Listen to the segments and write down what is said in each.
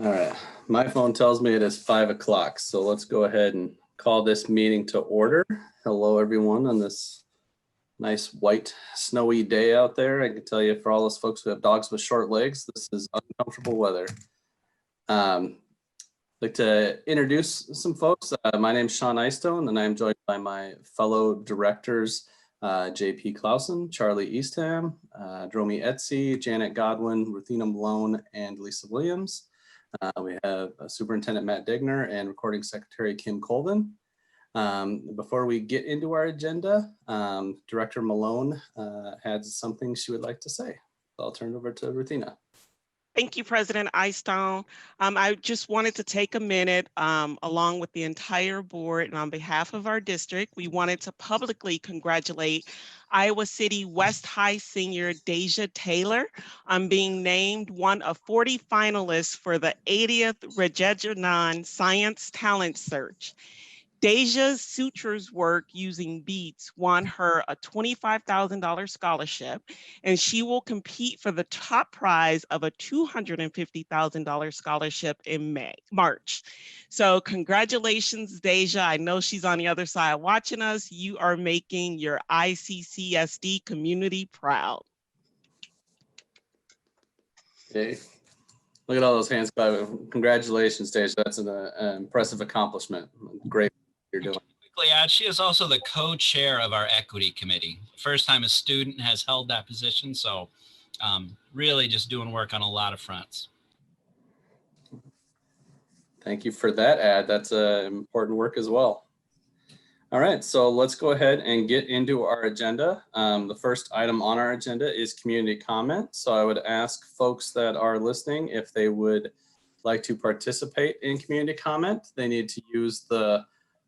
All right, my phone tells me it is 5 o'clock, so let's go ahead and call this meeting to order. Hello, everyone, on this nice white snowy day out there. I can tell you, for all those folks who have dogs with short legs, this is uncomfortable weather. I'd like to introduce some folks. My name is Sean Eystone, and I'm joined by my fellow directors, JP Clausen, Charlie Eastham, Dromi Etsy, Janet Godwin, Ruthina Malone, and Lisa Williams. We have Superintendent Matt Digner and Recording Secretary Kim Colvin. Before we get into our agenda, Director Malone had something she would like to say. So I'll turn it over to Ruthina. Thank you, President Eystone. I just wanted to take a minute, along with the entire board, and on behalf of our district, we wanted to publicly congratulate Iowa City West High senior Deja Taylor on being named one of 40 finalists for the 80th Regegenon Science Talent Search. Deja's sutures work using beads won her a $25,000 scholarship, and she will compete for the top prize of a $250,000 scholarship in March. So congratulations, Deja. I know she's on the other side watching us. You are making your ICCSD community proud. Okay. Look at all those hands. Congratulations, Deja. That's an impressive accomplishment. Great you're doing. Quickly add, she is also the co-chair of our equity committee. First time a student has held that position, so really just doing work on a lot of fronts. Thank you for that add. That's important work as well. All right, so let's go ahead and get into our agenda. The first item on our agenda is community comment. So I would ask folks that are listening if they would like to participate in community comment. They need to use the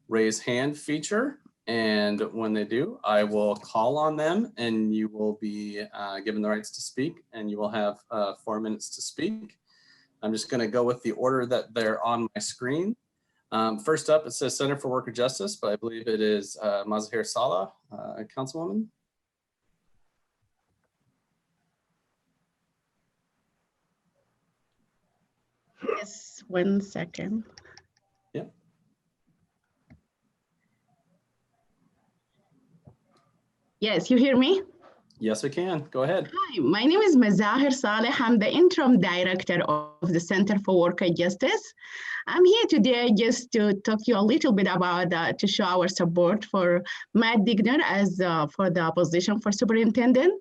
raise hand feature, and when they do, I will call on them and you will be given the rights to speak, and you will have 4 minutes to speak. I'm just going to go with the order that they're on my screen. First up, it says Center for Worker Justice, but I believe it is Mazahir Salah, Councilwoman. Yes, 1 second. Yep. Yes, you hear me? Yes, we can. Go ahead. Hi, my name is Mazahir Saleh. I'm the interim director of the Center for Worker Justice. I'm here today just to talk to you a little bit about, to show our support for Matt Digner as for the position for superintendent.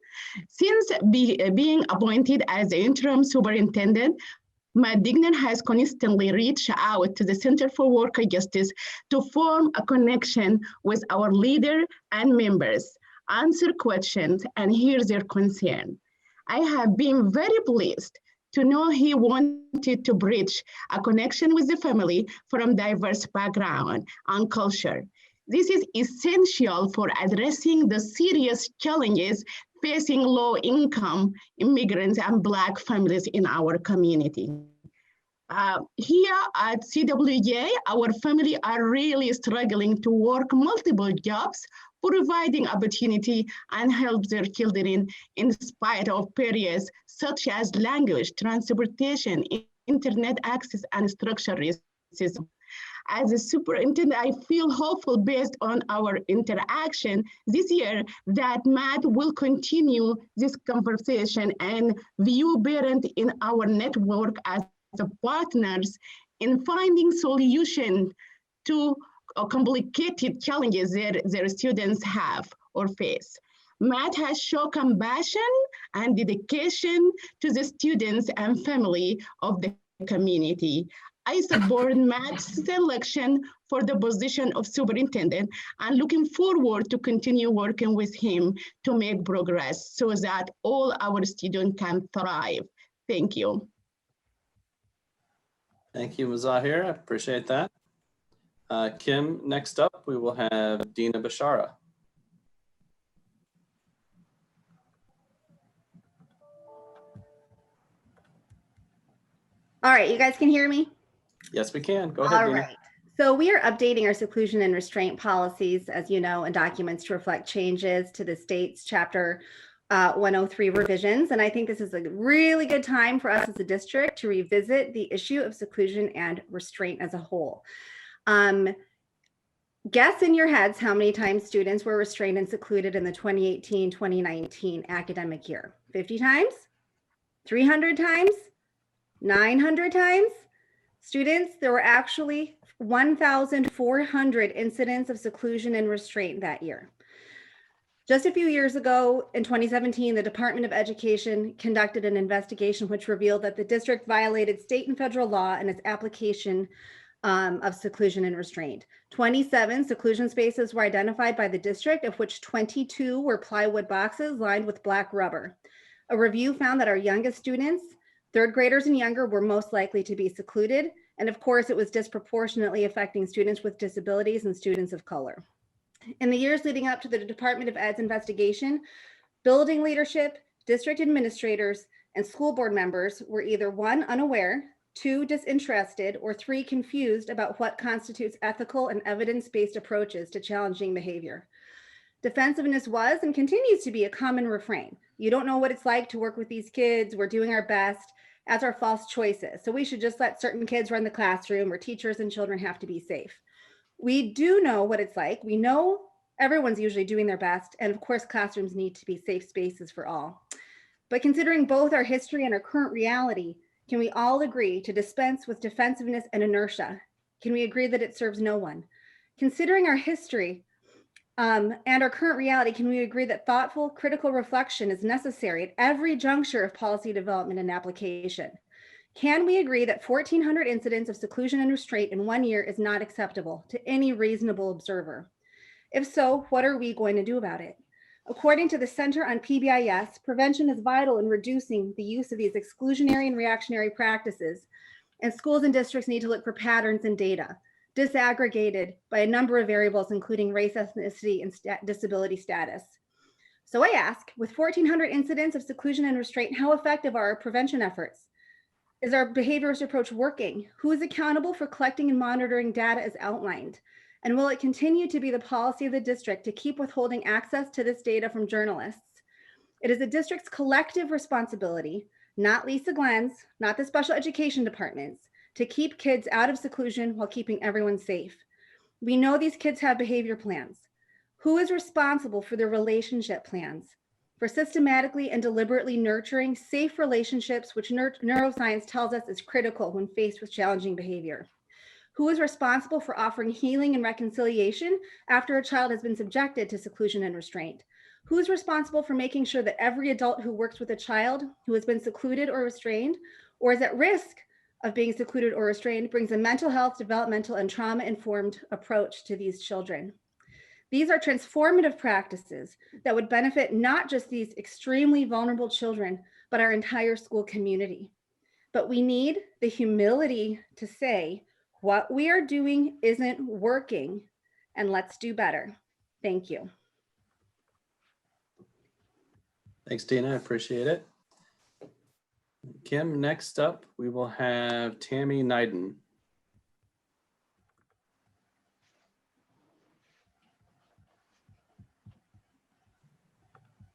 Since being appointed as the interim superintendent, Matt Digner has constantly reached out to the Center for Worker Justice to form a connection with our leader and members, answer questions, and hear their concern. I have been very pleased to know he wanted to bridge a connection with the family from diverse background and culture. This is essential for addressing the serious challenges facing low-income immigrants and Black families in our community. Here at CWJ, our family are really struggling to work multiple jobs, providing opportunity and help their children in spite of barriers such as language, transportation, internet access, and structural racism. As a superintendent, I feel hopeful based on our interaction this year that Matt will continue this conversation and view parents in our network as the partners in finding solutions to complicated challenges their students have or face. Matt has shown compassion and dedication to the students and family of the community. I support Matt's selection for the position of superintendent and looking forward to continue working with him to make progress so that all our students can thrive. Thank you. Thank you, Mazahir. I appreciate that. Kim, next up, we will have Dina Bashara. All right, you guys can hear me? Yes, we can. Go ahead, All Dina. right. So we are updating our seclusion and restraint policies, as you know, and documents to reflect changes to the state's Chapter 103 revisions. And I think this is a really good time for us as a district to revisit the issue of seclusion and restraint as a whole. Guess in your heads how many times students were restrained and secluded in the 2018-2019 academic year. 50 times? 300 times? 900 times? Students, there were actually 1,400 incidents of seclusion and restraint that year. Just a few years ago, in 2017, the Department of Education conducted an investigation which revealed that the district violated state and federal law in its application of seclusion and restraint. 27 seclusion spaces were identified by the district, of which 22 were plywood boxes lined with black rubber. A review found that our youngest students, third graders and younger, were most likely to be secluded. And of course, it was disproportionately affecting students with disabilities and students of color. In the years leading up to the Department of Ed's investigation, building leadership, district administrators, and school board members were either 1, unaware, 2, disinterested, or 3, confused about what constitutes ethical and evidence-based approaches to challenging behavior. Defensiveness was and continues to be a common refrain. You don't know what it's like to work with these kids. We're doing our best, as are false choices. So we should just let certain kids run the classroom, where teachers and children have to be safe. We do know what it's like. We know everyone's usually doing their best. And of course, classrooms need to be safe spaces for all. But considering both our history and our current reality, can we all agree to dispense with defensiveness and inertia? Can we agree that it serves no one? Considering our history and our current reality, can we agree that thoughtful, critical reflection is necessary at every juncture of policy development and application? Can we agree that 1,400 incidents of seclusion and restraint in 1 year is not acceptable to any reasonable observer? If so, what are we going to do about it? According to the Center on PBIS, prevention is vital in reducing the use of these exclusionary and reactionary practices, and schools and districts need to look for patterns in data, disaggregated by a number of variables, including race, ethnicity, and disability status. So I ask, with 1,400 incidents of seclusion and restraint, how effective are our prevention efforts? Is our behaviorist approach working? Who is accountable for collecting and monitoring data as outlined? And will it continue to be the policy of the district to keep withholding access to this data from journalists? It is the district's collective responsibility, not Lisa Glenn's, not the special education department's, to keep kids out of seclusion while keeping everyone safe. We know these kids have behavior plans. Who is responsible for their relationship plans? For systematically and deliberately nurturing safe relationships, which neuroscience tells us is critical when faced with challenging behavior. Who is responsible for offering healing and reconciliation after a child has been subjected to seclusion and restraint? Who is responsible for making sure that every adult who works with a child who has been secluded or restrained, or is at risk of being secluded or restrained, brings a mental health, developmental, and trauma-informed approach to these children? These are transformative practices that would benefit not just these extremely vulnerable children, but our entire school community. But we need the humility to say, what we are doing isn't working, and let's do better. Thank you. Thanks, Tina. I appreciate it. Kim, next up, we will have Tammy Neiden.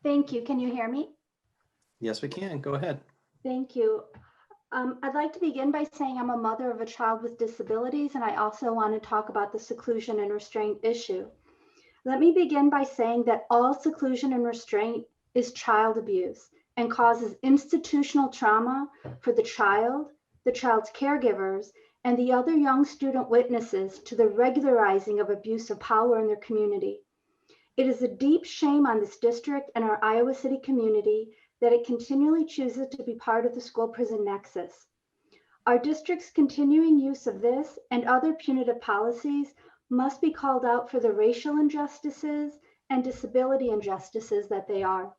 Thank you. Can you hear me? Yes, we can. Go ahead. Thank you. I'd like to begin by saying I'm a mother of a child with disabilities, and I also want to talk about the seclusion and restraint issue. Let me begin by saying that all seclusion and restraint is child abuse and causes institutional trauma for the child's caregivers, and the other young student witnesses to the regularizing of abuse of power in their community. It is a deep shame on this district and our Iowa City community that it continually chooses to be part of the school prison nexus. Our district's continuing use of this and other punitive policies must be called out for the racial injustices and disability injustices that they are.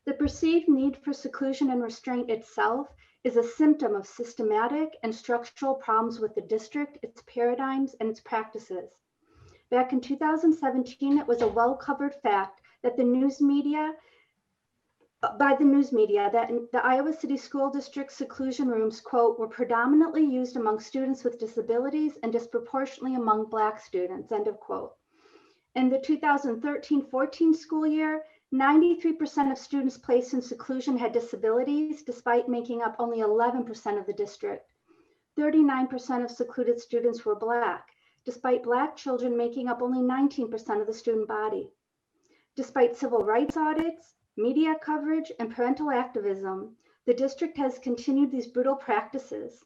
The perceived need for seclusion and restraint itself is a symptom of systematic and structural problems with the district, its paradigms, and its practices. Back in 2017, it was a well-covered fact that the news media that the Iowa City School District seclusion rooms, quote, were predominantly used among students with disabilities and disproportionately among Black students, end of quote. In the 2013-14 school year, 93% of students placed in seclusion had disabilities, despite making up only 11% of the district. 39% of secluded students were Black, despite Black children making up only 19% of the student body. Despite civil rights audits, media coverage, and parental activism, the district has continued these brutal practices.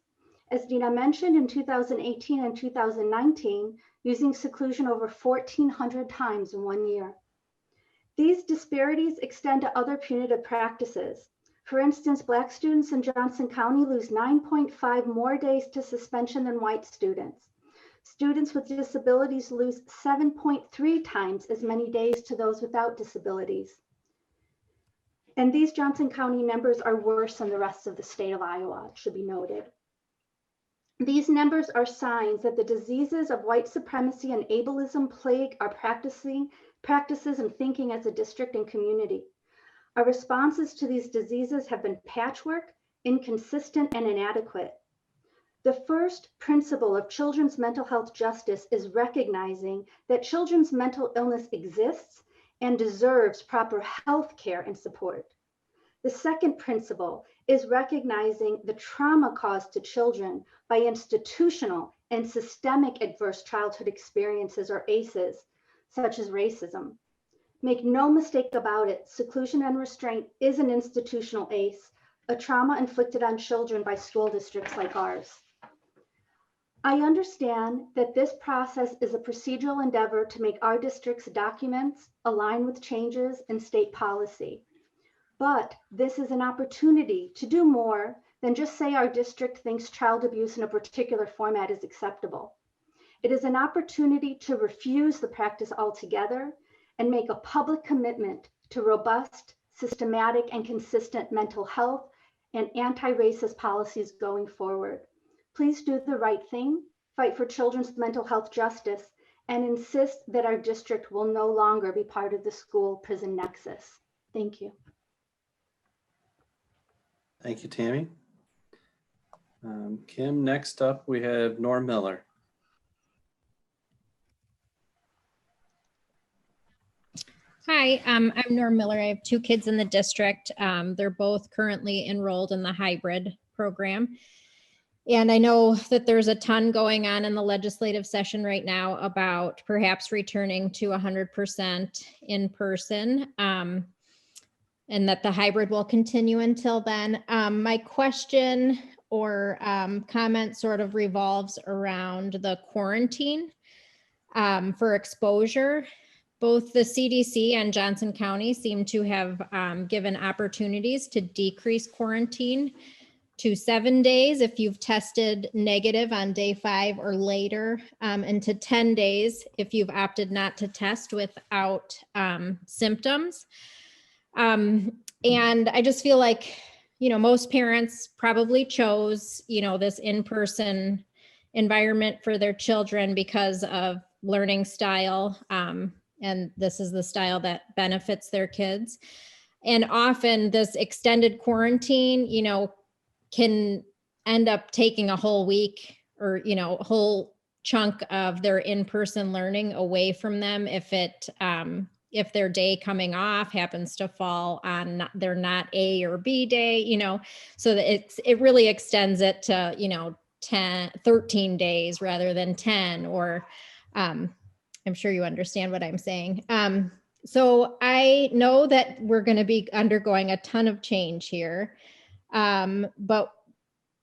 As Dina mentioned, in 2018 and 2019, using seclusion over 1,400 times in 1 year. These disparities extend to other punitive practices. For instance, Black students in Johnson County lose 9.5 more days to suspension than white students. Students with disabilities lose 7.3 times as many days to those without disabilities. And these Johnson County numbers are worse than the rest of the state of Iowa, it should be noted. These numbers are signs that the diseases of white supremacy and ableism plague our practices and thinking as a district and community. Our responses to these diseases have been patchwork, inconsistent, and inadequate. The first principle of children's mental health justice is recognizing that children's mental illness exists and deserves proper health care and support. The second principle is recognizing the trauma caused to children by institutional and systemic adverse childhood experiences, or ACEs, such as racism. Make no mistake about it, seclusion and restraint is an institutional ACE, a trauma inflicted on children by school districts like ours. I understand that this process is a procedural endeavor to make our district's documents align with changes in state policy. But this is an opportunity to do more than just say our district thinks child abuse in a particular format is acceptable. It is an opportunity to refuse the practice altogether and make a public commitment to robust, systematic, and consistent mental health and anti-racist policies going forward. Please do the right thing, fight for children's mental health justice, and insist that our district will no longer be part of the school-prison nexus. Thank you. Thank you, Tammy. Kim, next up we have Norm Miller. Hi, I'm Norm Miller. I have 2 kids in the district. They're both currently enrolled in the hybrid program. And I know that there's a ton going on in the legislative session right now about perhaps returning to 100% in person, and that the hybrid will continue until then. My question or comment sort of revolves around the quarantine for exposure. Both the CDC and Johnson County seem to have given opportunities to decrease quarantine to 7 days if you've tested negative on day 5 or later, and to 10 days if you've opted not to test without symptoms. And I just feel like, most parents probably chose, this in-person environment for their children because of learning style. And this is the style that benefits their kids. And often this extended quarantine, can end up taking a whole week or, a whole chunk of their in-person learning away from them if their day coming off happens to fall on their not A or B day, so that it really extends it to, 13 days rather than 10, or I'm sure you understand what I'm saying. So I know that we're going to be undergoing a ton of change here. But,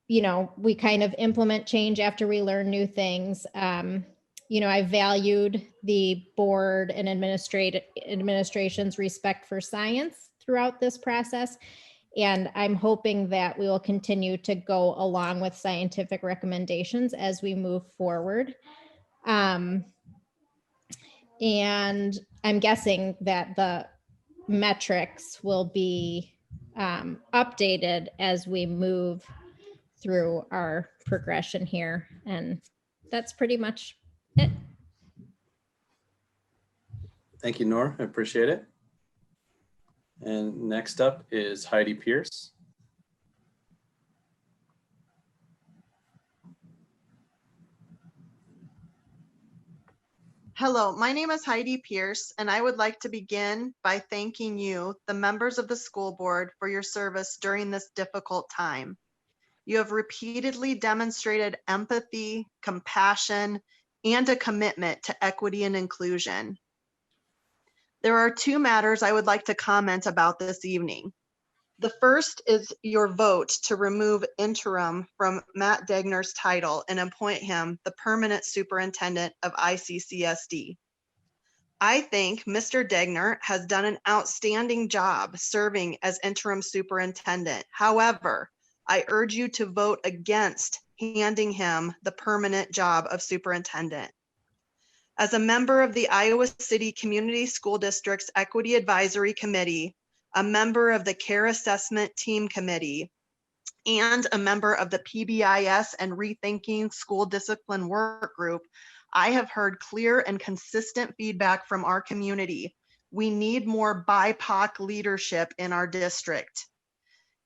we kind of implement change after we learn new things. I valued the board and administration's respect for science throughout this process. And I'm hoping that we will continue to go along with scientific recommendations as we move forward. And I'm guessing that the metrics will be updated as we move through our progression here. And that's pretty much it. Thank you, Nora. I appreciate it. And next up is Heidi Pierce. Hello, my name is Heidi Pierce, and I would like to begin by thanking you, the members of the school board, for your service during this difficult time. You have repeatedly demonstrated empathy, compassion, and a commitment to equity and inclusion. There are two matters I would like to comment about this evening. The first is your vote to remove interim from Matt Degner's title and appoint him the permanent superintendent of ICCSD. I think Mr. Degner has done an outstanding job serving as interim superintendent. However, I urge you to vote against handing him the permanent job of superintendent. As a member of the Iowa City Community School District's Equity Advisory Committee, a member of the Care Assessment Team Committee, and a member of the PBIS and Rethinking School Discipline Work Group, I have heard clear and consistent feedback from our community. We need more BIPOC leadership in our district.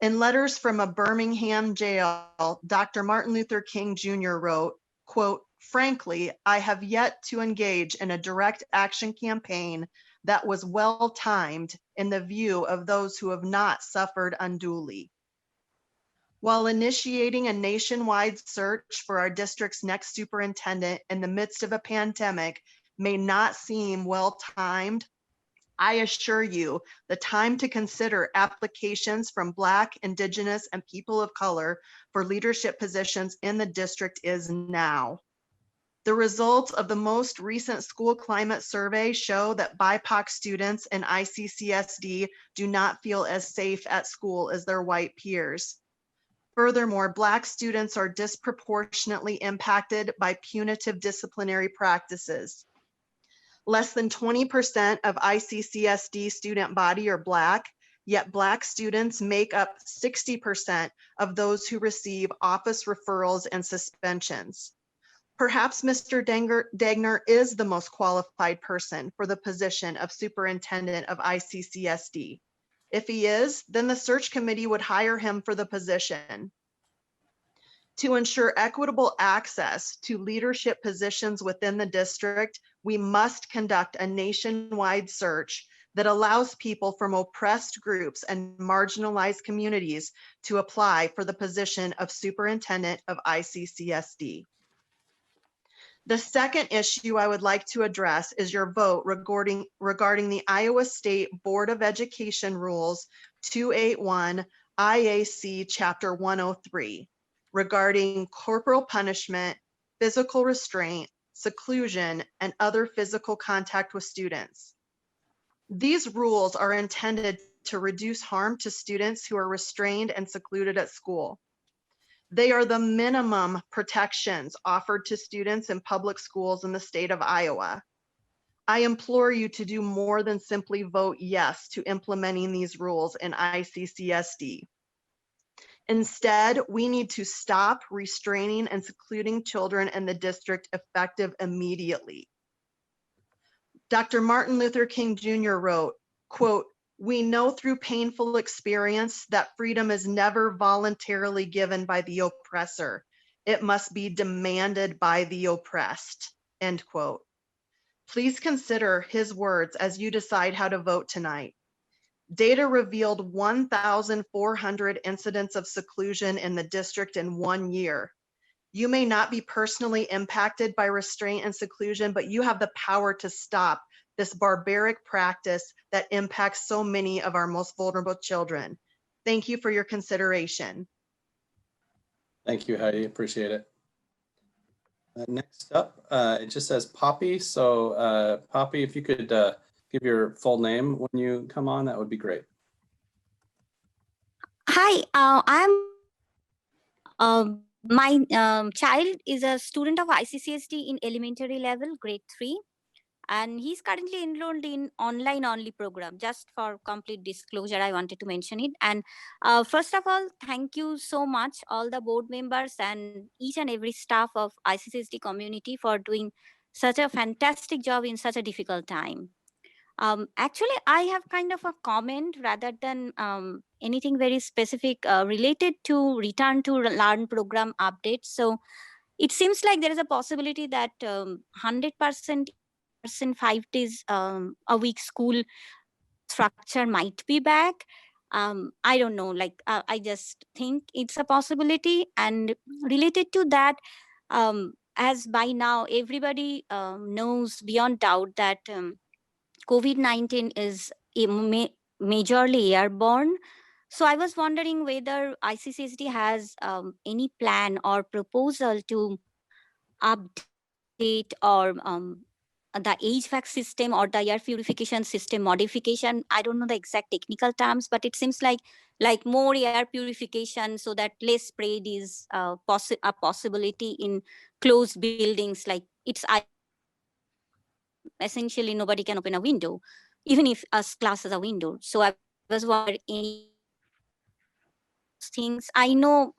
In letters from a Birmingham jail, Dr. Martin Luther King Jr. wrote, quote, "Frankly, I have yet to engage in a direct action campaign that was well-timed in the view of those who have not suffered unduly." While initiating a nationwide search for our district's next superintendent in the midst of a pandemic may not seem well-timed, I assure you the time to consider applications from Black, Indigenous, and people of color for leadership positions in the district is now. The results of the most recent school climate survey show that BIPOC students in ICCSD do not feel as safe at school as their white peers. Furthermore, Black students are disproportionately impacted by punitive disciplinary practices. Less than 20% of ICCSD student body are Black, yet Black students make up 60% of those who receive office referrals and suspensions. Perhaps Mr. Degner is the most qualified person for the position of superintendent of ICCSD. If he is, then the search committee would hire him for the position. To ensure equitable access to leadership positions within the district, we must conduct a nationwide search that allows people from oppressed groups and marginalized communities to apply for the position of superintendent of ICCSD. The second issue I would like to address is your vote regarding the Iowa State Board of Education Rules 281 IAC Chapter 103 regarding corporal punishment, physical restraint, seclusion, and other physical contact with students. These rules are intended to reduce harm to students who are restrained and secluded at school. They are the minimum protections offered to students in public schools in the state of Iowa. I implore you to do more than simply vote yes to implementing these rules in ICCSD. Instead, we need to stop restraining and secluding children in the district effective immediately. Dr. Martin Luther King Jr. wrote, quote, "We know through painful experience that freedom is never voluntarily given by the oppressor. It must be demanded by the oppressed," end quote. Please consider his words as you decide how to vote tonight. Data revealed 1,400 incidents of seclusion in the district in 1 year. You may not be personally impacted by restraint and seclusion, but you have the power to stop this barbaric practice that impacts so many of our most vulnerable children. Thank you for your consideration. Thank you, Heidi. Appreciate it. Next up, it just says Poppy. So Poppy, if you could give your full name when you come on, that would be great. Hi, my child is a student of ICCSD in elementary level, grade 3, and he's currently enrolled in online only program. Just for complete disclosure, I wanted to mention it. And first of all, thank you so much, all the board members and each and every staff of ICCSD community for doing such a fantastic job in such a difficult time. Actually, I have kind of a comment rather than anything very specific related to Return to Learn program updates. So it seems like there is a possibility that 100% 5 days a week school structure might be back. I don't know, like I just think it's a possibility. And related to that, as by now everybody knows beyond doubt that COVID-19 is majorly airborne. So I was wondering whether ICCSD has any plan or proposal to update or the HVAC system or the air purification system modification. I don't know the exact technical terms, but it seems like more air purification so that less spread is a possibility in closed buildings. Like it's essentially nobody can open a window, even if a class has a window. So I was wondering any things. I know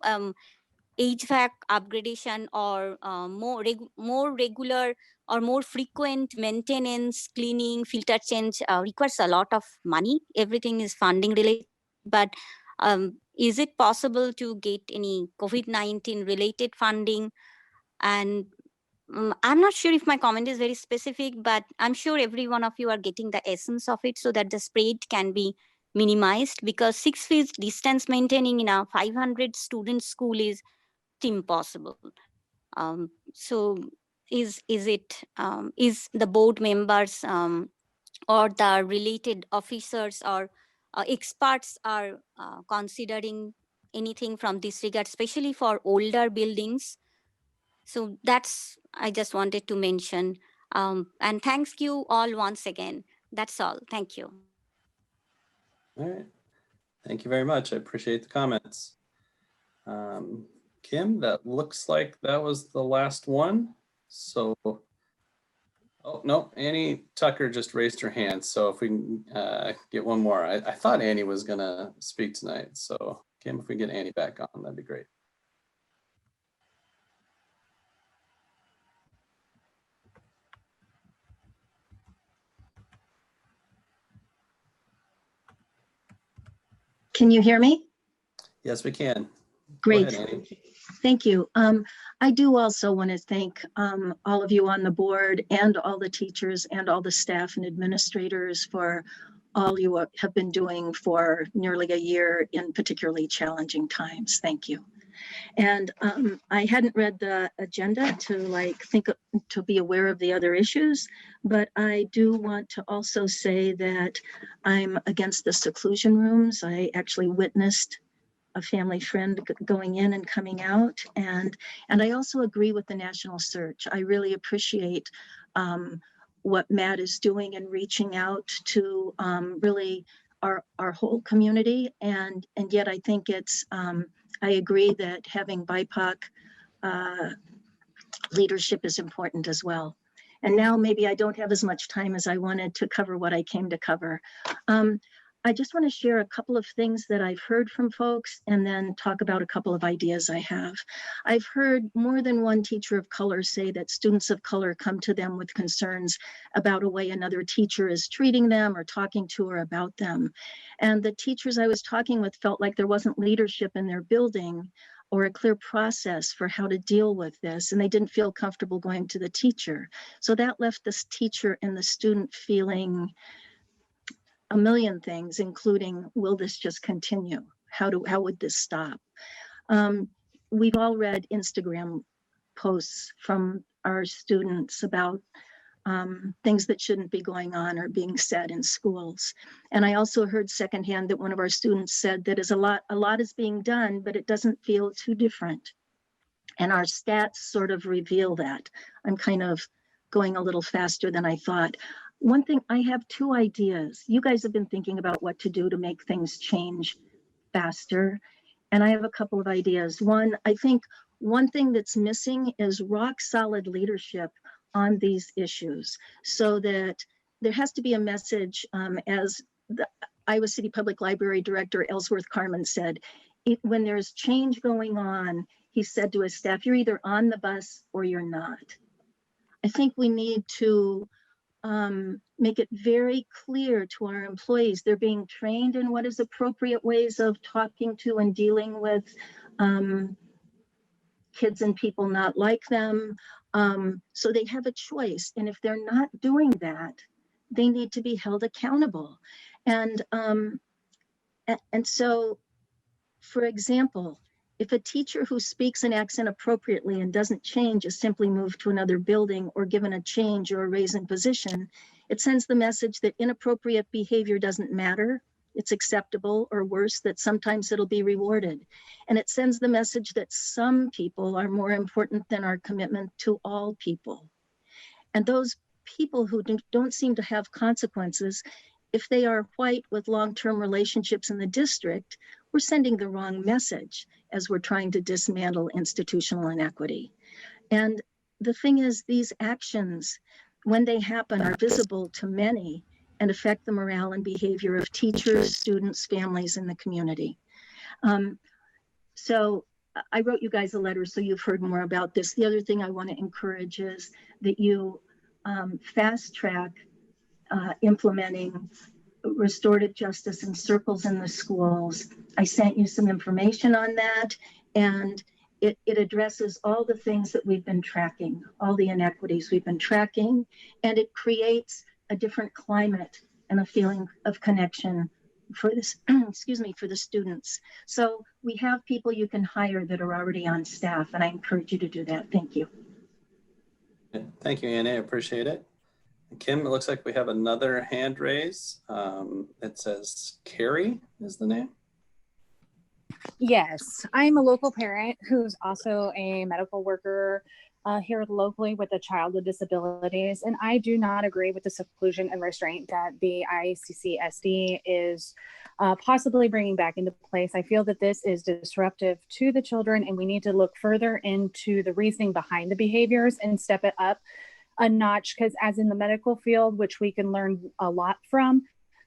HVAC upgradation or more regular or more frequent maintenance, cleaning, filter change requires a lot of money. Everything is funding related. But is it possible to get any COVID-19 related funding? And I'm not sure if my comment is very specific, but I'm sure every one of you are getting the essence of it so that the spread can be minimized, because 6 feet distance maintaining in a 500 student school is impossible. So is the board members or the related officers or experts are considering anything from this regard, especially for older buildings? So that's, I just wanted to mention. And thanks you all once again. That's all. Thank you. All right. Thank you very much. I appreciate the comments. Kim, that looks like that was the last one. So, oh, no, Annie Tucker just raised her hand. So if we can get one more. I thought Annie was going to speak tonight. So, Kim, if we get Annie back on, that'd be great. Can you hear me? Yes, we can. Great. Go ahead, Annie. Thank you. I do also want to thank all of you on the board and all the teachers and all the staff and administrators for all you have been doing for nearly a year in particularly challenging times. Thank you. And I hadn't read the agenda to be aware of the other issues, but I do want to also say that I'm against the seclusion rooms. I actually witnessed a family friend going in and coming out, and I also agree with the national search. I really appreciate what Matt is doing and reaching out to really our whole community, and yet I think it's I agree that having BIPOC leadership is important as well. And now maybe I don't have as much time as I wanted to cover what I came to cover. I just want to share a couple of things that I've heard from folks and then talk about a couple of ideas I have. I've heard more than one teacher of color say that students of color come to them with concerns about a way another teacher is treating them or talking to or about them. And the teachers I was talking with felt like there wasn't leadership in their building or a clear process for how to deal with this, and they didn't feel comfortable going to the teacher. So that left this teacher and the student feeling a million things, including, will this just continue? How would this stop? We've all read Instagram posts from our students about things that shouldn't be going on or being said in schools. And I also heard secondhand that one of our students said that a lot is being done, but it doesn't feel too different. And our stats sort of reveal that. I'm kind of going a little faster than I thought. One thing, I have two ideas. You guys have been thinking about what to do to make things change faster. And I have a couple of ideas. One, I think one thing that's missing is rock solid leadership on these issues, so that there has to be a message, as the Iowa City Public Library Director Ellsworth Carmen said, when there's change going on, he said to his staff, you're either on the bus or you're not. I think we need to make it very clear to our employees they're being trained in what is appropriate ways of talking to and dealing with kids and people not like them. So they have a choice. And if they're not doing that, they need to be held accountable. And so, for example, if a teacher who speaks and acts inappropriately and doesn't change is simply moved to another building or given a change or a raise in position, it sends the message that inappropriate behavior doesn't matter, it's acceptable, or worse, that sometimes it'll be rewarded. And it sends the message that some people are more important than our commitment to all people. And those people who don't seem to have consequences, if they are white with long-term relationships in the district, we're sending the wrong message as we're trying to dismantle institutional inequity. And the thing is, these actions, when they happen, are visible to many and affect the morale and behavior of teachers, students, families, and the community. So I wrote you guys a letter, so you've heard more about this. The other thing I want to encourage is that you fast track implementing restorative justice in circles in the schools. I sent you some information on that, and it addresses all the things that we've been tracking, all the inequities we've been tracking, and it creates a different climate and a feeling of connection for this, excuse me, for the students. So we have people you can hire that are already on staff, and I encourage you to do that. Thank you. Thank you, Annie. I appreciate it. Kim, it looks like we have another hand raise. It says Carrie is the name. Yes, I'm a local parent who's also a medical worker here locally with a child with disabilities. And I do not agree with the seclusion and restraint that the ICCSD is possibly bringing back into place. I feel that this is disruptive to the children, and we need to look further into the reasoning behind the behaviors and step it up a notch, because as in the medical field, which we can learn a lot from,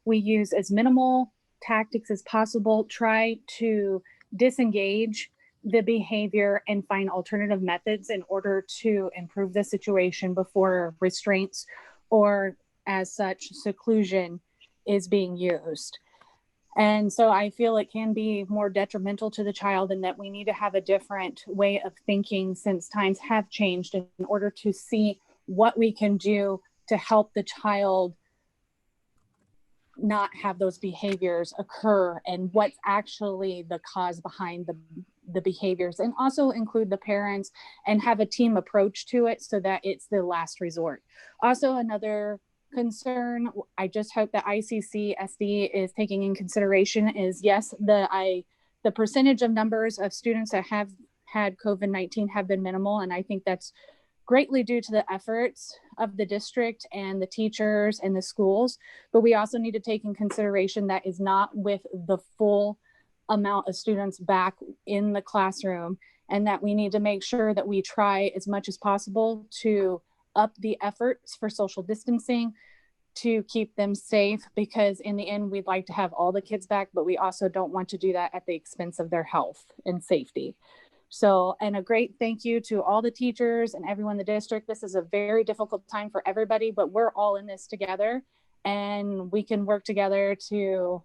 we use as minimal tactics as possible, try to disengage the behavior and find alternative methods in order to improve the situation before restraints or as such seclusion is being used. And so I feel it can be more detrimental to the child, and that we need to have a different way of thinking since times have changed in order to see what we can do to help the child not have those behaviors occur and what's actually the cause behind the behaviors, and also include the parents and have a team approach to it so that it's the last resort. Also, another concern I just hope that ICCSD is taking in consideration is, yes, the percentage of numbers of students that have had COVID-19 have been minimal, and I think that's greatly due to the efforts of the district and the teachers and the schools. But we also need to take in consideration that is not with the full amount of students back in the classroom, and that we need to make sure that we try as much as possible to up the efforts for social distancing to keep them safe, because in the end, we'd like to have all the kids back, but we also don't want to do that at the expense of their health and safety. So, and a great thank you to all the teachers and everyone in the district. This is a very difficult time for everybody, but we're all in this together, and we can work together to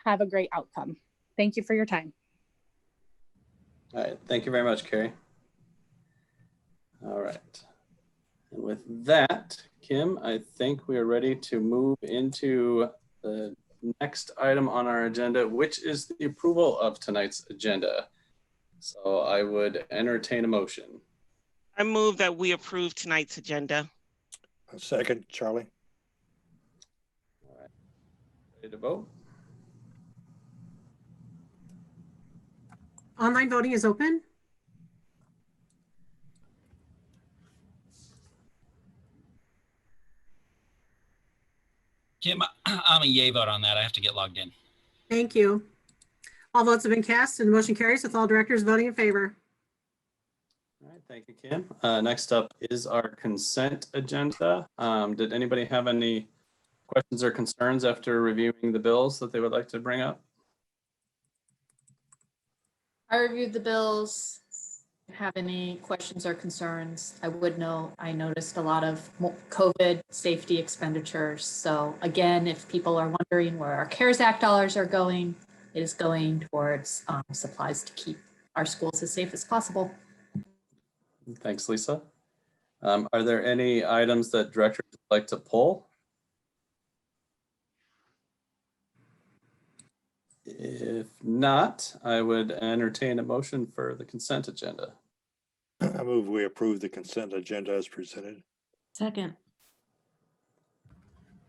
have a great outcome. Thank you for your time. All right, thank you very much, Carrie. All right, and with that, Kim, I think we are ready to move into the next item on our agenda, which is the approval of tonight's agenda. So I would entertain a motion. I move that we approve tonight's agenda. A second, Charlie. All right, ready to vote? Online voting is open. Kim, I'm a yay vote on that. I have to get logged in. Thank you. All votes have been cast and the motion carries with all directors voting in favor. All right, thank you, Kim. Next up is our consent agenda. Did anybody have any questions or concerns after reviewing the bills that they would like to bring up? I reviewed the bills. Have any questions or concerns? I would know I noticed a lot of COVID safety expenditures. So again, if people are wondering where our CARES Act dollars are going, it is going towards supplies to keep our schools as safe as possible. Thanks, Lisa. Are there any items that directors would like to pull? If not, I would entertain a motion for the consent agenda. I move we approve the consent agenda as presented. Second.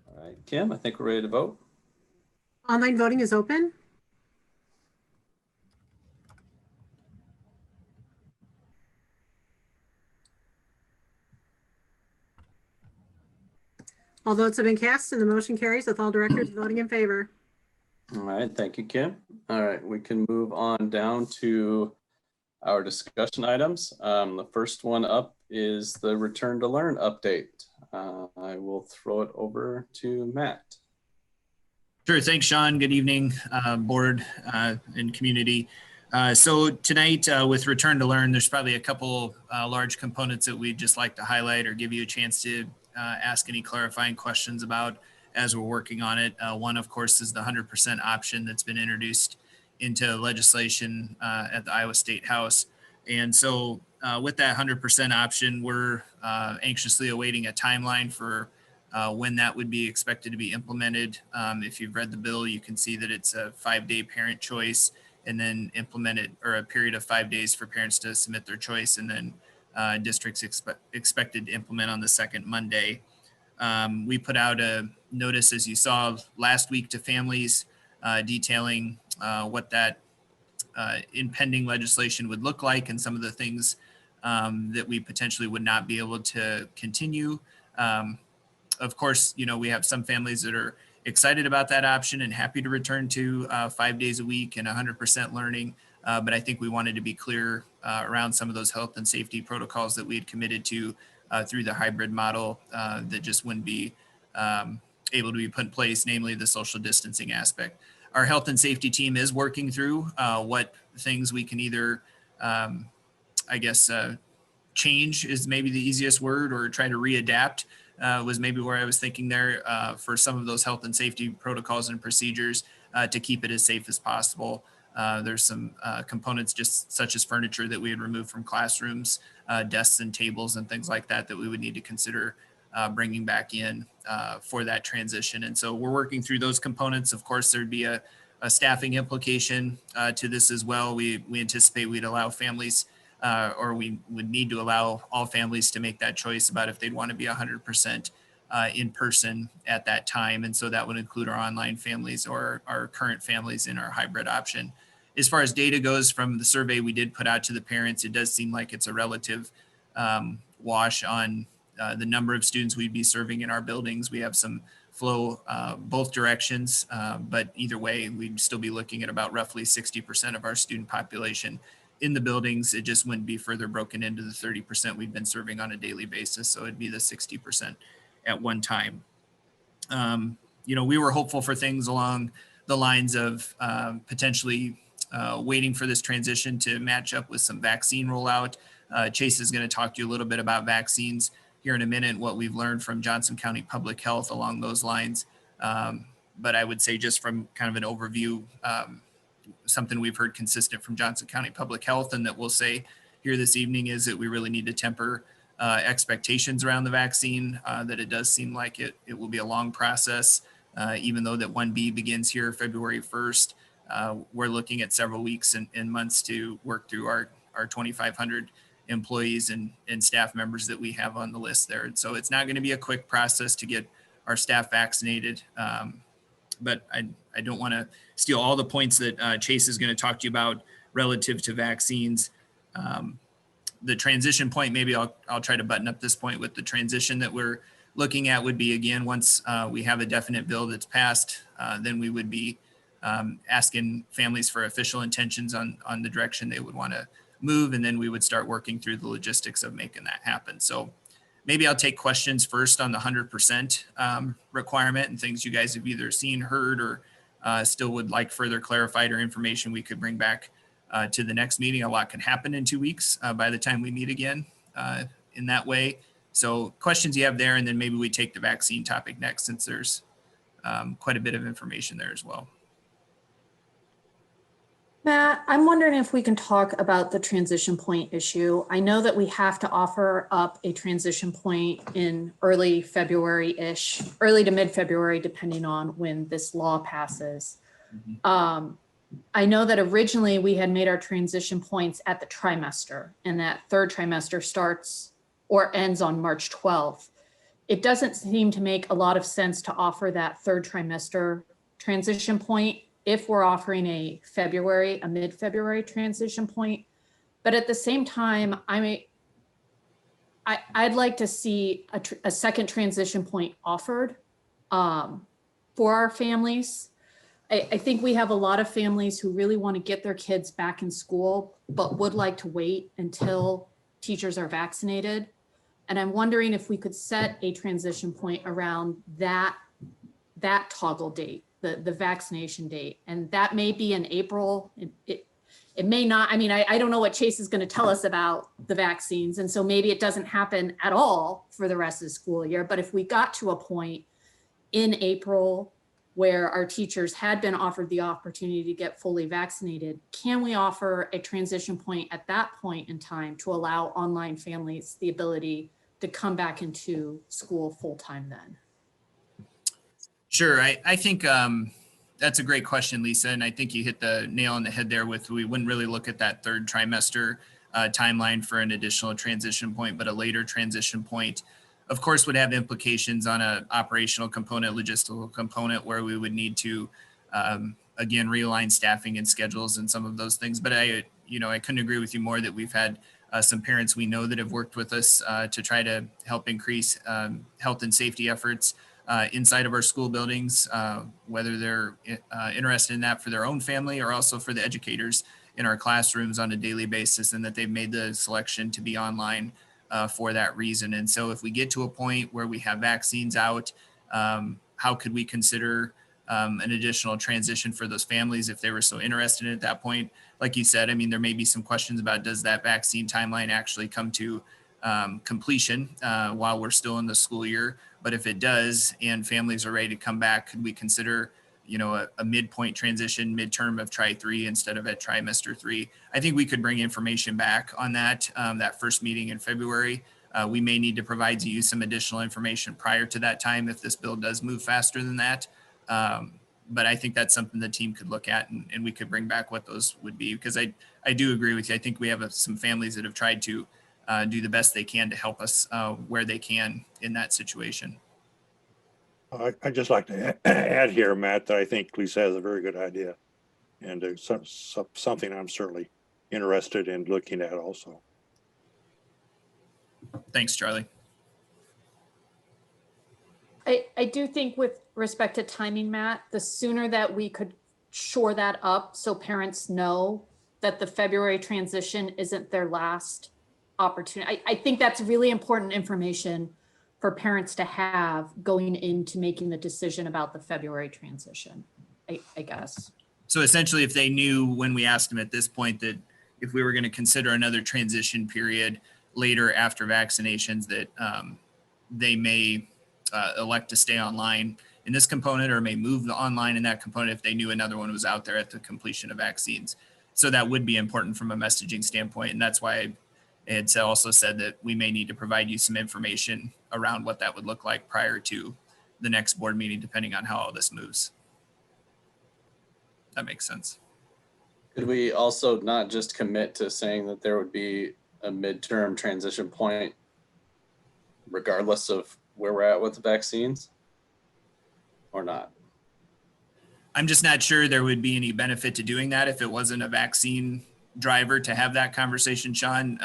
All right, Kim, I think we're ready to vote. Online voting is open. All votes have been cast and the motion carries with all directors voting in favor. All right, thank you, Kim. All right, we can move on down to our discussion items. The first one up is the Return to Learn update. I will throw it over to Matt. Sure, thanks, Sean. Good evening, board and community. So tonight with Return to Learn, there's probably a couple large components that we'd just like to highlight or give you a chance to ask any clarifying questions about as we're working on it. One, of course, is the 100% option that's been introduced into legislation at the Iowa State House. And so with that 100% option, we're anxiously awaiting a timeline for when that would be expected to be implemented. If you've read the bill, you can see that it's a 5-day parent choice and then implemented, or a period of 5 days for parents to submit their choice, and then districts expected to implement on the second Monday. We put out a notice, as you saw last week, to families detailing what that impending legislation would look like and some of the things that we potentially would not be able to continue. Of course, you know, we have some families that are excited about that option and happy to return to 5 days a week and 100% learning. But I think we wanted to be clear around some of those health and safety protocols that we had committed to through the hybrid model that just wouldn't be able to be put in place, namely the social distancing aspect. Our health and safety team is working through what things we can either, I guess, change is maybe the easiest word, or try to readapt was maybe where I was thinking there for some of those health and safety protocols and procedures to keep it as safe as possible. There's some components just such as furniture that we had removed from classrooms, desks and tables and things like that, that we would need to consider bringing back in for that transition. And so we're working through those components. Of course, there'd be a staffing implication to this as well. We anticipate we'd allow families or we would need to allow all families to make that choice about if they'd want to be 100% in person at that time. And so that would include our online families or our current families in our hybrid option. As far as data goes from the survey we did put out to the parents, it does seem like it's a relative wash on the number of students we'd be serving in our buildings. We have some flow both directions, but either way, we'd still be looking at about roughly 60% of our student population in the buildings. It just wouldn't be further broken into the 30% we've been serving on a daily basis. So it'd be the 60% at one time. You know, we were hopeful for things along the lines of potentially waiting for this transition to match up with some vaccine rollout. Chase is going to talk to you a little bit about vaccines here in a minute, what we've learned from Johnson County Public Health along those lines. But I would say just from kind of an overview, something we've heard consistent from Johnson County Public Health and that we'll say here this evening is that we really need to temper expectations around the vaccine, that it does seem like it will be a long process, even though that 1B begins here February 1st. We're looking at several weeks and months to work through our 2,500 employees and staff members that we have on the list there. And so it's not going to be a quick process to get our staff vaccinated. But I don't want to steal all the points that Chase is going to talk to you about relative to vaccines. The transition point, maybe I'll try to button up this point with the transition that we're looking at would be, again, once we have a definite bill that's passed, then we would be asking families for official intentions on the direction they would want to move. And then we would start working through the logistics of making that happen. So maybe I'll take questions first on the 100% requirement and things you guys have either seen, heard, or still would like further clarified or information we could bring back to the next meeting. A lot can happen in 2 weeks by the time we meet again in that way. So questions you have there, and then maybe we take the vaccine topic next, since there's quite a bit of information there as well. Matt, I'm wondering if we can talk about the transition point issue. I know that we have to offer up a transition point in early February-ish, early to mid-February, depending on when this law passes. I know that originally we had made our transition points at the trimester, and that third trimester starts or ends on March 12th. It doesn't seem to make a lot of sense to offer that third trimester transition point if we're offering a mid-February transition point. But at the same time, I'd like to see a second transition point offered for our families. I think we have a lot of families who really want to get their kids back in school, but would like to wait until teachers are vaccinated. And I'm wondering if we could set a transition point around that toggle date, the vaccination date. And that may be in April. It may not. I mean, I don't know what Chase is going to tell us about the vaccines. And so maybe it doesn't happen at all for the rest of the school year. But if we got to a point in April where our teachers had been offered the opportunity to get fully vaccinated, can we offer a transition point at that point in time to allow online families the ability to come back into school full-time then? Sure. I think that's a great question, Lisa. And I think you hit the nail on the head there with, we wouldn't really look at that third trimester timeline for an additional transition point, but a later transition point, of course, would have implications on an operational component, logistical component, where we would need to, again, realign staffing and schedules and some of those things. But I couldn't agree with you more that we've had some parents we know that have worked with us to try to help increase health and safety efforts inside of our school buildings, whether they're interested in that for their own family or also for the educators in our classrooms on a daily basis, and that they've made the selection to be online for that reason. And so if we get to a point where we have vaccines out, how could we consider an additional transition for those families if they were so interested in at that point? Like you said, I mean, there may be some questions about, does that vaccine timeline actually come to completion while we're still in the school year? But if it does, and families are ready to come back, could we consider, a midpoint transition, midterm of Tri-3 instead of at trimester 3? I think we could bring information back on that first meeting in February. We may need to provide you some additional information prior to that time if this bill does move faster than that. But I think that's something the team could look at, and we could bring back what those would be, because I do agree with you. I think we have some families that have tried to do the best they can to help us where they can in that situation. I'd just like to add here, Matt, that I think Lisa has a very good idea, and something I'm certainly interested in looking at also. Thanks, Charlie. I do think with respect to timing, Matt, the sooner that we could shore that up so parents know that the February transition isn't their last opportunity. I think that's really important information for parents to have going into making the decision about the February transition, I guess. So essentially, if they knew when we asked them at this point that if we were going to consider another transition period later after vaccinations, that they may elect to stay online in this component, or may move the online in that component if they knew another one was out there at the completion of vaccines. So that would be important from a messaging standpoint. And that's why I had also said that we may need to provide you some information around what that would look like prior to the next board meeting, depending on how all this moves. That makes sense. Could we also not just commit to saying that there would be a midterm transition point regardless of where we're at with the vaccines, or not? I'm just not sure there would be any benefit to doing that if it wasn't a vaccine driver to have that conversation, Sean.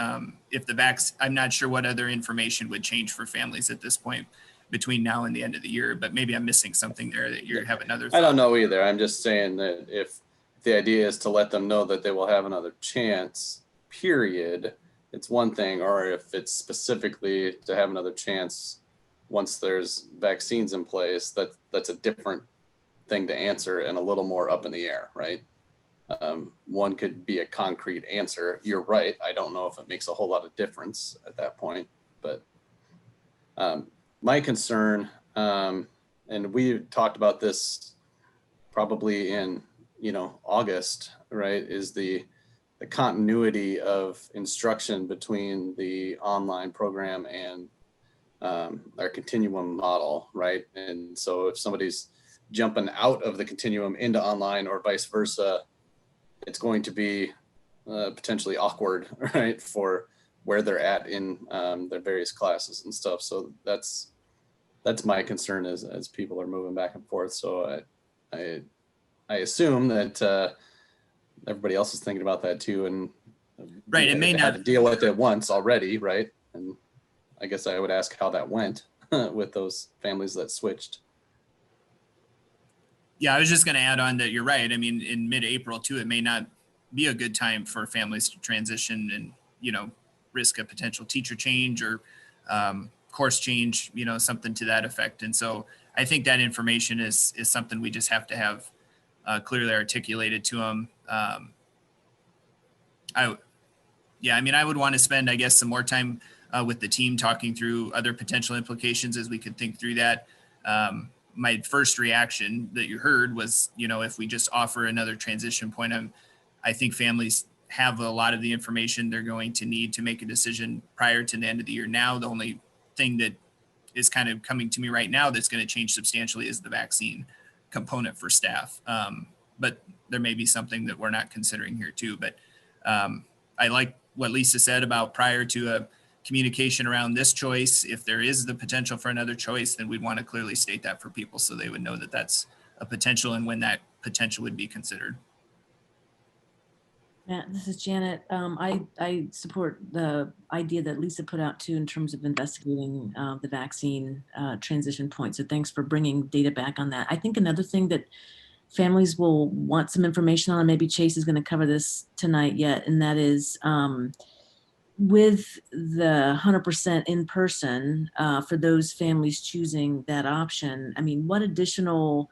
If the I'm not sure what other information would change for families at this point between now and the end of the year, but maybe I'm missing something there that you have another thought. I don't know either. I'm just saying that if the idea is to let them know that they will have another chance, period, it's one thing, or if it's specifically to have another chance once there's vaccines in place, that's a different thing to answer and a little more up in the air, right? One could be a concrete answer. You're right. I don't know if it makes a whole lot of difference at that point, but my concern, and we talked about this probably in, August, right, is the continuity of instruction between the online program and our continuum model, right? And so if somebody's jumping out of the continuum into online or vice versa, it's going to be potentially awkward, right, for where they're at in their various classes and stuff. So that's my concern as people are moving back and forth. So I assume that everybody else is thinking about that too, and right, it may had not to deal with it once already, right? And I guess I would ask how that went with those families that switched. Yeah, I was just going to add on that you're right. I mean, in mid-April too, it may not be a good time for families to transition and, you know, risk a potential teacher change or course change, you know, something to that effect. And so I think that information is something we just have to have clearly articulated to them. I would want to spend, I guess, some more time with the team talking through other potential implications as we could think through that. My first reaction that you heard was, you know, if we just offer another transition point, I think families have a lot of the information they're going to need to make a decision prior to the end of the year. Now, the only thing that is kind of coming to me right now that's going to change substantially is the vaccine component for staff. But there may be something that we're not considering here too. But I like what Lisa said about prior to a communication around this choice. If there is the potential for another choice, then we'd want to clearly state that for people so they would know that that's a potential and when that potential would be considered. Matt, this is Janet. I support the idea that Lisa put out too in terms of investigating the vaccine transition point. So thanks for bringing data back on that. I think another thing that families will want some information on, and maybe Chase is going to cover this tonight yet, and that is with the 100% in person for those families choosing that option. I mean, what additional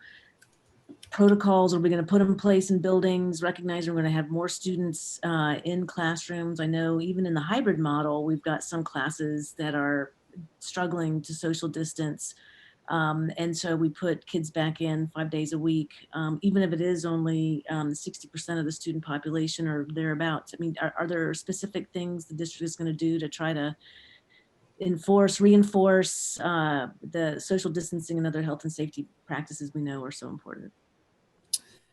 protocols are we going to put in place in buildings, recognizing we're going to have more students in classrooms? I know even in the hybrid model, we've got some classes that are struggling to social distance. And so we put kids back in 5 days a week, even if it is only 60% of the student population or thereabouts. I mean, are there specific things the district is going to do to try to reinforce the social distancing and other health and safety practices we know are so important?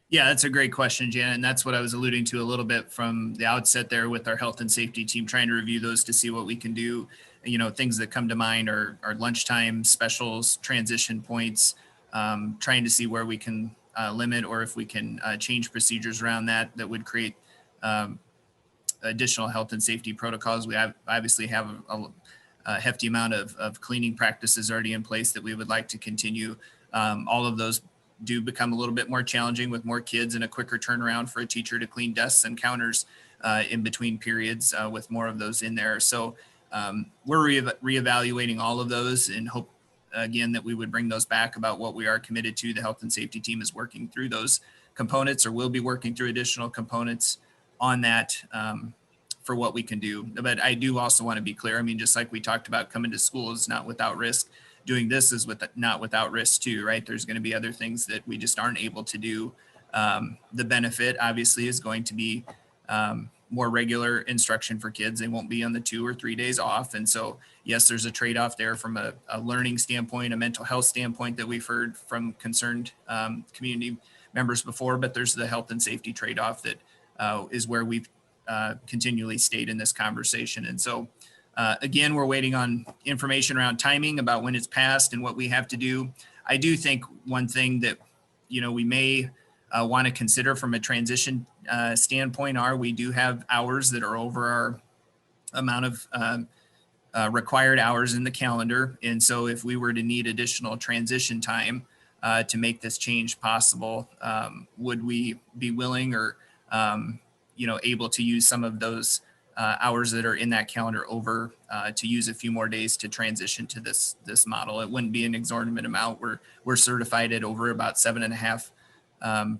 Yeah, that's a great question, Janet. And that's what I was alluding to a little bit from the outset there with our health and safety team, trying to review those to see what we can do. You know, things that come to mind are lunchtime specials, transition points, trying to see where we can limit or if we can change procedures around that would create additional health and safety protocols. We obviously have a hefty amount of cleaning practices already in place that we would like to continue. All of those do become a little bit more challenging with more kids and a quicker turnaround for a teacher to clean desks and counters in between periods with more of those in there. So we're reevaluating all of those and hope, again, that we would bring those back about what we are committed to. The health and safety team is working through those components or will be working through additional components on that for what we can do. But I do also want to be clear. I mean, just like we talked about, coming to school is not without risk. Doing this is not without risk too, right? There's going to be other things that we just aren't able to do. The benefit obviously is going to be more regular instruction for kids. They won't be on the 2 or 3 days off. And so, yes, there's a trade-off there from a learning standpoint, a mental health standpoint that we've heard from concerned community members before, but there's the health and safety trade-off that is where we've continually stayed in this conversation. And so, again, we're waiting on information around timing about when it's passed and what we have to do. I do think one thing that, you know, we may want to consider from a transition standpoint we do have hours that are over our amount of required hours in the calendar. And so if we were to need additional transition time to make this change possible, would we be willing or, you know, able to use some of those hours that are in that calendar over to use a few more days to transition to this model? It wouldn't be an exorbitant amount. We're certified at over about 7.5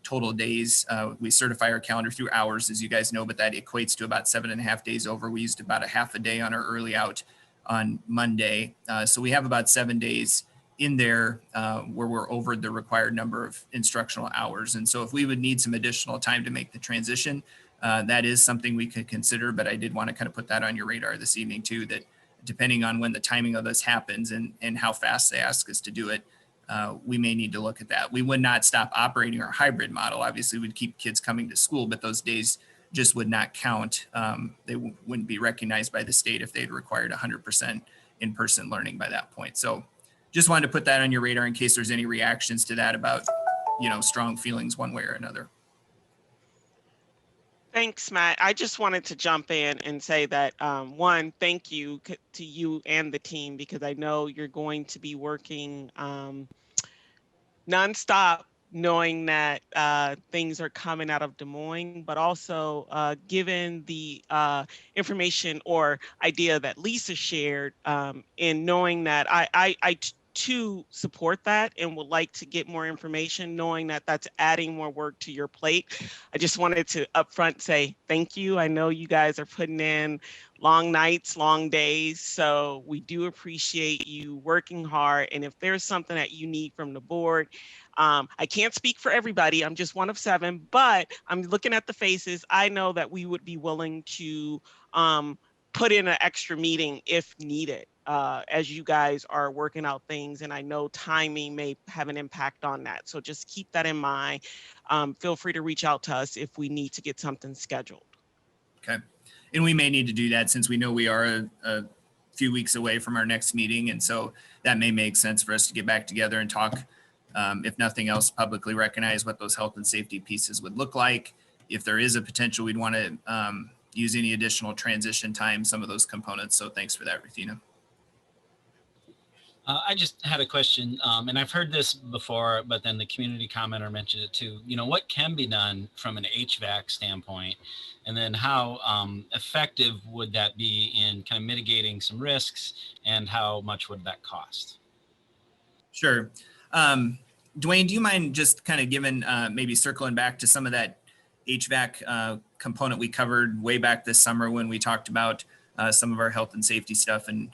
total days. We certify our calendar through hours, as you guys know, but that equates to about 7.5 days over. We used about a half a day on our early out on Monday. So we have about 7 days in there where we're over the required number of instructional hours. And so if we would need some additional time to make the transition, that is something we could consider, but I did want to kind of put that on your radar this evening too, that depending on when the timing of this happens and how fast they ask us to do it, we may need to look at that. We would not stop operating our hybrid model. Obviously, we'd keep kids coming to school, but those days just would not count. They wouldn't be recognized by the state if they'd required 100% in-person learning by that point. So just wanted to put that on your radar in case there's any reactions to that about, strong feelings one way or another. Thanks, Matt. I just wanted to jump in and say that, one, thank you to you and the team, because I know you're going to be working nonstop, knowing that things are coming out of Des Moines, but also given the information or idea that Lisa shared, in knowing that I too support that and would like to get more information, knowing that that's adding more work to your plate. I just wanted to upfront say thank you. I know you guys are putting in long nights, long days, so we do appreciate you working hard. And if there's something that you need from the board, I can't speak for everybody. I'm just one of 7, but I'm looking at the faces. I know that we would be willing to put in an extra meeting if needed, as you guys are working out things. And I know timing may have an impact on that. So just keep that in mind. Feel free to reach out to us if we need to get something scheduled. Okay. And we may need to do that since we know we are a few weeks away from our next meeting. And so that may make sense for us to get back together and talk, if nothing else, publicly recognize what those health and safety pieces would look like. If there is a potential, we'd want to use any additional transition time, some of those components. So thanks for that, Ruthina. I just had a question, and I've heard this before, but then the community commenter mentioned it too. What can be done from an HVAC standpoint, and then how effective would that be in kind of mitigating some risks, and how much would that cost? Sure. Dwayne, do you mind just kind of giving, maybe circling back to some of that HVAC component we covered way back this summer when we talked about some of our health and safety stuff, and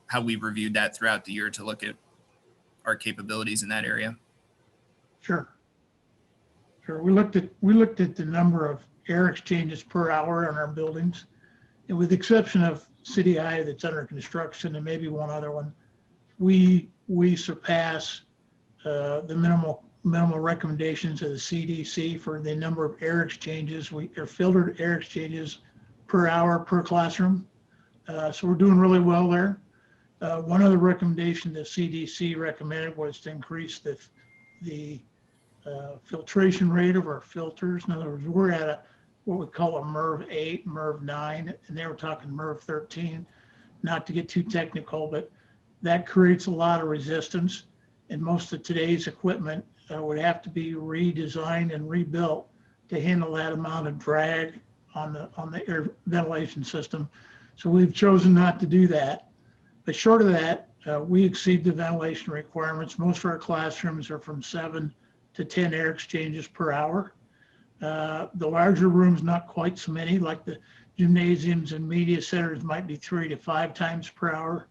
how we reviewed that throughout the year to look at our capabilities in that area? Sure. We looked at the number of air exchanges per hour in our buildings, and with the exception of City High that's under construction and maybe one other one, we surpass the minimal recommendations of the CDC for the number of air exchanges, filtered air exchanges per hour per classroom. So we're doing really well there. One other recommendation the CDC recommended was to increase the filtration rate of our filters. In other words, we're at what we call a MERV 8, MERV 9, and they were talking MERV 13. Not to get too technical, but that creates a lot of resistance, and most of today's equipment would have to be redesigned and rebuilt to handle that amount of drag on the air ventilation system. So we've chosen not to do that. But short of that, we exceed the ventilation requirements. Most of our classrooms are from 7 to 10 air exchanges per hour. The larger rooms, not quite so many, like the gymnasiums and media centers might be 3 to 5 times per hour.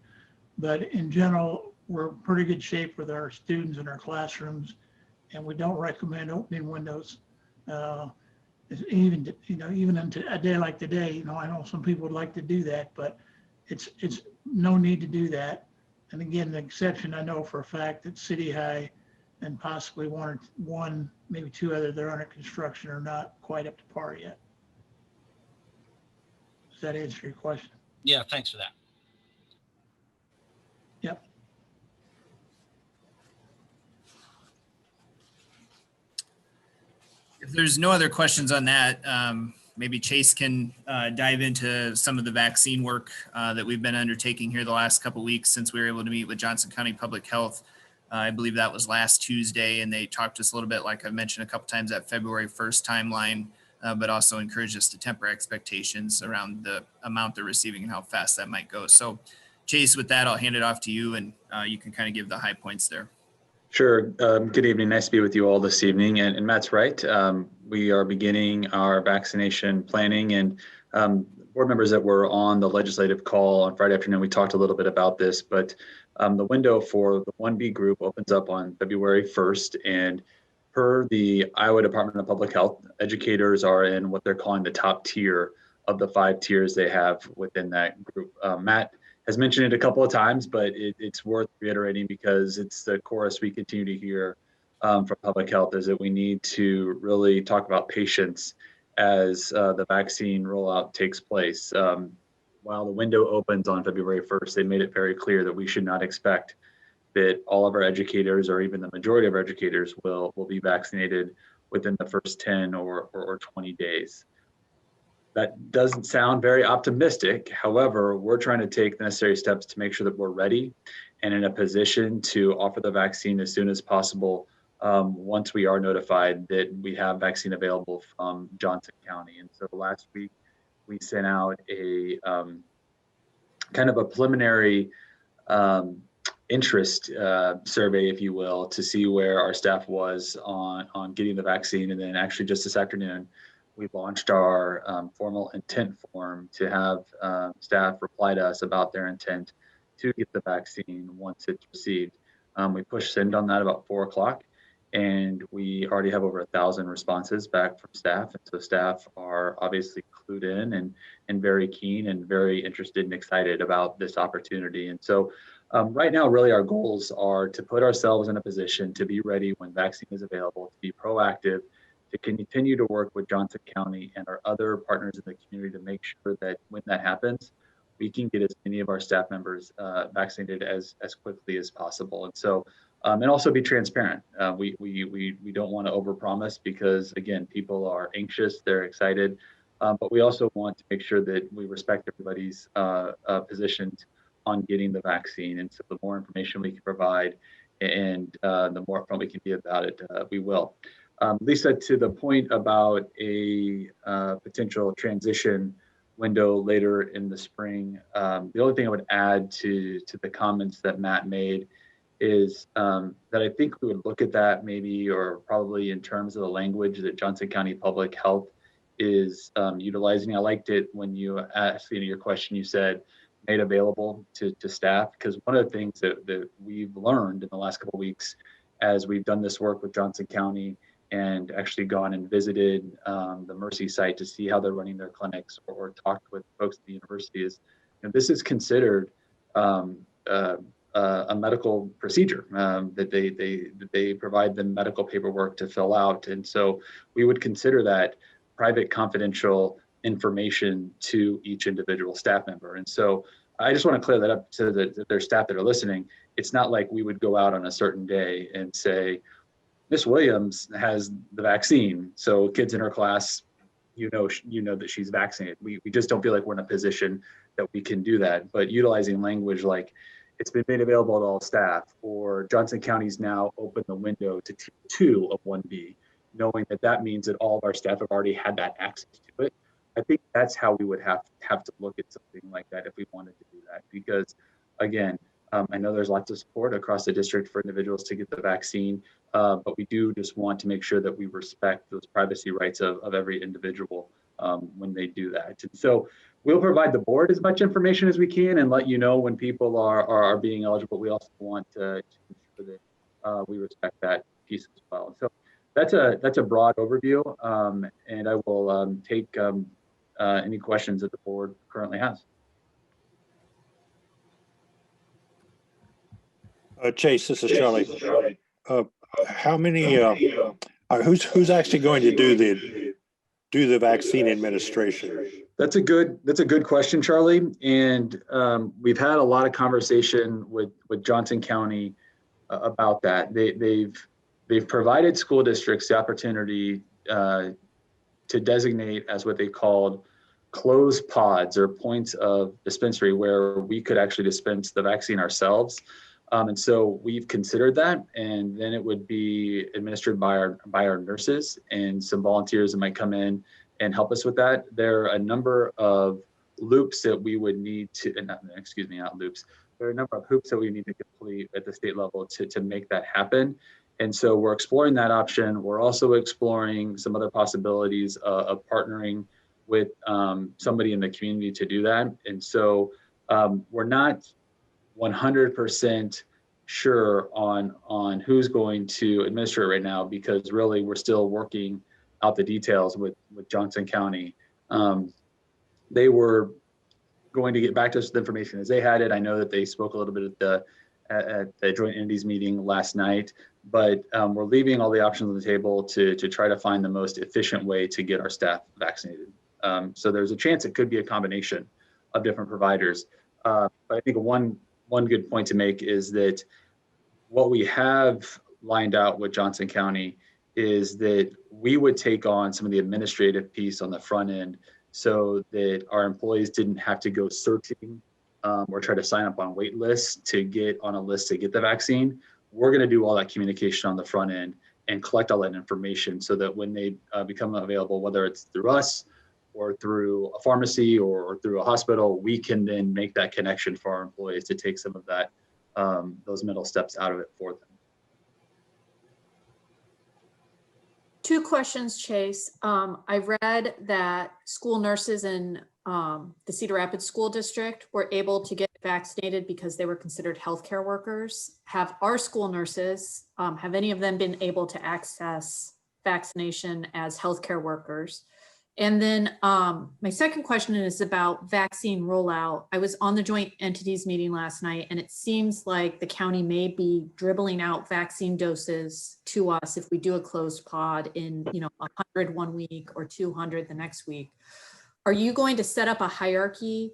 But in general, we're in pretty good shape with our students in our classrooms, and we don't recommend opening windows. Even into a day like today, I know some people would like to do that, but it's no need to do that. And again, the exception I know for a fact that City High and possibly one, maybe 2 other that are under construction are not quite up to par yet. Does that answer your question? Yeah, thanks for that. Yep. If there's no other questions on that, maybe Chase can dive into some of the vaccine work that we've been undertaking here the last couple of weeks since we were able to meet with Johnson County Public Health. I believe that was last Tuesday, and they talked to us a little bit, like I mentioned a couple times, that February 1st timeline, but also encouraged us to temper expectations around the amount they're receiving and how fast that might go. So Chase, with that, I'll hand it off to you, and you can kind of give the high points there. Sure. Good evening. Nice to be with you all this evening. And Matt's right. We are beginning our vaccination planning, and board members that were on the legislative call on Friday afternoon, we talked a little bit about this, but the window for the 1B group opens up on February 1st. And per the Iowa Department of Public Health, educators are in what they're calling the top tier of the 5 tiers they have within that group. Matt has mentioned it a couple of times, but it's worth reiterating because it's the chorus we continue to hear from public health, is that we need to really talk about patience as the vaccine rollout takes place. While the window opens on February 1st, they made it very clear that we should not expect that all of our educators, or even the majority of our educators, will be vaccinated within the first 10 or 20 days. That doesn't sound very optimistic. However, we're trying to take the necessary steps to make sure that we're ready and in a position to offer the vaccine as soon as possible once we are notified that we have vaccine available from Johnson County. And so last week, we sent out a kind of a preliminary interest survey, if you will, to see where our staff was on getting the vaccine. And then actually just this afternoon, we launched our formal intent form to have staff reply to us about their intent to get the vaccine once it's received. We pushed send on that about 4 o'clock, and we already have over 1,000 responses back from staff. And so staff are obviously clued in and very keen and very interested and excited about this opportunity. And so right now, really our goals are to put ourselves in a position to be ready when vaccine is available, to be proactive, to continue to work with Johnson County and our other partners in the community to make sure that when that happens, we can get as many of our staff members vaccinated as quickly as possible. And so, and also be transparent. We don't want to overpromise because, again, people are anxious, they're excited, but we also want to make sure that we respect everybody's positions on getting the vaccine. And so the more information we can provide and the more upfront we can be about it, we will. Lisa, to the point about a potential transition window later in the spring, the only thing I would add to the comments that Matt made is that I think we would look at that maybe, or probably in terms of the language that Johnson County Public Health is utilizing. I liked it when you asked your question, you said made available to staff, because one of the things that we've learned in the last couple of weeks as we've done this work with Johnson County and actually gone and visited the Mercy site to see how they're running their clinics, or talked with folks at the university, is this is considered a medical procedure that they provide them medical paperwork to fill out. And so we would consider that private confidential information to each individual staff member. And so I just want to clear that up to their staff that are listening. It's not like we would go out on a certain day and say, Miss Williams has the vaccine, so kids in her class, you know that she's vaccinated. We just don't feel like we're in a position that we can do that. But utilizing language like it's been made available to all staff, or Johnson County's now opened the window to tier 2 of 1B, knowing that that means that all of our staff have already had that access to it. I think that's how we would have to look at something like that if we wanted to do that. Because again, I know there's lots of support across the district for individuals to get the vaccine, but we do just want to make sure that we respect those privacy rights of every individual when they do that. And so we'll provide the board as much information as we can and let you know when people are being eligible. We also want to ensure that we respect that piece as well. So that's a broad overview, and I will take any questions that the board currently has. Chase, this is Charlie. How many? Who's actually going to do the vaccine administration? That's a good question, Charlie. And we've had a lot of conversation with Johnson County about that. They've provided school districts the opportunity to designate as what they called closed pods, or points of dispensary, where we could actually dispense the vaccine ourselves. And so we've considered that, and then it would be administered by our nurses and some volunteers that might come in and help us with that. There are a number of loops that we would need to, not loops. There are a number of hoops that we need to complete at the state level to make that happen. And so we're exploring that option. We're also exploring some other possibilities of partnering with somebody in the community to do that. And so we're not 100% sure on who's going to administer it right now, because really we're still working out the details with Johnson County. They were going to get back to us with information as they had it. I know that they spoke a little bit at the Joint Entities meeting last night, but we're leaving all the options on the table to try to find the most efficient way to get our staff vaccinated. So there's a chance it could be a combination of different providers. But I think one good point to make is that what we have lined out with Johnson County is that we would take on some of the administrative piece on the front end so that our employees didn't have to go searching or try to sign up on wait lists to get on a list to get the vaccine. We're going to do all that communication on the front end and collect all that information so that when they become available, whether it's through us or through a pharmacy or through a hospital, we can then make that connection for our employees to take some of that, those middle steps out of it for them. 2 questions, Chase. I read that school nurses in the Cedar Rapids School District were able to get vaccinated because they were considered healthcare workers. Have our school nurses, have any of them been able to access vaccination as healthcare workers? And then my second question is about vaccine rollout. I was on the Joint Entities meeting last night, and it seems like the county may be dribbling out vaccine doses to us if we do a closed pod in 100 one week or 200 the next week. Are you going to set up a hierarchy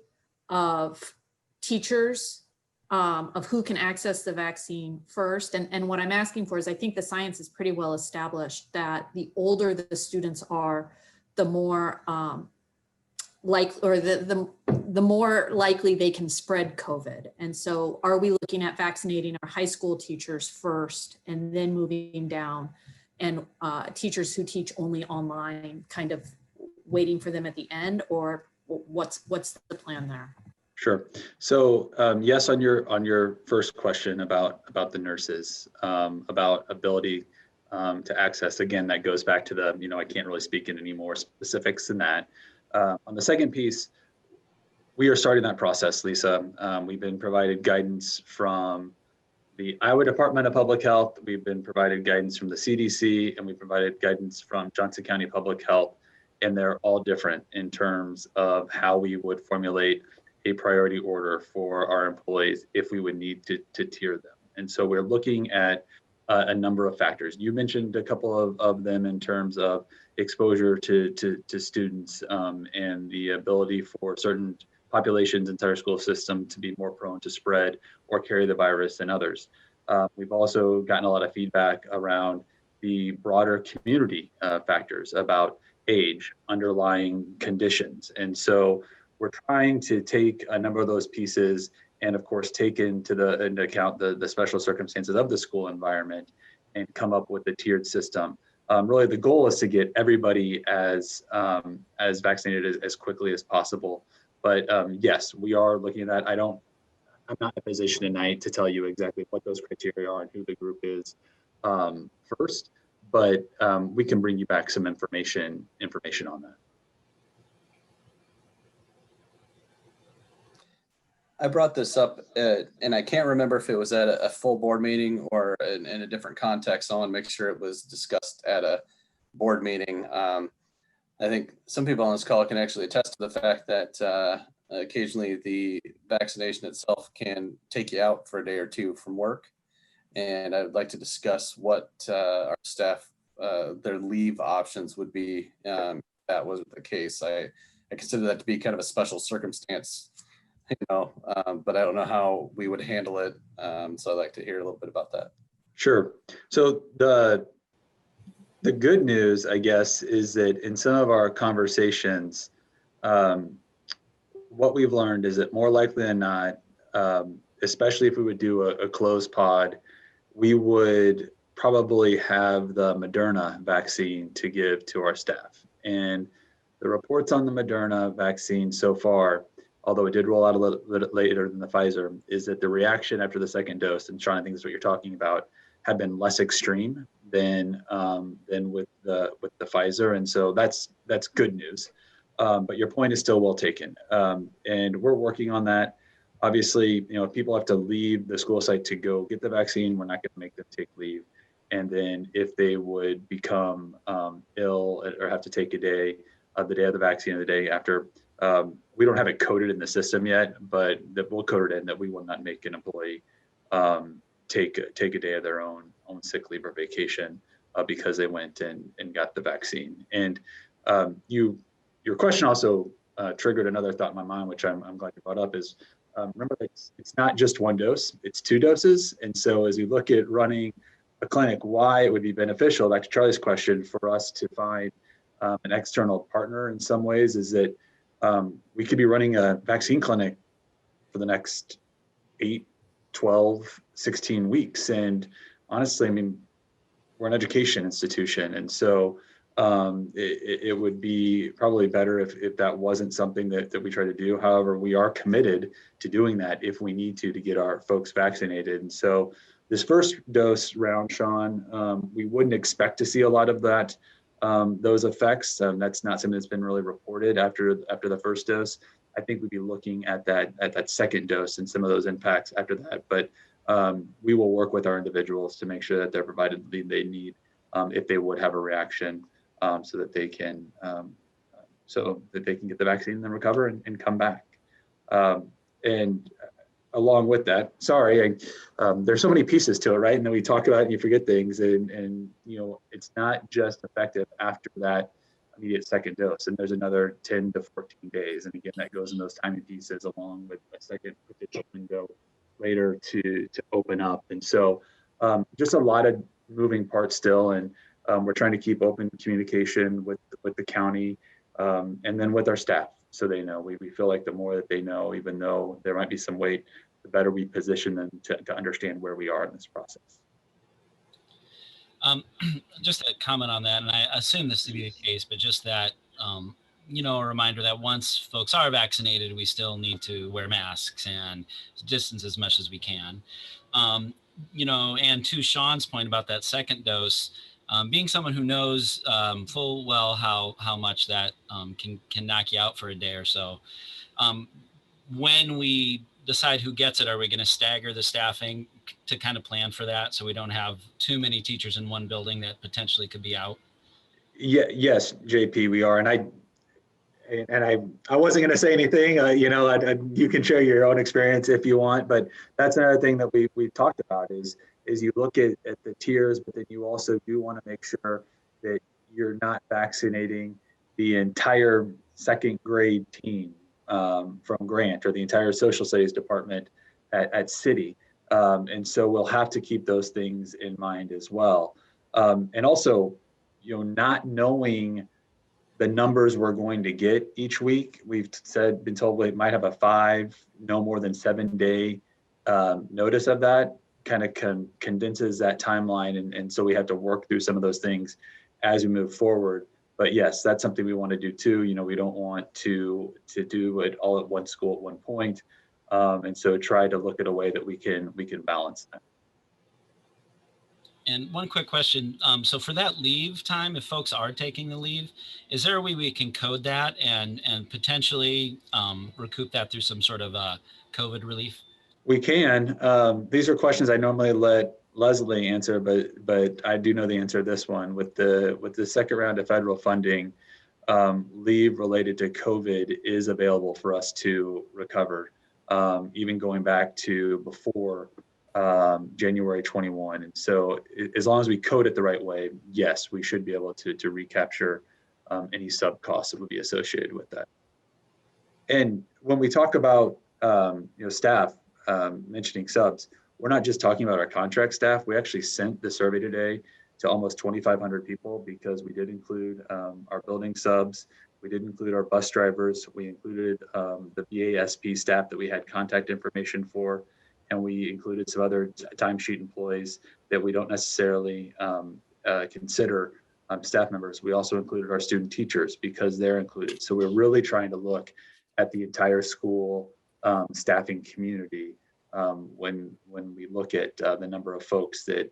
of teachers of who can access the vaccine first? And what I'm asking for is, I think the science is pretty well established that the older the students are, the more the more likely they can spread COVID. And so are we looking at vaccinating our high school teachers first and then moving down, and teachers who teach only online kind of waiting for them at the end, or what's the plan there? Sure. So yes, on your first question about the nurses, about ability to access, again, that goes back to the, I can't really speak in any more specifics than that. On the second piece, we are starting that process, Lisa. We've been provided guidance from the Iowa Department of Public Health. We've been provided guidance from the CDC, and we provided guidance from Johnson County Public Health. And they're all different in terms of how we would formulate a priority order for our employees if we would need to tier them. And so we're looking at a number of factors. You mentioned a couple of them in terms of exposure to students and the ability for certain populations inside our school system to be more prone to spread or carry the virus than others. We've also gotten a lot of feedback around the broader community factors about age, underlying conditions. And so we're trying to take a number of those pieces and of course take into account the special circumstances of the school environment and come up with a tiered system. Really the goal is to get everybody as vaccinated as quickly as possible. But yes, we are looking at that. I'm not in a position tonight to tell you exactly what those criteria are and who the group is first, but we can bring you back some information on that. I brought this up and I can't remember if it was at a full board meeting or in a different context. I want to make sure it was discussed at a board meeting. I think some people on this call can actually attest to the fact that occasionally the vaccination itself can take you out for a day or two from work. And I would like to discuss what our staff, their leave options would be if that wasn't the case. I consider that to be kind of a special circumstance, but I don't know how we would handle it. So I'd like to hear a little bit about that. Sure. So the good news, I guess, is that in some of our conversations, what we've learned is that more likely than not, especially if we would do a closed pod, we would probably have the Moderna vaccine to give to our staff. And the reports on the Moderna vaccine so far, although it did roll out a little bit later than the Pfizer, is that the reaction after the second dose, and Sean, I think is what you're talking about, have been less extreme than with the Pfizer, and so that's good news. But your point is still well taken. And we're working on that. Obviously, if people have to leave the school site to go get the vaccine, we're not going to make them take leave. And then if they would become ill or have to take a day, the day of the vaccine or the day after, we don't have it coded in the system yet, but that we'll code it in that we will not make an employee take a day of their own sick leave or vacation because they went and got the vaccine. And your question also triggered another thought in my mind, which I'm glad you brought up, is remember that it's not just one dose, it's 2 doses. And so as we look at running a clinic, why it would be beneficial, back to Charlie's question, for us to find an external partner in some ways is that we could be running a vaccine clinic for the next 8, 12, 16 weeks. And honestly, I mean, we're an education institution. And so it would be probably better if that wasn't something that we try to do. However, we are committed to doing that if we need to get our folks vaccinated. And so this first dose round, Sean, we wouldn't expect to see a lot of that, those effects. That's not something that's been really reported after the first dose. I think we'd be looking at that second dose and some of those impacts after that. But we will work with our individuals to make sure that they're provided the lead they need if they would have a reaction, so that they can get the vaccine and then recover and come back. And along with that, sorry, there's so many pieces to it, right? And then we talk about it and you forget things, and it's not just effective after that immediate second dose, and there's another 10 to 14 days, and again, that goes in those timing pieces along with a second potential window later to open up. And so just a lot of moving parts still, and we're trying to keep open communication with the county and then with our staff, so they know. We feel like the more that they know, even though there might be some wait, the better we position them to understand where we are in this process. Just a comment on that, and I assume this to be the case, but just that, a reminder that once folks are vaccinated, we still need to wear masks and distance as much as we can. And to Sean's point about that second dose, being someone who knows full well how much that can knock you out for a day or so, when we decide who gets it, are we going to stagger the staffing to kind of plan for that so we don't have too many teachers in one building that potentially could be out? Yeah, yes, JP, we are. And I wasn't going to say anything, you can share your own experience if you want, but that's another thing that we've talked about is you look at the tiers, but then you also do want to make sure that you're not vaccinating the entire second grade team from Grant or the entire social studies department at City. And so we'll have to keep those things in mind as well. And also, not knowing the numbers we're going to get each week. We've been told we might have a 5, no more than 7 day notice of that, kind of condenses that timeline. And so we have to work through some of those things as we move forward. But yes, that's something we want to do too. We don't want to do it all at one school at one point. And so try to look at a way that we can balance that. And one quick question. So for that leave time, if folks are taking the leave, is there a way we can code that and potentially recoup that through some sort of COVID relief? We can. These are questions I normally let Leslie answer, but I do know the answer to this one. With the second round of federal funding, leave related to COVID is available for us to recover, even going back to before January 21. And so as long as we code it the right way, yes, we should be able to recapture any sub costs that would be associated with that. And when we talk about staff, mentioning subs, we're not just talking about our contract staff. We actually sent the survey today to almost 2,500 people because we did include our building subs. We did include our bus drivers. We included the BASP staff that we had contact information for. And we included some other timesheet employees that we don't necessarily consider staff members. We also included our student teachers because they're included. So we're really trying to look at the entire school staffing community when we look at the number of folks that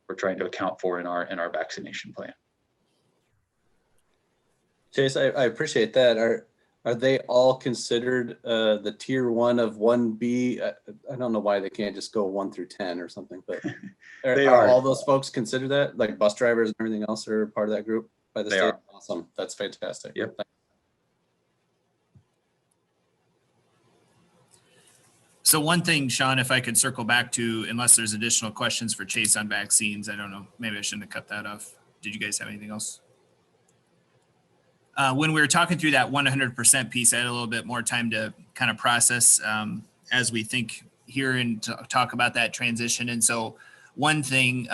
we're trying to account for in our vaccination plan. Chase, I appreciate that. Are they all considered the tier 1 of 1B? I don't know why they can't just go 1 through 10 or something, but They are are. all those folks considered that? Like bus drivers and everything else are part of that group by the They state? are. Awesome. That's fantastic. Yep. So one thing, Sean, if I could circle back to, unless there's additional questions for Chase on vaccines, I don't know, maybe I shouldn't have cut that off. Did you guys have anything else? When we were talking through that 100% piece, I had a little bit more time to kind of process as we think here and talk about that transition. And so one thing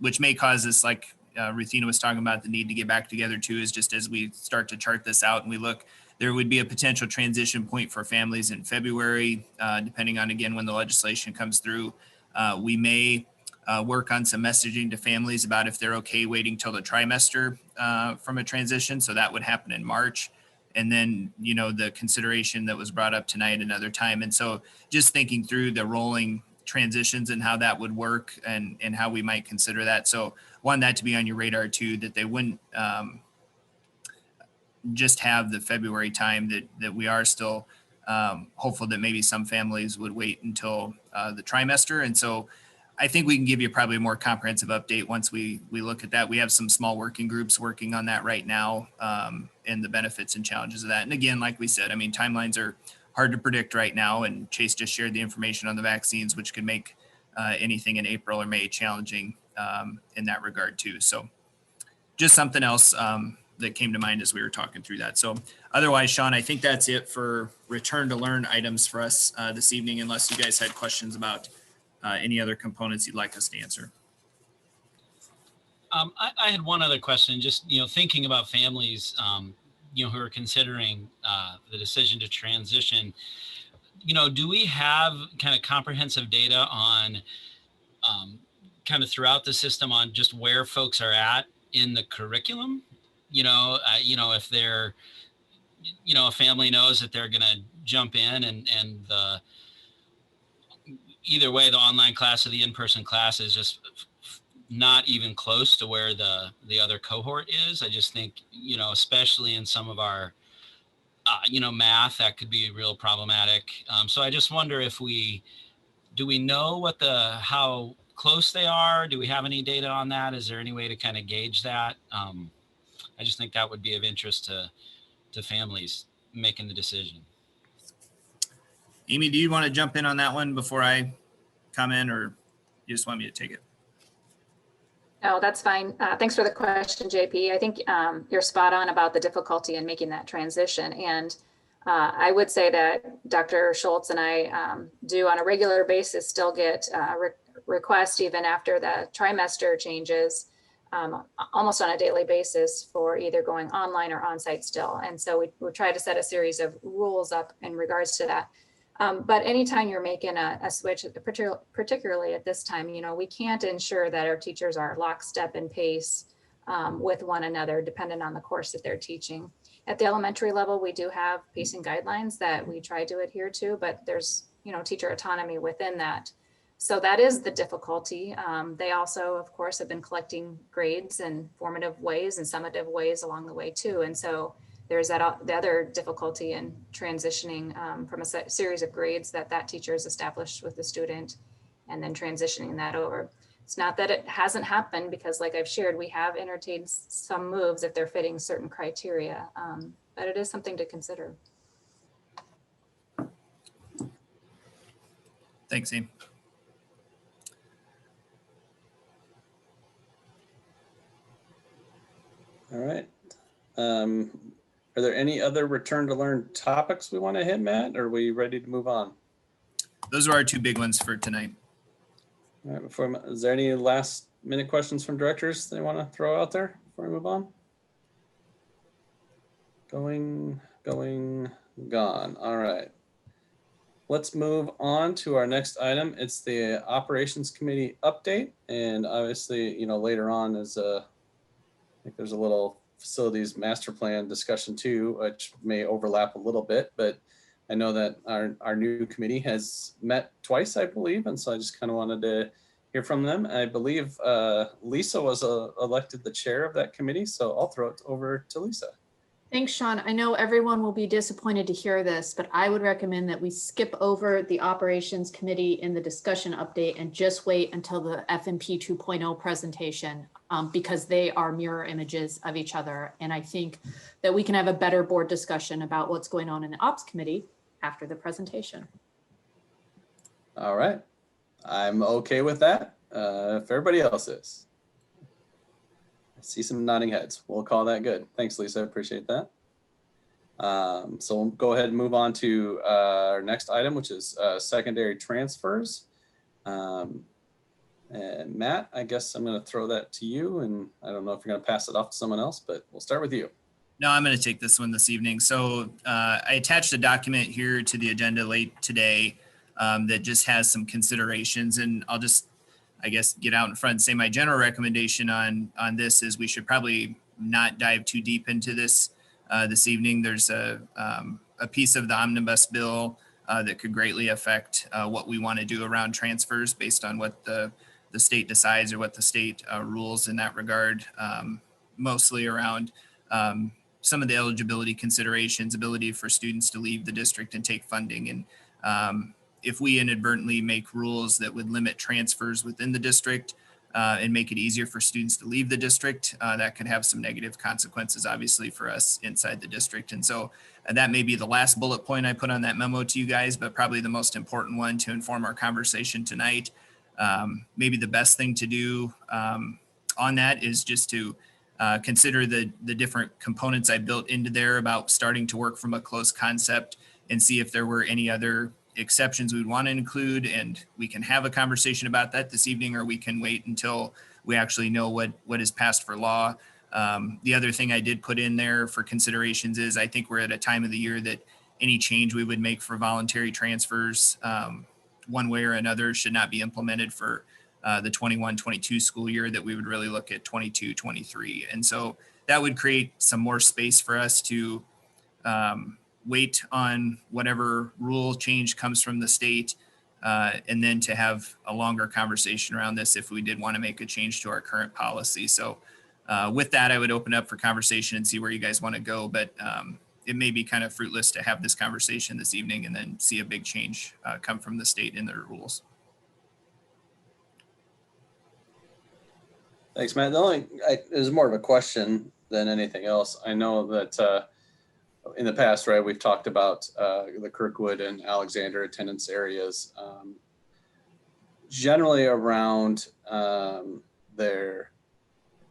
which may cause this, like Ruthina was talking about, the need to get back together too, is just as we start to chart this out and we look, there would be a potential transition point for families in February, depending on, again, when the legislation comes through. We may work on some messaging to families about if they're okay waiting till the trimester from a transition. So that would happen in March. And then, you know, the consideration that was brought up tonight another time. And so just thinking through the rolling transitions and how that would work and how we might consider that. So want that to be on your radar too, that they wouldn't just have the February time, that we are still hopeful that maybe some families would wait until the trimester. And so I think we can give you probably a more comprehensive update once we look at that. We have some small working groups working on that right now and the benefits and challenges of that. And again, like we said, I mean, timelines are hard to predict right now. And Chase just shared the information on the vaccines, which could make anything in April or May challenging in that regard too. So just something else that came to mind as we were talking through that. So otherwise, Sean, I think that's it for return to learn items for us this evening, unless you guys had questions about any other components you'd like us to answer. I had one other question, just, you know, thinking about families, you know, who are considering the decision to transition, you know, do we have kind of comprehensive data on kind of throughout the system on just where folks are at in the curriculum? You know, if they're, you know, a family knows that they're going to jump in and the, either way, the online class or the in-person class is just not even close to where the other cohort is. I just think, you know, especially in some of our, you know, math, that could be real problematic. So I just wonder if do we know how close they are? Do we have any data on that? Is there any way to kind of gauge that? I just think that would be of interest to families making the decision. Amy, do you want to jump in on that one before I comment, or you just want me to take it? No, that's fine. Thanks for the question, JP. I think you're spot on about the difficulty in making that transition. And I would say that Dr. Schultz and I do on a regular basis still get requests even after the trimester changes, almost on a daily basis, for either going online or on-site still. And so we try to set a series of rules up in regards to that. But anytime you're making a switch, particularly at this time, you know, we can't ensure that our teachers are lockstep in pace with one another, dependent on the course that they're teaching. At the elementary level, we do have pacing guidelines that we try to adhere to, but there's, you know, teacher autonomy within that. So that is the difficulty. They also, of course, have been collecting grades in formative ways and summative ways along the way too. And so there's the other difficulty in transitioning from a series of grades that teacher has established with the student and then transitioning that over. It's not that it hasn't happened, because like I've shared, we have entertained some moves if they're fitting certain criteria, but it is something to consider. Thanks, Amy. All right. Are there any other return to learn topics we want to hit, Matt? Or are we ready to move on? Those are our two big ones for tonight. All right, is there any last minute questions from directors they want to throw out there before we move on? Gone. All right. Let's move on to our next item. It's the Operations Committee update. And obviously, you know, later on is I think there's a little facilities master plan discussion too, which may overlap a little bit, but I know that our new committee has met twice, I believe. And so I just kind of wanted to hear from them. I believe Lisa was elected the chair of that committee. So I'll throw it over to Lisa. Thanks, Sean. I know everyone will be disappointed to hear this, but I would recommend that we skip over the operations committee in the discussion update and just wait until the FMP 2.0 presentation because they are mirror images of each other. And I think that we can have a better board discussion about what's going on in the ops committee after the presentation. All right. I'm okay with that. If everybody else is. I see some nodding heads. We'll call that good. Thanks, Lisa. I appreciate that. So we'll go ahead and move on to our next item, which is secondary transfers. And Matt, I guess I'm going to throw that to you. And I don't know if you're going to pass it off to someone else, but we'll start with you. No, I'm going to take this one this evening. So I attached a document here to the agenda late today that just has some considerations, and I'll just, I guess, get out in front and say my general recommendation on this is we should probably not dive too deep into this this evening. There's a piece of the omnibus bill that could greatly affect what we want to do around transfers based on what the state decides or what the state rules in that regard, mostly around some of the eligibility considerations, ability for students to leave the district and take funding. And if we inadvertently make rules that would limit transfers within the district and make it easier for students to leave the district, that could have some negative consequences, obviously, for us inside the district. And so that may be the last bullet point I put on that memo to you guys, but probably the most important one to inform our conversation tonight. Maybe the best thing to do on that is just to consider the different components I built into there about starting to work from a closed concept and see if there were any other exceptions we'd want to include, and we can have a conversation about that this evening, or we can wait until we actually know what is passed for law. The other thing I did put in there for considerations is I think we're at a time of the year that any change we would make for voluntary transfers one way or another should not be implemented for the 21-22 school year, that we would really look at 22-23. And so that would create some more space for us to wait on whatever rule change comes from the state, and then to have a longer conversation around this if we did want to make a change to our current policy. So with that, I would open up for conversation and see where you guys want to go. But it may be kind of fruitless to have this conversation this evening and then see a big change come from the state in their rules. Thanks, Matt. It was more of a question than anything else. I know that in the past, right, we've talked about the Kirkwood and Alexander attendance areas, generally around their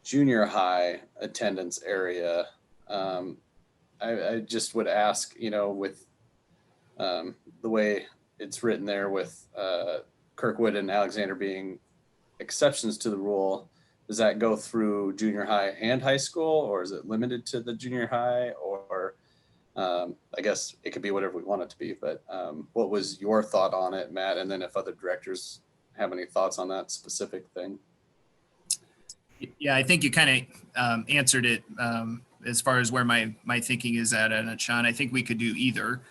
junior high attendance area. I just would ask, with the way it's written there with Kirkwood and Alexander being exceptions to the rule, does that go through junior high and high school, or is it limited to the junior high? Or I guess it could be whatever we want it to be, but what was your thought on it, Matt? And then if other directors have any thoughts on that specific thing. Yeah, I think you kind of answered it as far as where my thinking is at, Sean. I think we could do either.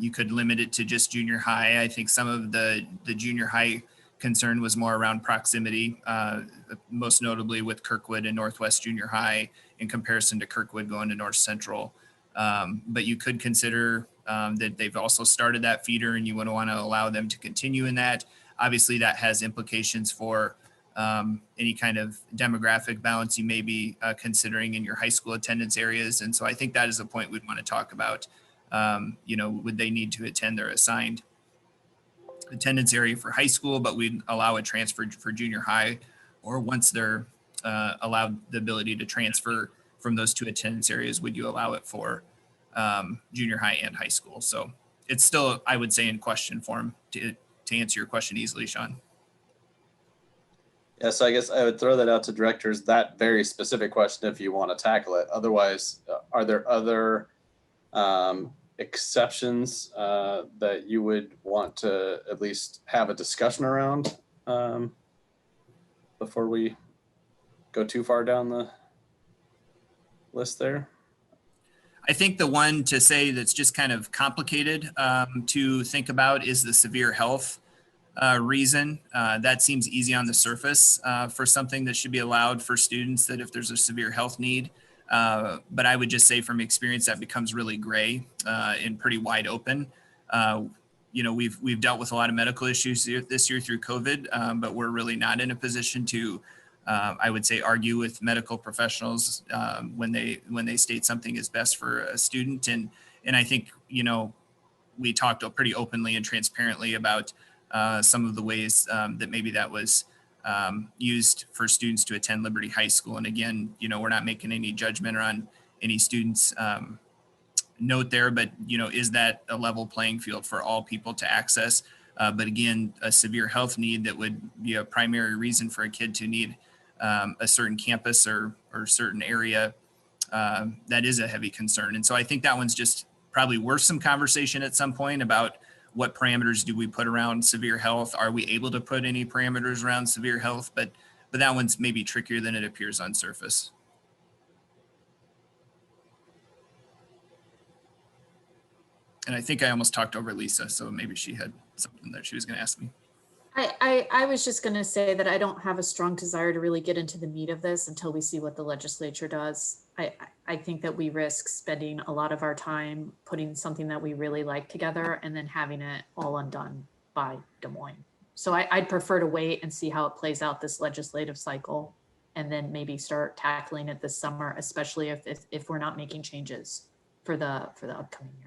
You could limit it to just junior high. I think some of the junior high concern was more around proximity, most notably with Kirkwood and Northwest Junior High in comparison to Kirkwood going to North Central. But you could consider that they've also started that feeder and you would want to allow them to continue in that. Obviously, that has implications for any kind of demographic balance you may be considering in your high school attendance areas. And so I think that is a point we'd want to talk about. Would they need to attend their assigned attendance area for high school, but we'd allow a transfer for junior high, or once they're allowed the ability to transfer from those two attendance areas, would you allow it for junior high and high school? So it's still, I would say, in question form to answer your question easily, Sean. Yeah, so I guess I would throw that out to directors, that very specific question, if you want to tackle it. Otherwise, are there other exceptions that you would want to at least have a discussion around before we go too far down the list there? I think the one to say that's just kind of complicated to think about is the severe health reason. That seems easy on the surface for something that should be allowed for students, that if there's a severe health need, But I would just say from experience that becomes really gray and pretty wide open. You know, we've dealt with a lot of medical issues this year through COVID, but we're really not in a position to, I would say, argue with medical professionals when they state something is best for a student. And I think, you know, we talked pretty openly and transparently about some of the ways that maybe that was used for students to attend Liberty High School. And again, you know, we're not making any judgment on any students' note there, but, you know, is that a level playing field for all people to access? But again, a severe health need that would be a primary reason for a kid to need a certain campus or certain area, that is a heavy concern. And so I think that one's just probably worth some conversation at some point about what parameters do we put around severe health? Are we able to put any parameters around severe health? But that one's maybe trickier than it appears on surface. And I think I almost talked over Lisa, so maybe she had something that she was going to ask me. I was just going to say that I don't have a strong desire to really get into the meat of this until we see what the legislature does. I think that we risk spending a lot of our time putting something that we really like together and then having it all undone by Des Moines. So I'd prefer to wait and see how it plays out this legislative cycle and then maybe start tackling it this summer, especially if we're not making changes for the upcoming year.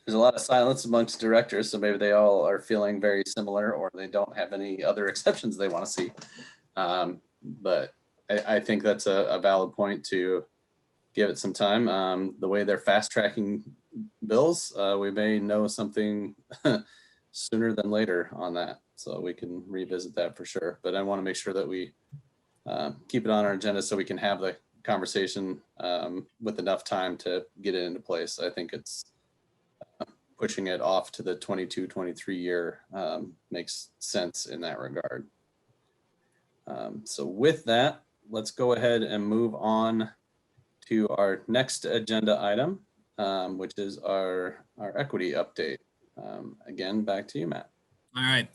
There's a lot of silence amongst directors, so maybe they all are feeling very similar, or they don't have any other exceptions they want to see. But I think that's a valid point to give it some time. The way they're fast tracking bills, we may know something sooner than later on that, so we can revisit that for sure. But I want to make sure that we keep it on our agenda so we can have the conversation with enough time to get it into place. I think it's pushing it off to the 22-23 year makes sense in that regard. So with that, let's go ahead and move on to our next agenda item, which is our equity update. Again, back to you, Matt. All right.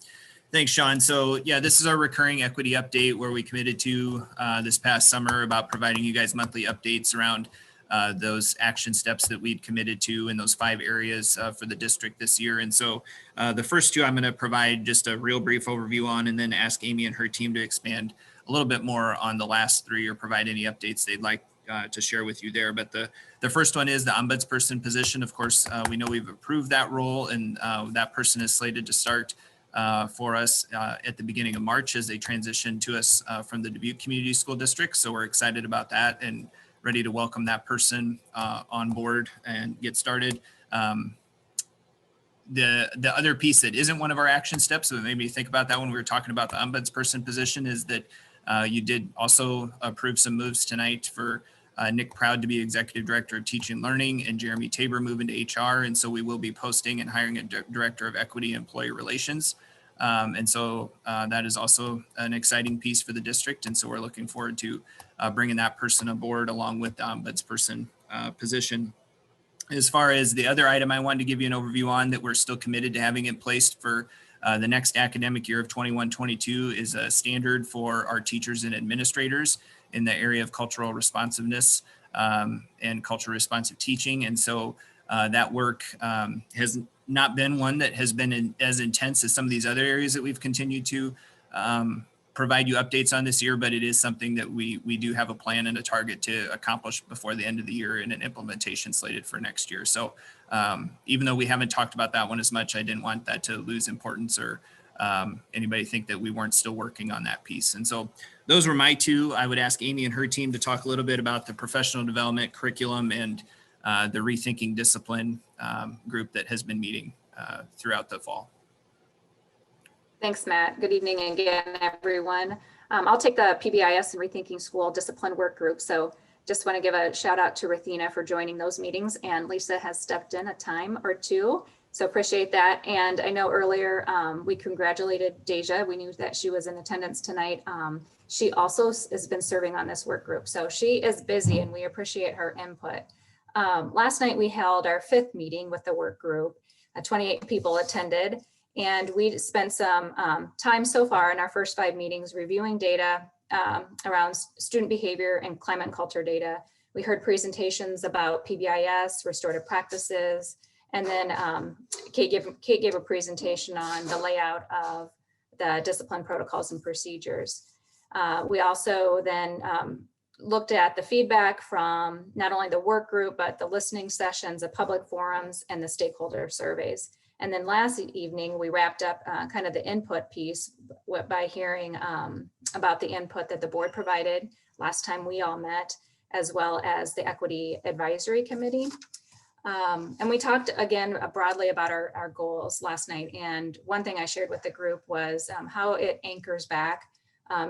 Thanks, Sean. So yeah, this is our recurring equity update where we committed to this past summer about providing you guys monthly updates around those action steps that we'd committed to in those 5 areas for the district this year. And so the first 2 I'm going to provide just a real brief overview on, and then ask Amy and her team to expand a little bit more on the last 3 or provide any updates they'd like to share with you there. But the first one is the ombudsperson position. Of course, we know we've approved that role, and that person is slated to start for us at the beginning of March as they transition to us from the Dubuque Community School District. So we're excited about that and ready to welcome that person on board and get started. The other piece that isn't one of our action steps, so it made me think about that when we were talking about the ombudsperson position, is that you did also approve some moves tonight for Nick Proud to be Executive Director of Teaching and Learning, and Jeremy Tabor moving to HR. And so we will be posting and hiring a Director of Equity and Employee Relations. And so that is also an exciting piece for the district. And so we're looking forward to bringing that person aboard along with the ombudsperson position. As far as the other item I wanted to give you an overview on that we're still committed to having in place for the next academic year of 21-22 is a standard for our teachers and administrators in the area of cultural responsiveness and culturally responsive teaching. And so that work has not been one that has been as intense as some of these other areas that we've continued to provide you updates on this year, but it is something that we do have a plan and a target to accomplish before the end of the year, and an implementation slated for next year. So even though we haven't talked about that one as much, I didn't want that to lose importance or anybody think that we weren't still working on that piece. And so those were my 2. I would ask Amy and her team to talk a little bit about the professional development curriculum and the Rethinking Discipline group that has been meeting throughout the fall. Thanks, Matt. Good evening again, everyone. I'll take the PBIS and Rethinking School Discipline Work Group. So just want to give a shout out to Rathina for joining those meetings, and Lisa has stepped in a time or 2. So appreciate that. And I know earlier we congratulated Deja. We knew that she was in attendance tonight. She also has been serving on this work group. So she is busy and we appreciate her input. Last night we held our 5th meeting with the work group. 28 people attended. And we spent some time so far in our first 5 meetings reviewing data around student behavior and climate and culture data. We heard presentations about PBIS, restorative practices, and then Kate gave a presentation on the layout of the discipline protocols and procedures. We also then looked at the feedback from not only the work group, but the listening sessions, the public forums, and the stakeholder surveys. And then last evening, we wrapped up kind of the input piece by hearing about the input that the board provided last time we all met, as well as the Equity Advisory Committee. And we talked again broadly about our goals last night. And one thing I shared with the group was how it anchors back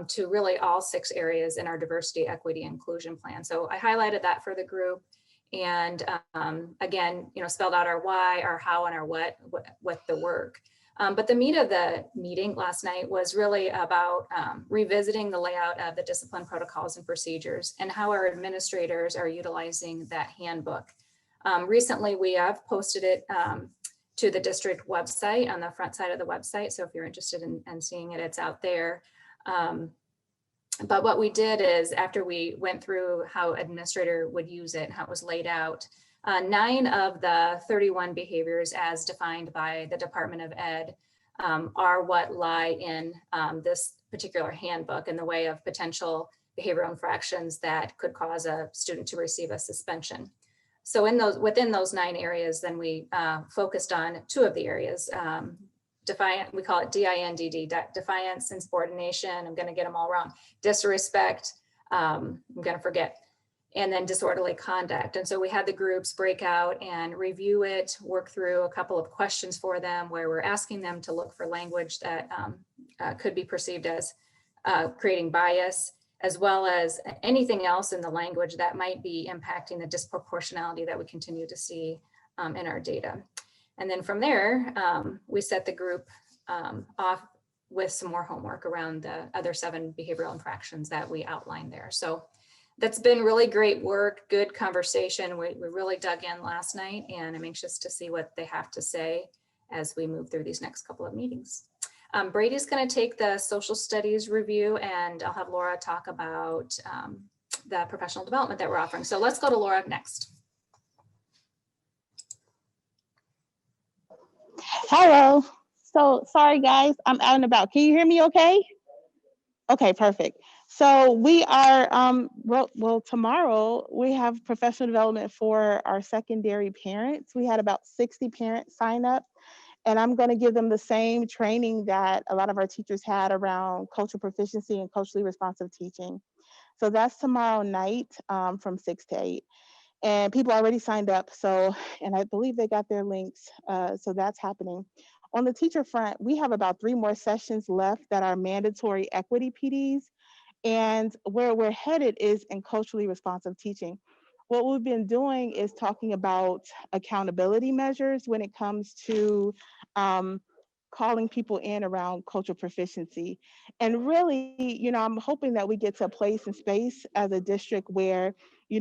to really all 6 areas in our diversity, equity, inclusion plan. So I highlighted that for the group. And again, spelled out our why, our how, and our what with the work. But the meat of the meeting last night was really about revisiting the layout of the discipline protocols and procedures and how our administrators are utilizing that handbook. Recently, we have posted it to the district website on the front side of the website. So if you're interested in seeing it, it's out there. But what we did is after we went through how administrator would use it, how it was laid out, 9 of the 31 behaviors as defined by the Department of Ed are what lie in this particular handbook in the way of potential behavioral infractions that could cause a student to receive a suspension. So within those 9 areas, then we focused on 2 of the areas. Defiant, we call it DINDD, defiance, insubordination. I'm going to get them all wrong. Disrespect, I'm going to forget, and then disorderly conduct. And so we had the groups break out and review it, work through a couple of questions for them where we're asking them to look for language that could be perceived as creating bias, as well as anything else in the language that might be impacting the disproportionality that we continue to see in our data. And then from there, we set the group off with some more homework around the other 7 behavioral infractions that we outlined there. So that's been really great work, good conversation. We really dug in last night, and I'm anxious to see what they have to say as we move through these next couple of meetings. Brady's going to take the social studies review, and I'll have Laura talk about the professional development that we're offering. So let's go to Laura next. Hello. So sorry guys, I'm out and about. Can you hear me okay? Okay, perfect. So we are, well, tomorrow we have professional development for our secondary parents. We had about 60 parents sign up, and I'm going to give them the same training that a lot of our teachers had around cultural proficiency and culturally responsive teaching. So that's tomorrow night from 6 to 8. And people already signed up, so, and I believe they got their links, so that's happening. On the teacher front, we have about 3 more sessions left that are mandatory equity PDs, and where we're headed is in culturally responsive teaching. What we've been doing is talking about accountability measures when it comes to calling people in around cultural proficiency. And really, I'm hoping that we get to a place and space as a district where,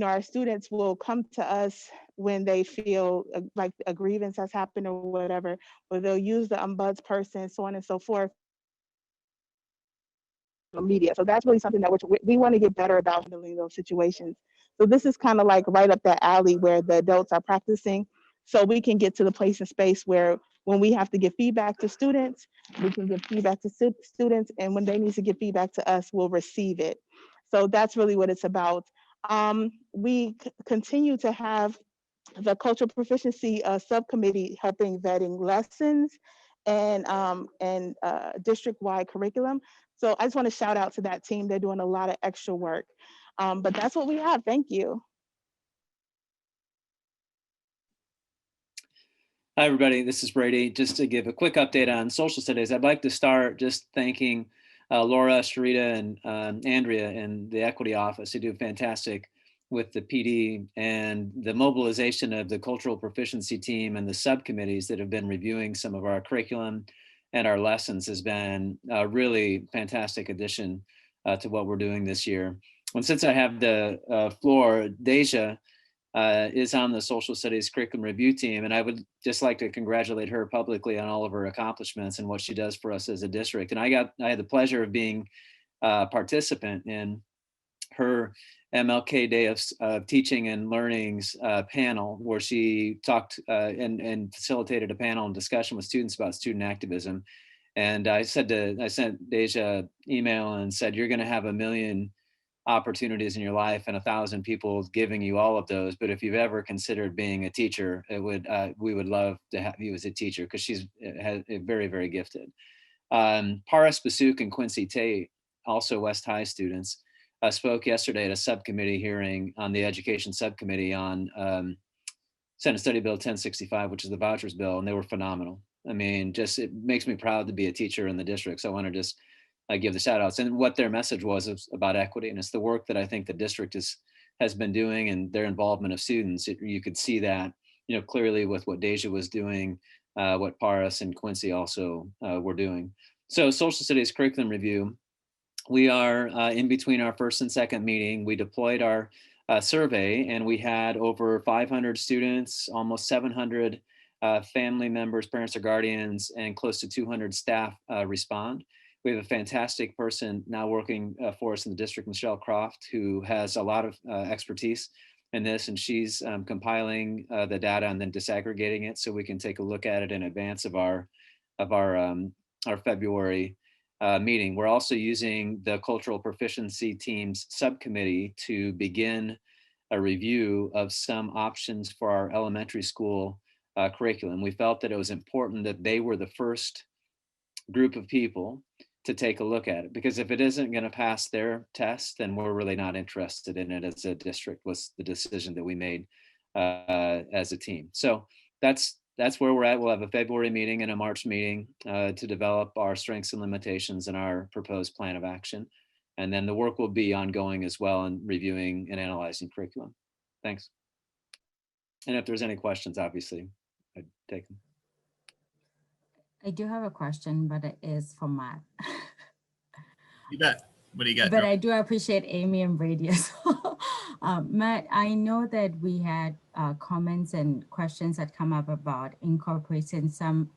our students will come to us when they feel like a grievance has happened or whatever, or they'll use the ombuds person, so on and so forth. Media. So that's really something that we want to get better about handling those situations. So this is kind of like right up that alley where the adults are practicing, so we can get to the place and space where when we have to give feedback to students, we can give feedback to students, and when they need to give feedback to us, we'll receive it. So that's really what it's about. We continue to have the cultural proficiency subcommittee helping vetting lessons and district-wide curriculum. So I just want to shout out to that team. They're doing a lot of extra work. But that's what we have. Thank you. Hi, everybody. This is Brady. Just to give a quick update on social studies, I'd like to start just thanking Laura, Sharita, and Andrea in the equity office who do fantastic with the PD, and the mobilization of the cultural proficiency team and the subcommittees that have been reviewing some of our curriculum and our lessons has been a really fantastic addition to what we're doing this year. And since I have the floor, Deja is on the social studies curriculum review team. And I would just like to congratulate her publicly on all of her accomplishments and what she does for us as a district. And I had the pleasure of being a participant in her MLK Day of Teaching and Learning's panel, where she talked and facilitated a panel and discussion with students about student activism. And I sent Deja email and said, you're going to have 1 million opportunities in your life and 1,000 people giving you all of those. But if you've ever considered being a teacher, we would love to have you as a teacher, because she's very, very gifted. Paris Basuk and Quincy Tate, also West High students, spoke yesterday at a subcommittee hearing on the education subcommittee on Senate Study Bill 1065, which is the vouchers bill, and they were phenomenal. I mean, just it makes me proud to be a teacher in the district. So I want to just give the shout outs. And what their message was about equity. And it's the work that I think the district has been doing, and their involvement of students. You could see that, clearly with what Deja was doing, what Paris and Quincy also were doing. So social studies curriculum review, we are in between our first and second meeting. We deployed our survey, and we had over 500 students, almost 700 family members, parents or guardians, and close to 200 staff respond. We have a fantastic person now working for us in the district, Michelle Croft, who has a lot of expertise in this, and she's compiling the data and then disaggregating it so we can take a look at it in advance of our February meeting. We're also using the Cultural Proficiency Team's subcommittee to begin a review of some options for our elementary school curriculum. We felt that it was important that they were the first group of people to take a look at it, because if it isn't going to pass their test, then we're really not interested in it as a district, was the decision that we made as a team. So that's where we're at. We'll have a February meeting and a March meeting to develop our strengths and limitations and our proposed plan of action. And then the work will be ongoing as well in reviewing and analyzing curriculum. Thanks. And if there's any questions, obviously, I'd take them. I do have a question, but it is for Matt. You bet. What do you got? But I do appreciate Amy and Brady as well. Matt, I know that we had comments and questions that come up about incorporating some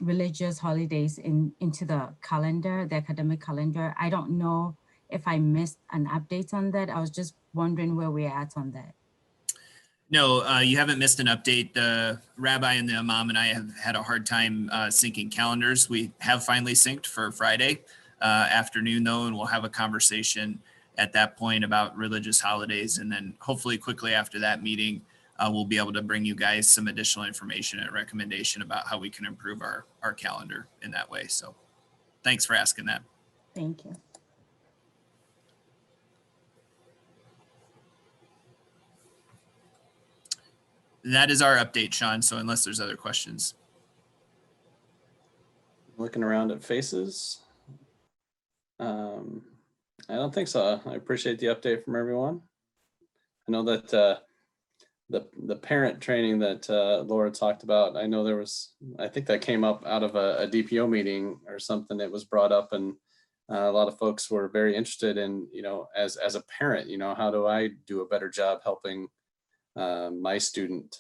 religious holidays into the calendar, the academic calendar. I don't know if I missed an update on that. I was just wondering where we're at on that. No, you haven't missed an update. The rabbi and the imam and I have had a hard time syncing calendars. We have finally synced for Friday afternoon, though, and we'll have a conversation at that point about religious holidays. And then hopefully quickly after that meeting, we'll be able to bring you guys some additional information and recommendation about how we can improve our calendar in that way. So thanks for asking that. Thank you. That is our update, Sean. So unless there's other questions. Looking around at faces. I don't think so. I appreciate the update from everyone. I know that the parent training that Laura talked about, I know there was, I think that came up out of a DPO meeting or something that was brought up, and a lot of folks were very interested in, as a parent, how do I do a better job helping my student?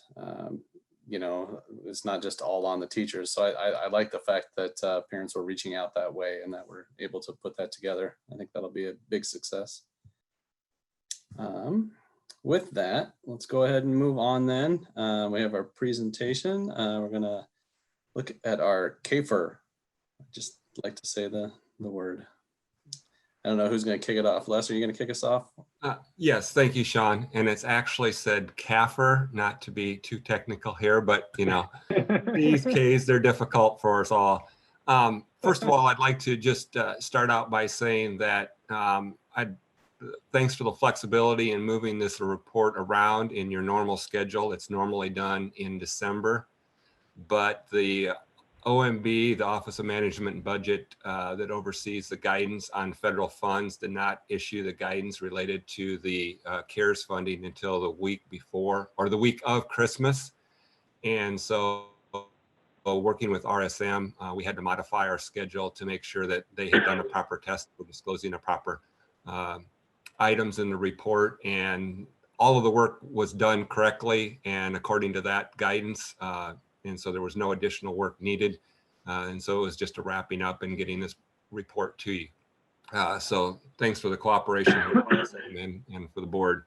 It's not just all on the teachers. So I like the fact that parents were reaching out that way and that we're able to put that together. I think that'll be a big success. With that, let's go ahead and move on then. We have our presentation. We're gonna look at our CAFR. I'd just like to say the word. I don't know who's going to kick it off. Les, are you going to kick us off? Yes, thank you, Sean. And it's actually said CAFR, not to be too technical here, but these Ks, they're difficult for us all. First of all, I'd like to just start out by saying that thanks for the flexibility in moving this report around in your normal schedule. It's normally done in December, but the OMB, the Office of Management and Budget, that oversees the guidance on federal funds, did not issue the guidance related to the CARES funding until the week before or the week of Christmas. And so working with RSM, we had to modify our schedule to make sure that they had done a proper test for disclosing the proper items in the report. And all of the work was done correctly and according to that guidance. And so there was no additional work needed. And so it was just a wrapping up and getting this report to you. So thanks for the cooperation and for the board.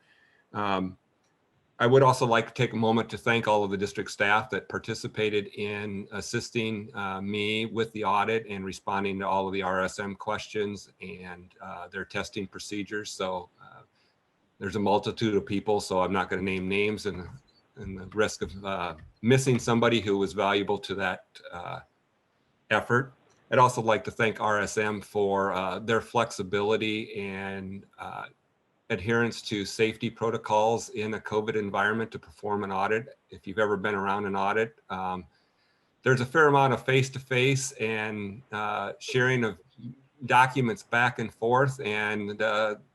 I would also like to take a moment to thank all of the district staff that participated in assisting me with the audit and responding to all of the RSM questions and their testing procedures. So there's a multitude of people, so I'm not going to name names and the risk of missing somebody who was valuable to that effort. I'd also like to thank RSM for their flexibility and adherence to safety protocols in a COVID environment to perform an audit. If you've ever been around an audit, there's a fair amount of face-to-face and sharing of documents back and forth. And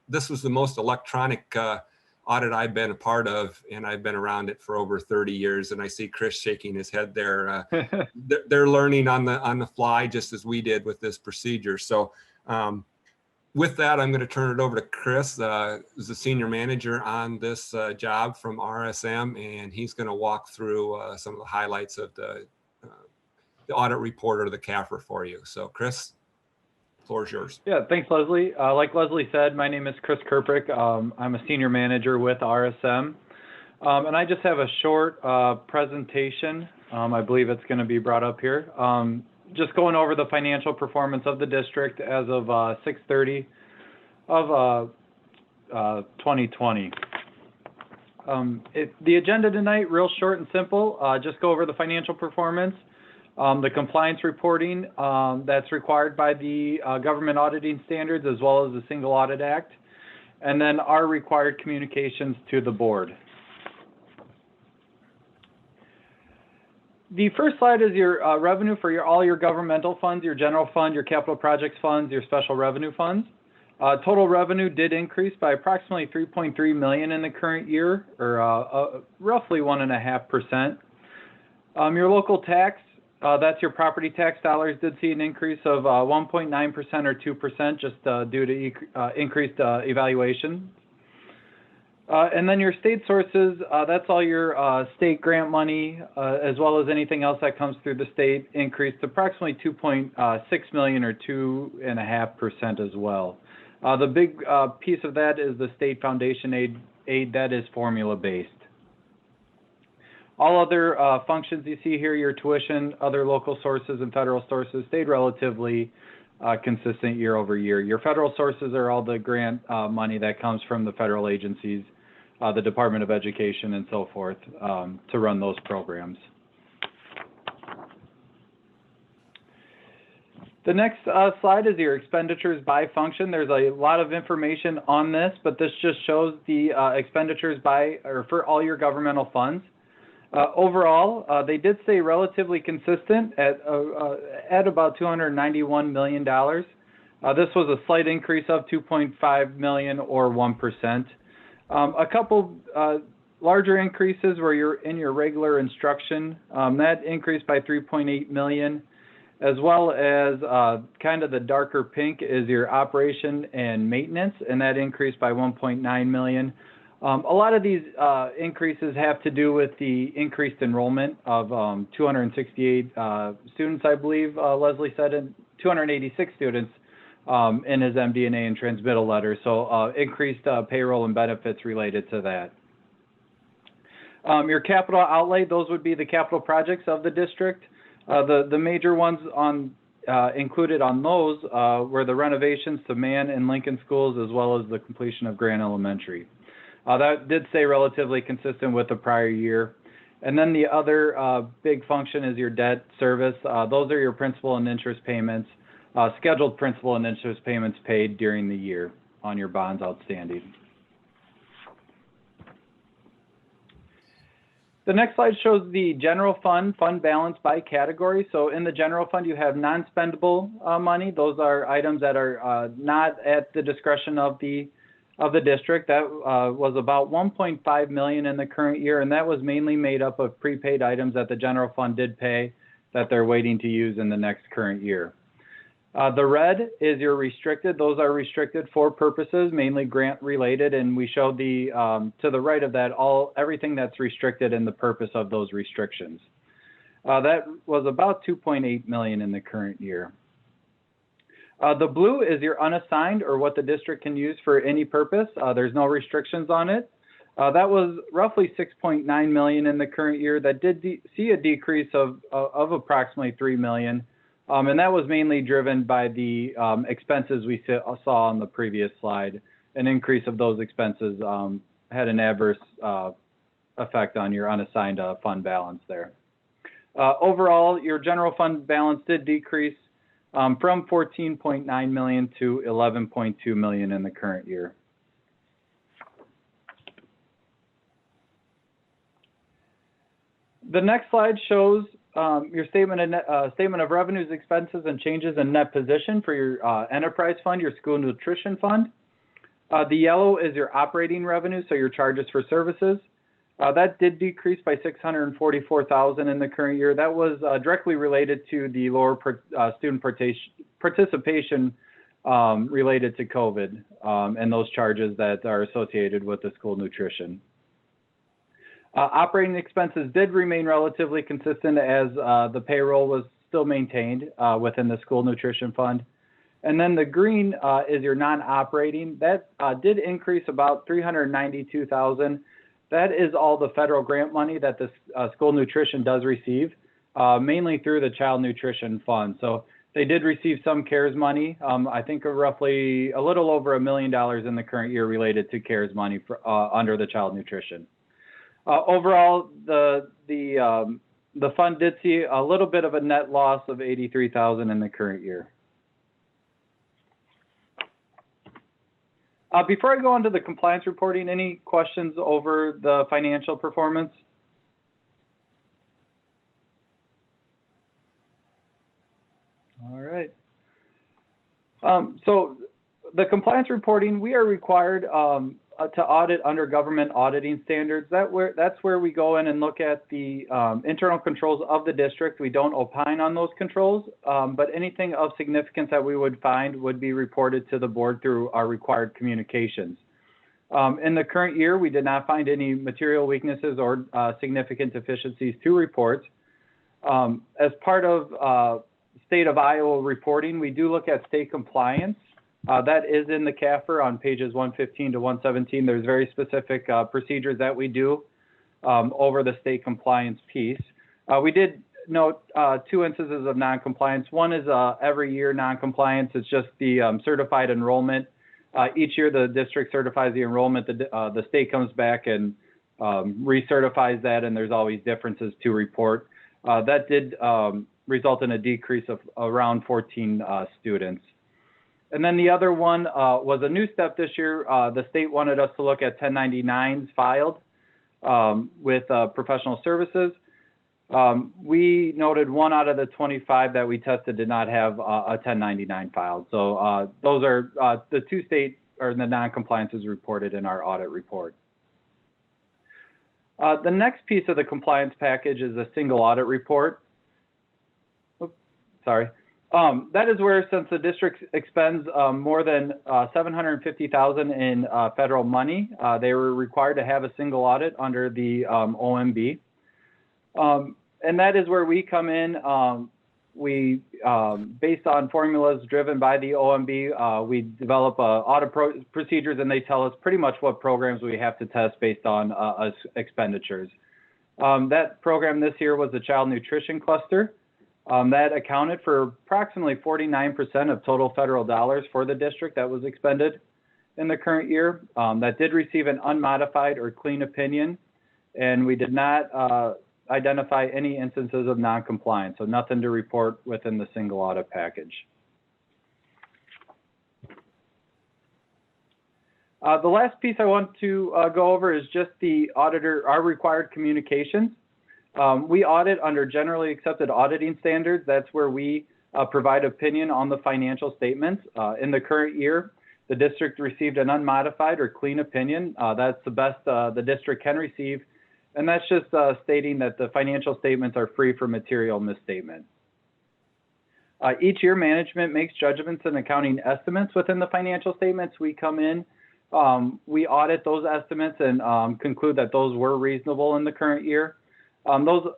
this was the most electronic audit I've been a part of, and I've been around it for over 30 years. And I see Chris shaking his head there. They're learning on the fly, just as we did with this procedure. So with that, I'm going to turn it over to Chris, who's the senior manager on this job from RSM, and he's going to walk through some of the highlights of the audit report or the CAFR for you. So Chris, the floor is yours. Yeah, thanks, Leslie. Like Leslie said, my name is Chris Kirprick. I'm a senior manager with RSM. And I just have a short presentation. I believe it's going to be brought up here. Just going over the financial performance of the district as of 6/30 of 2020. The agenda tonight, real short and simple. Just go over the financial performance, the compliance reporting that's required by the government auditing standards, as well as the Single Audit Act, and then our required communications to the board. The first slide is your revenue for all your governmental funds, your general fund, your capital projects funds, your special revenue funds. Total revenue did increase by approximately $3.3 million in the current year, or roughly 1.5%. Your local tax, that's your property tax dollars, did see an increase of 1.9% or 2% just due to increased evaluation. And then your state sources, that's all your state grant money, as well as anything else that comes through the state, increased approximately 2.6 million or 2.5% as well. The big piece of that is the state foundation aid that is formula based. All other functions you see here, your tuition, other local sources and federal sources, stayed relatively consistent year over year. Your federal sources are all the grant money that comes from the federal agencies, the Department of Education and so forth, to run those programs. The next slide is your expenditures by function. There's a lot of information on this, but this just shows the expenditures for all your governmental funds. Overall, they did stay relatively consistent at about $291 million. This was a slight increase of 2.5 million or 1%. A couple larger increases were in your regular instruction. That increased by 3.8 million, as well as kind of the darker pink is your operation and maintenance, and that increased by 1.9 million. A lot of these increases have to do with the increased enrollment of 268 students, I believe Leslie said, and 286 students in his MD&A and transmittal letter. So increased payroll and benefits related to that. Your capital outlay, those would be the capital projects of the district. The major ones included on those were the renovations to Mann and Lincoln schools, as well as the completion of Grant Elementary. That did stay relatively consistent with the prior year. And then the other big function is your debt service. Those are your principal and interest payments, scheduled principal and interest payments paid during the year on your bonds outstanding. The next slide shows the general fund balance by category. So in the general fund, you have non-spendable money. Those are items that are not at the discretion of the district. That was about 1.5 million in the current year, and that was mainly made up of prepaid items that the general fund did pay that they're waiting to use in the next current year. The red is your restricted. Those are restricted for purposes, mainly grant related, and we showed the to the right of that everything that's restricted and the purpose of those restrictions. That was about 2.8 million in the current year. The blue is your unassigned, or what the district can use for any purpose. There's no restrictions on it. That was roughly 6.9 million in the current year. That did see a decrease of approximately 3 million. And that was mainly driven by the expenses we saw on the previous slide. An increase of those expenses had an adverse effect on your unassigned fund balance there. Overall, your general fund balance did decrease from 14.9 million to 11.2 million in the current year. The next slide shows your statement of revenues, expenses, and changes in net position for your enterprise fund, your school nutrition fund. The yellow is your operating revenue, so your charges for services. That did decrease by 644,000 in the current year. That was directly related to the lower student participation related to COVID and those charges that are associated with the school nutrition. Operating expenses did remain relatively consistent as the payroll was still maintained within the school nutrition fund. And then the green is your non-operating. That did increase about 392,000. That is all the federal grant money that the school nutrition does receive, mainly through the child nutrition fund. So they did receive some CARES money. I think roughly a little over $1 million in the current year related to CARES money for, under the child nutrition. Overall, the fund did see a little bit of a net loss of 83,000 in the current year. Before I go on to the compliance reporting, any questions over the financial performance? All right. So the compliance reporting, we are required to audit under government auditing standards. That's where we go in and look at the internal controls of the district. We don't opine on those controls, but anything of significance that we would find would be reported to the board through our required communications. In the current year, we did not find any material weaknesses or significant deficiencies to report. As part of state of Iowa reporting, we do look at state compliance. That is in the CAFR on pages 115 to 117. There's very specific procedures that we do over the state compliance piece. We did note 2 instances of non-compliance. One is every year non-compliance. It's just the certified enrollment. Each year the district certifies the enrollment. The state comes back and recertifies that, and there's always differences to report. That did result in a decrease of around 14 students. And then the other one was a new step this year. The state wanted us to look at 1099s filed with professional services. We noted 1 out of the 25 that we tested did not have a 1099 filed. So those are the 2 state or the non-compliances reported in our audit report. The next piece of the compliance package is a single audit report. Oops, sorry. That is where, since the district expends more than $750,000 in federal money, they were required to have a single audit under the OMB. And that is where we come in. We, based on formulas driven by the OMB, we develop audit procedures, and they tell us pretty much what programs we have to test based on expenditures. That program this year was the child nutrition cluster. That accounted for approximately 49% of total federal dollars for the district that was expended in the current year. That did receive an unmodified or clean opinion, and we did not identify any instances of non-compliance, so nothing to report within the single audit package. The last piece I want to go over is just the our required communications. We audit under generally accepted auditing standards. That's where we provide opinion on the financial statements. In the current year, the district received an unmodified or clean opinion. That's the best the district can receive. And that's just stating that the financial statements are free from material misstatement. Each year, management makes judgments and accounting estimates within the financial statements. We come in, we audit those estimates and conclude that those were reasonable in the current year. Those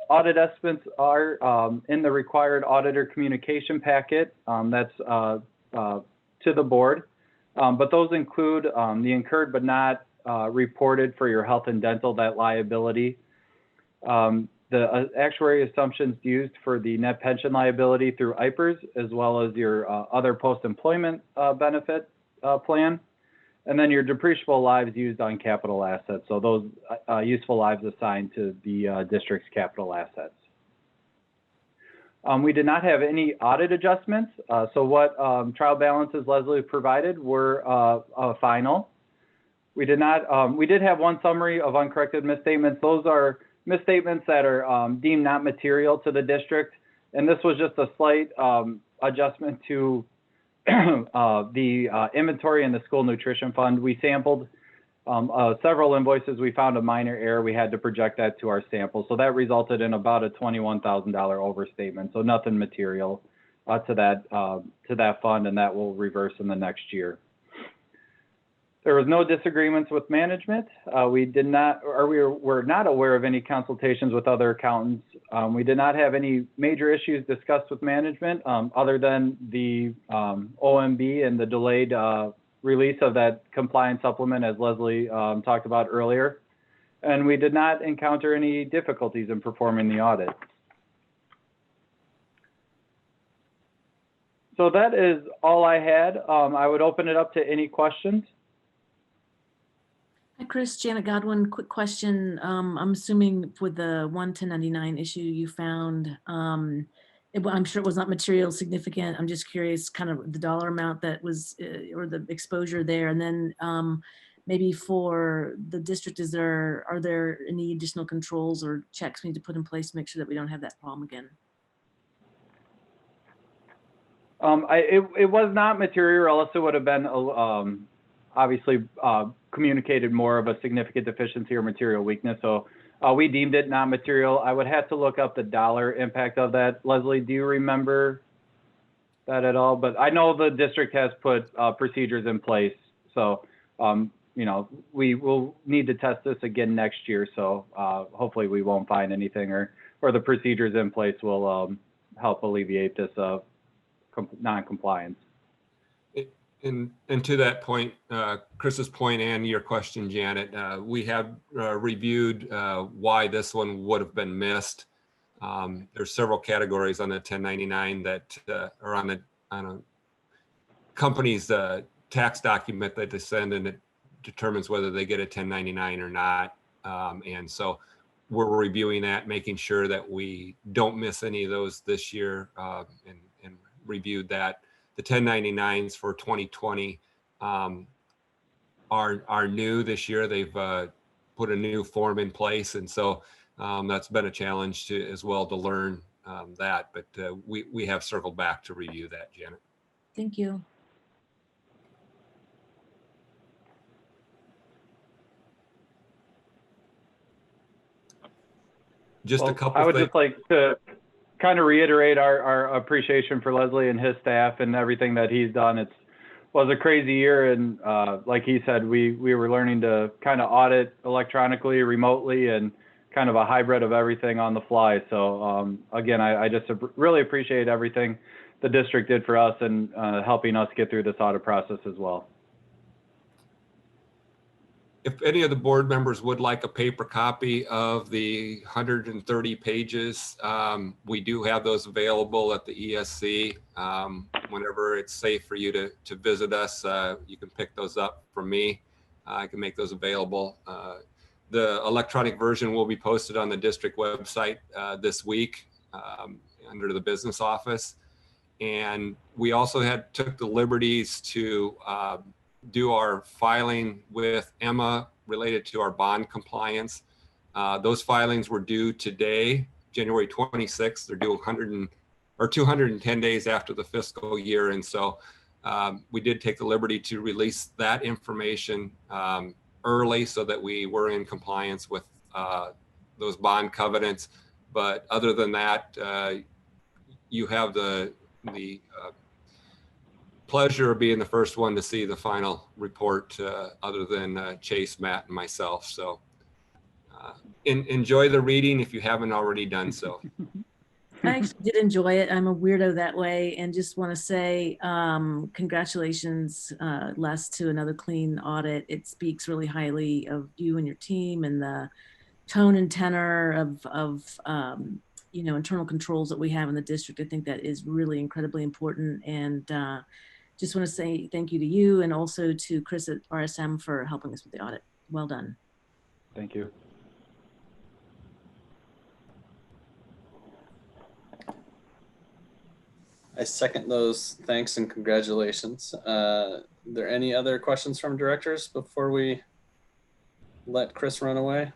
audit estimates are in the required auditor communication packet that's to the board. But those include the incurred but not reported for your health and dental debt liability, the actuary assumptions used for the net pension liability through IPERS, as well as your other post-employment benefit plan, and then your depreciable lives used on capital assets. So those useful lives assigned to the district's capital assets. We did not have any audit adjustments. So what trial balances Leslie provided were final. We did not. We did have one summary of uncorrected misstatements. Those are misstatements that are deemed not material to the district, and this was just a slight adjustment to the inventory in the school nutrition fund. We sampled several invoices. We found a minor error. We had to project that to our sample, so that resulted in about a $21,000 overstatement. So nothing material to that fund, and that will reverse in the next year. There was no disagreements with management. We did not, or we were not aware of any consultations with other accountants. We did not have any major issues discussed with management other than the OMB and the delayed release of that compliance supplement, as Leslie talked about earlier. And we did not encounter any difficulties in performing the audit. So that is all I had. I would open it up to any questions. Hi, Chris, Janet Godwin, quick question. I'm assuming with the 1099 issue you found, I'm sure it was not material significant. I'm just curious kind of the dollar amount that was, or the exposure there. And then maybe for the district, are there any additional controls or checks we need to put in place to make sure that we don't have that problem again? It was not material, or else it would have been obviously communicated more of a significant deficiency or material weakness. So we deemed it not material. I would have to look up the dollar impact of that. Leslie, do you remember that at all? But I know the district has put procedures in place. So, you know, we will need to test this again next year. So hopefully we won't find anything, or the procedures in place will help alleviate this non-compliance. And to that point, Chris's point and your question, Janet, we have reviewed why this one would have been missed. There's several categories on the 1099 that are on a company's tax document that they send, and it determines whether they get a 1099 or not. And so we're reviewing that, making sure that we don't miss any of those this year, and reviewed that. The 1099s for 2020 are new this year. They've put a new form in place, and so that's been a challenge as well to learn that. But we have circled back to review that, Janet. Thank you. Just a couple. I would just like to kind of reiterate our appreciation for Leslie and his staff and everything that he's done. It was a crazy year, and like he said, we were learning to kind of audit electronically, remotely, and kind of a hybrid of everything on the fly. So again, I just really appreciate everything the district did for us and helping us get through this audit process as well. If any of the board members would like a paper copy of the 130 pages, we do have those available at the ESC. Whenever it's safe for you to visit us, you can pick those up from me. I can make those available. The electronic version will be posted on the district website this week under the business office. And we also took the liberties to do our filing with Emma related to our bond compliance. Those filings were due today, January 26th. They're due 210 days after the fiscal year. And so we did take the liberty to release that information early so that we were in compliance with those bond covenants. But other than that, you have the the pleasure of being the first one to see the final report, other than Chase, Matt, and myself. So enjoy the reading if you haven't already done so. I actually did enjoy it. I'm a weirdo that way, and just want to say congratulations, Les, to another clean audit. It speaks really highly of you and your team, and the tone and tenor of you know, internal controls that we have in the district. I think that is really incredibly important, and just want to say thank you to you, and also to Chris at RSM for helping us with the audit. Well done. Thank you. I second those thanks and congratulations. Are there any other questions from directors before we let Chris run away?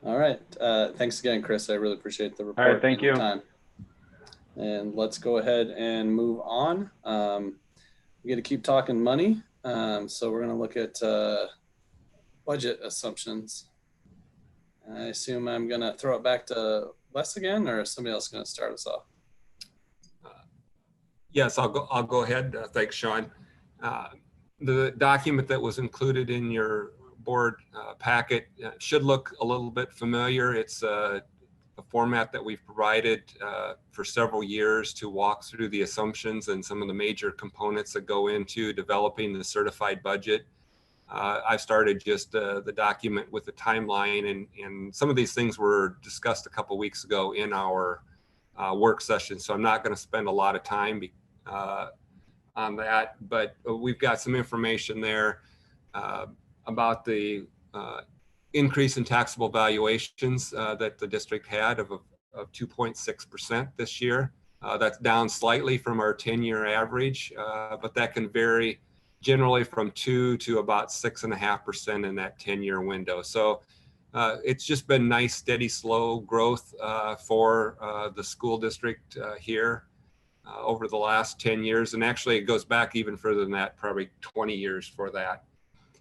All right. Thanks again, Chris. I really appreciate the report. All right, thank you. Time. And let's go ahead and move on. We got to keep talking money. So we're going to look at budget assumptions. I assume I'm going to throw it back to Les again, or is somebody else going to start us off? Yes, I'll go ahead. Thanks, Sean. The document that was included in your board packet should look a little bit familiar. It's a format that we've provided for several years to walk through the assumptions and some of the major components that go into developing the certified budget. I've started just the document with the timeline, and some of these things were discussed a couple weeks ago in our work session, so I'm not going to spend a lot of time on that, but we've got some information there about the increase in taxable valuations that the district had of 2.6% this year. That's down slightly from our 10-year average, but that can vary generally from 2 to about 6.5% in that 10-year window. So it's just been nice, steady, slow growth for the school district here over the last 10 years. And actually it goes back even further than that, probably 20 years for that.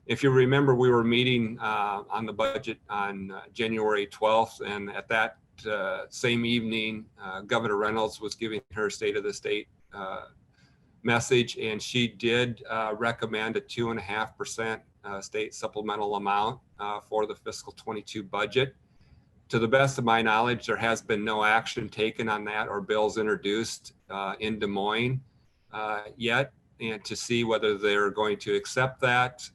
If you remember, we were meeting on the budget on January 12th, and at that same evening, Governor Reynolds was giving her State of the State message, and she did recommend a 2.5% state supplemental amount for the fiscal 22 budget. To the best of my knowledge, there has been no action taken on that or bills introduced in Des Moines yet, and to see whether they're going to accept that.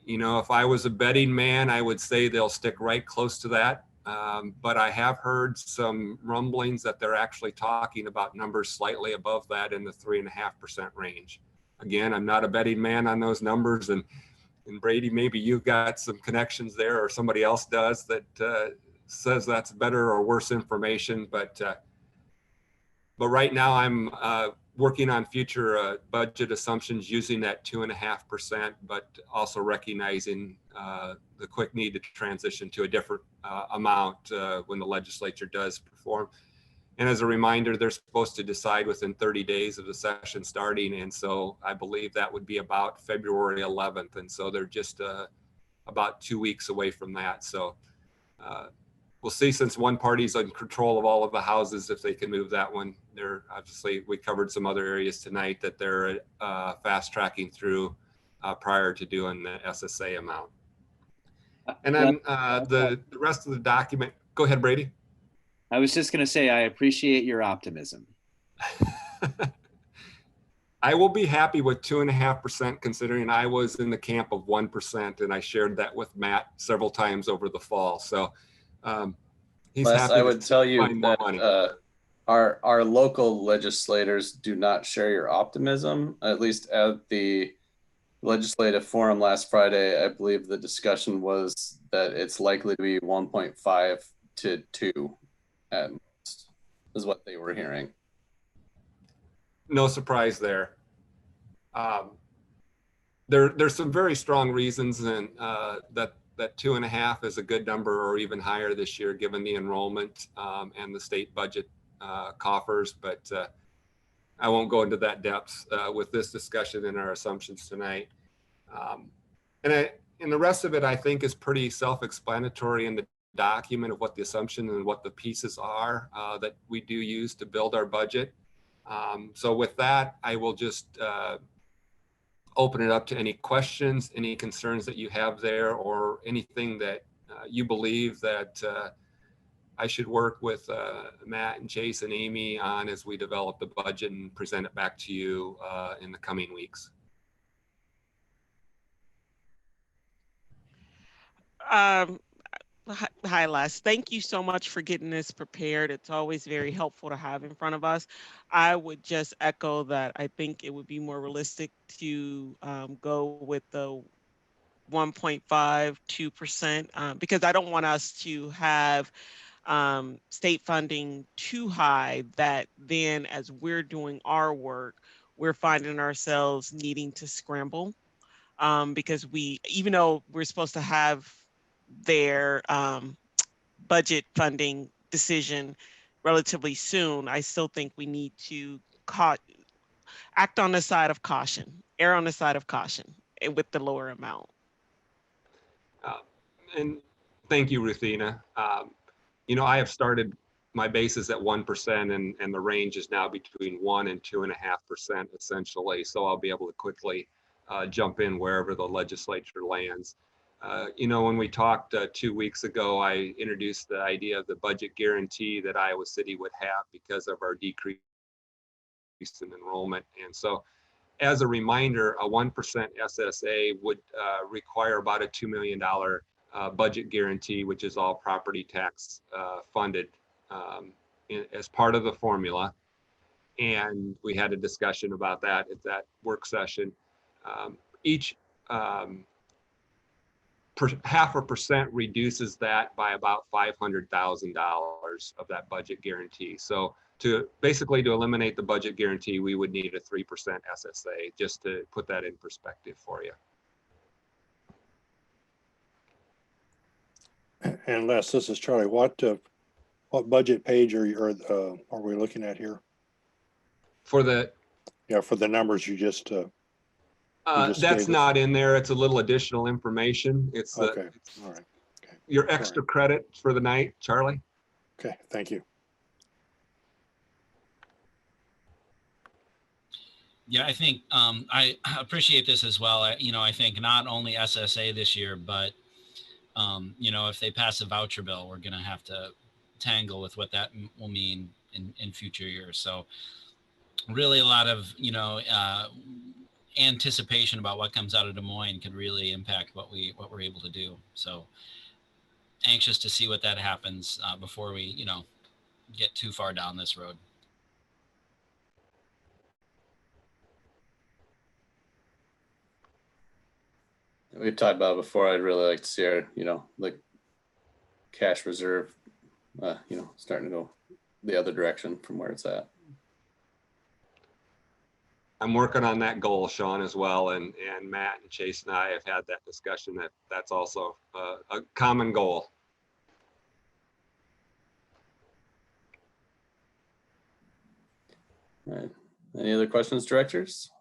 You know, if I was a betting man, I would say they'll stick right close to that. But I have heard some rumblings that they're actually talking about numbers slightly above that in the 3.5% range. Again, I'm not a betting man on those numbers, and Brady, maybe you've got some connections there, or somebody else does that says that's better or worse information. But right now I'm working on future budget assumptions using that 2.5%, but also recognizing the quick need to transition to a different amount when the legislature does perform. And as a reminder, they're supposed to decide within 30 days of the session starting. And so I believe that would be about February 11th. And so they're just about 2 weeks away from that. So we'll see, since one party's in control of all of the houses, if they can move that one. They're obviously, we covered some other areas tonight that they're fast tracking through prior to doing the SSA amount. And then the rest of the document, go ahead, Brady. I was just going to say, I appreciate your optimism. I will be happy with 2.5%, considering I was in the camp of 1%, and I shared that with Matt several times over the fall. So he's happy. I would tell you that our local legislators do not share your optimism. At least at the legislative forum last Friday, I believe the discussion was that it's likely to be 1.5 to 2 at most, is what they were hearing. No surprise there. There's some very strong reasons, and that 2.5 is a good number, or even higher this year, given the enrollment and the state budget coffers. But I won't go into that depth with this discussion and our assumptions tonight. And the rest of it, I think, is pretty self-explanatory in the document of what the assumption and what the pieces are that we do use to build our budget. So with that, I will just open it up to any questions, any concerns that you have there, or anything that you believe that I should work with Matt and Chase and Amy on as we develop the budget and present it back to you in the coming weeks. Hi, Les. Thank you so much for getting this prepared. It's always very helpful to have in front of us. I would just echo that I think it would be more realistic to go with the 1.5, 2%, because I don't want us to have state funding too high that then as we're doing our work, we're finding ourselves needing to scramble because even though we're supposed to have their budget funding decision relatively soon, I still think we need to act on the side of caution, err on the side of caution with the lower amount. And thank you, Ruthina. You know, I have started my basis at 1%, and the range is now between 1 and 2.5% essentially. So I'll be able to quickly jump in wherever the legislature lands. You know, when we talked 2 weeks ago, I introduced the idea of the budget guarantee that Iowa City would have because of our decrease in enrollment. And so as a reminder, a 1% SSA would require about a $2 million budget guarantee, which is all property tax funded as part of the formula. And we had a discussion about that at that work session. Each 0.5% reduces that by about $500,000 of that budget guarantee. So to eliminate the budget guarantee, we would need a 3% SSA, just to put that in perspective for you. And Les, this is Charlie. What budget page are we looking at here? For the for the numbers you just that's not in there. It's a little additional information. It's okay. All right. Okay. Your extra credit for the night, Charlie. Okay. Thank you. Yeah, I think I appreciate this as well. I think not only SSA this year, but if they pass a voucher bill, we're going to have to tangle with what that will mean in future years. So really a lot of, anticipation about what comes out of Des Moines could really impact what we're able to do. So anxious to see what that happens before we, get too far down this road. We've talked about it before. I'd really like to see our, like cash reserve, starting to go the other direction from where it's at. I'm working on that goal, Sean, as well. And Matt and Chase and I have had that discussion that's also a common goal. All right. Any other questions, directors?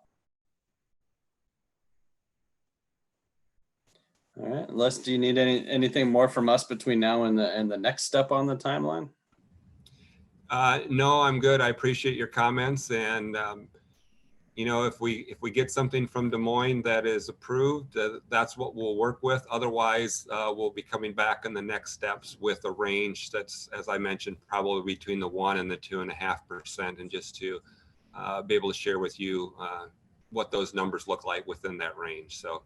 All right. Les, do you need anything more from us between now and the next step on the timeline? No, I'm good. I appreciate your comments. And, if we get something from Des Moines that is approved, that's what we'll work with. Otherwise, we'll be coming back in the next steps with a range that's, as I mentioned, probably between the 1 and the 2.5%, and just to be able to share with you what those numbers look like within that range. So.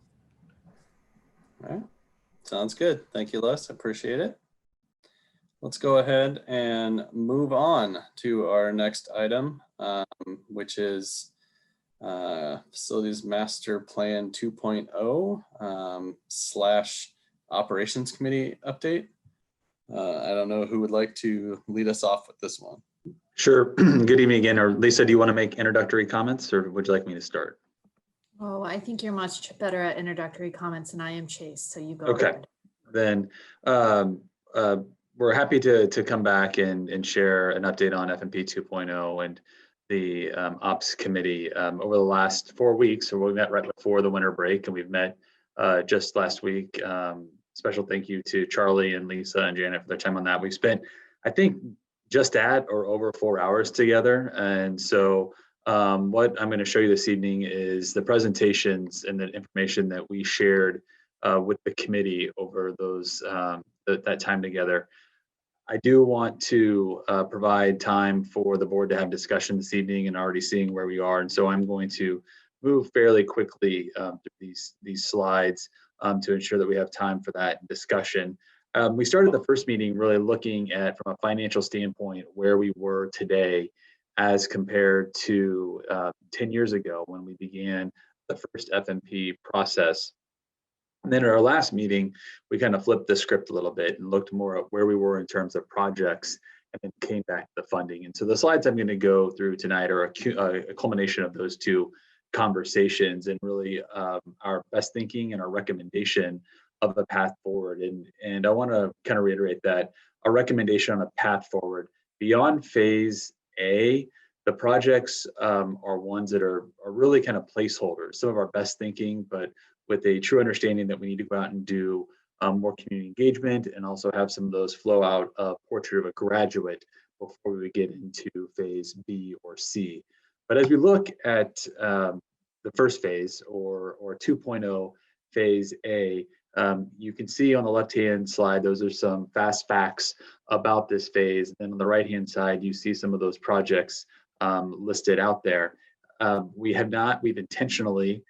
All right. Sounds good. Thank you, Les. I appreciate it. Let's go ahead and move on to our next item, which is Facilities Master Plan 2.0 / Operations Committee update. I don't know who would like to lead us off with this one. Sure. Good evening again. Or Lisa, do you want to make introductory comments, or would you like me to start? Oh, I think you're much better at introductory comments than I am, Chase. So you go Okay. ahead. Then we're happy to come back and share an update on FMP 2.0 and the Ops Committee over the last 4 weeks. So we met right before the winter break, and we've met just last week, special thank you to Charlie and Lisa and Janet for their time on that. We've spent, I think, just at or over 4 hours together. And so what I'm going to show you this evening is the presentations and the information that we shared with the committee over those that time together. I do want to provide time for the board to have discussion this evening and already seeing where we are. And so I'm going to move fairly quickly through these slides to ensure that we have time for that discussion. We started the first meeting really looking at, from a financial standpoint, where we were today as compared to 10 years ago when we began the first FMP process. And then at our last meeting, we kind of flipped the script a little bit and looked more at where we were in terms of projects and then came back to the funding. And so the slides I'm going to go through tonight are a culmination of those two conversations and really our best thinking and our recommendation of the path forward. And I want to kind of reiterate that our recommendation on a path forward beyond phase A, the projects are ones that are really kind of placeholders, some of our best thinking, but with a true understanding that we need to go out and do more community engagement and also have some of those flow out of Portrait of a Graduate before we get into phase B or C. But as we look at the first phase or 2.0 phase A, you can see on the left-hand slide, those are some fast facts about this phase. And then on the right-hand side, you see some of those projects listed out there. We've intentionally